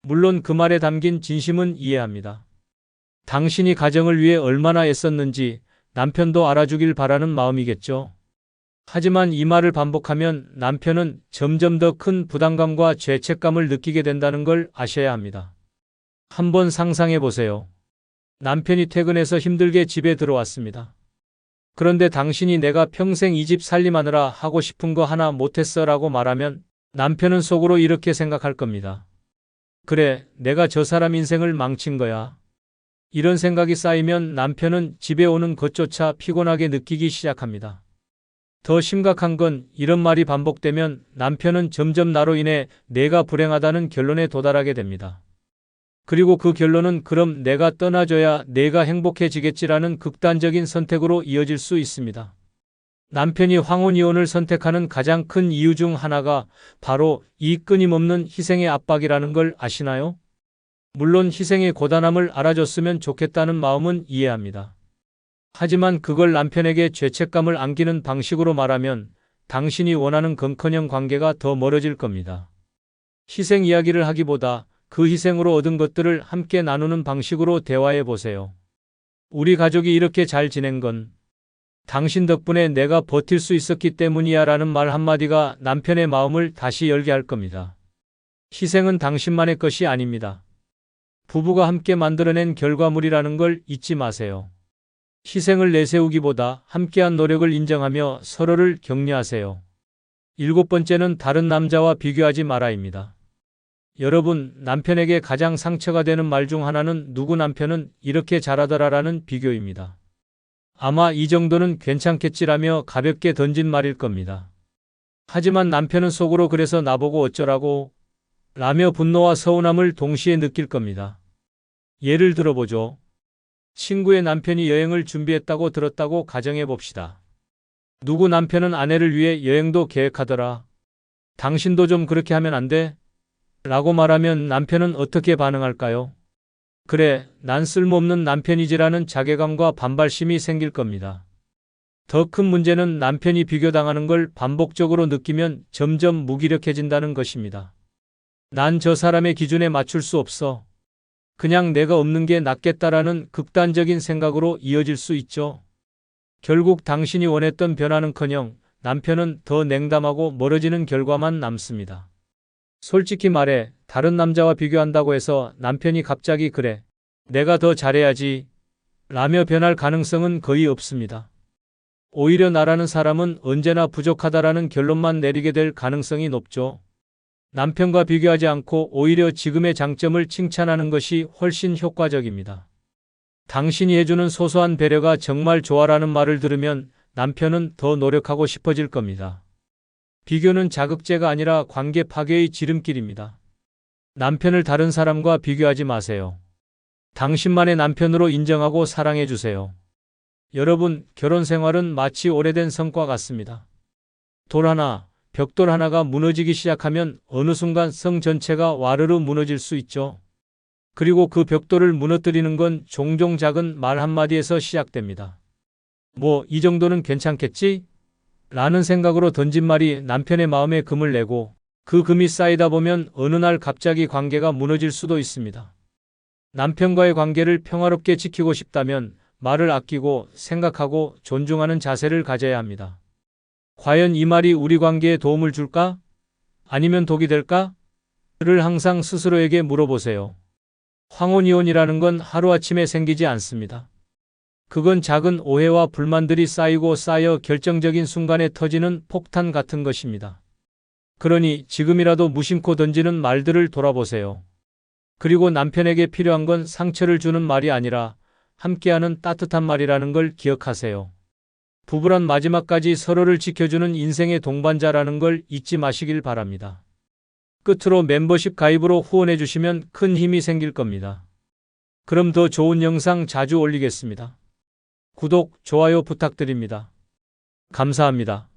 물론 그 말에 담긴 진심은 이해합니다. 당신이 가정을 위해 얼마나 애썼는지 남편도 알아주길 바라는 마음이겠죠. 하지만 이 말을 반복하면 남편은 점점 더 큰 부담감과 죄책감을 느끼게 된다는 걸 아셔야 합니다. 한번 상상해 보세요. 남편이 퇴근해서 힘들게 집에 들어왔습니다. 그런데 당신이 내가 평생 이 집 살림하느라 하고 싶은 거 하나 못했어 라고 말하면 남편은 속으로 이렇게 생각할 겁니다. 그래, 내가 저 사람 인생을 망친 거야. 이런 생각이 쌓이면 남편은 집에 오는 것조차 피곤하게 느끼기 시작합니다. 더 심각한 건 이런 말이 반복되면 남편은 점점 나로 인해 내가 불행하다는 결론에 도달하게 됩니다. 그리고 그 결론은 그럼 내가 떠나줘야 내가 행복해지겠지라는 극단적인 선택으로 이어질 수 있습니다. 남편이 황혼이혼을 선택하는 가장 큰 이유 중 하나가 바로 이 끊임없는 희생의 압박이라는 걸 아시나요? 물론 희생의 고단함을 알아줬으면 좋겠다는 마음은 이해합니다. 하지만 그걸 남편에게 죄책감을 안기는 방식으로 말하면 당신이 원하는 건커녕 관계가 더 멀어질 겁니다. 희생 이야기를 하기보다 그 희생으로 얻은 것들을 함께 나누는 방식으로 대화해 보세요. 우리 가족이 이렇게 잘 지낸 건 당신 덕분에 내가 버틸 수 있었기 때문이야 라는 말 한마디가 남편의 마음을 다시 열게 할 겁니다. 희생은 당신만의 것이 아닙니다. 부부가 함께 만들어낸 결과물이라는 걸 잊지 마세요. 희생을 내세우기보다 함께한 노력을 인정하며 서로를 격려하세요. 7번째는 다른 남자와 비교하지 마라입니다. 여러분, 남편에게 가장 상처가 되는 말 중 하나는 누구 남편은 이렇게 잘하더라라는 비교입니다. 아마 이 정도는 괜찮겠지라며 가볍게 던진 말일 겁니다. 하지만 남편은 속으로 그래서 나보고 어쩌라고? 라며 분노와 서운함을 동시에 느낄 겁니다. 예를 들어보죠. 친구의 남편이 여행을 준비했다고 들었다고 가정해 봅시다. 누구 남편은 아내를 위해 여행도 계획하더라. 당신도 좀 그렇게 하면 안 돼? 라고 말하면 남편은 어떻게 반응할까요? 그래, 난 쓸모없는 남편이지라는 자괴감과 반발심이 생길 겁니다. 더 큰 문제는 남편이 비교당하는 걸 반복적으로 느끼면 점점 무기력해진다는 것입니다. 난 저 사람의 기준에 맞출 수 없어. 그냥 내가 없는 게 낫겠다라는 극단적인 생각으로 이어질 수 있죠. 결국 당신이 원했던 변화는커녕 남편은 더 냉담하고 멀어지는 결과만 남습니다. 솔직히 말해, 다른 남자와 비교한다고 해서 남편이 갑자기 그래, 내가 더 잘해야지 라며 변할 가능성은 거의 없습니다. 오히려 나라는 사람은 언제나 부족하다라는 결론만 내리게 될 가능성이 높죠. 남편과 비교하지 않고 오히려 지금의 장점을 칭찬하는 것이 훨씬 효과적입니다. 당신이 해주는 소소한 배려가 정말 좋아라는 말을 들으면 남편은 더 노력하고 싶어질 겁니다. 비교는 자극제가 아니라 관계 파괴의 지름길입니다. 남편을 다른 사람과 비교하지 마세요. 당신만의 남편으로 인정하고 사랑해 주세요. 여러분, 결혼 생활은 마치 오래된 성과 같습니다. 돌 하나, 벽돌 하나가 무너지기 시작하면 어느 순간 성 전체가 와르르 무너질 수 있죠. 그리고 그 벽돌을 무너뜨리는 건 종종 작은 말 한마디에서 시작됩니다. 뭐, 이 정도는 괜찮겠지? 라는 생각으로 던진 말이 남편의 마음에 금을 내고 그 금이 쌓이다 보면 어느 날 갑자기 관계가 무너질 수도 있습니다. 남편과의 관계를 평화롭게 지키고 싶다면 말을 아끼고 생각하고 존중하는 자세를 가져야 합니다. 과연 이 말이 우리 관계에 도움을 줄까? 아니면 독이 될까? 를 항상 스스로에게 물어보세요. 황혼이혼이라는 건 하루아침에 생기지 않습니다. 그건 작은 오해와 불만들이 쌓이고 쌓여 결정적인 순간에 터지는 폭탄 같은 것입니다. 그러니 지금이라도 무심코 던지는 말들을 돌아보세요. 그리고 남편에게 필요한 건 상처를 주는 말이 아니라 함께하는 따뜻한 말이라는 걸 기억하세요. 부부란 마지막까지 서로를 지켜주는 인생의 동반자라는 걸 잊지 마시길 바랍니다. 끝으로 멤버십 가입으로 후원해 주시면 큰 힘이 생길 겁니다. 그럼 더 좋은 영상 자주 올리겠습니다. 구독, 좋아요 부탁드립니다. 감사합니다.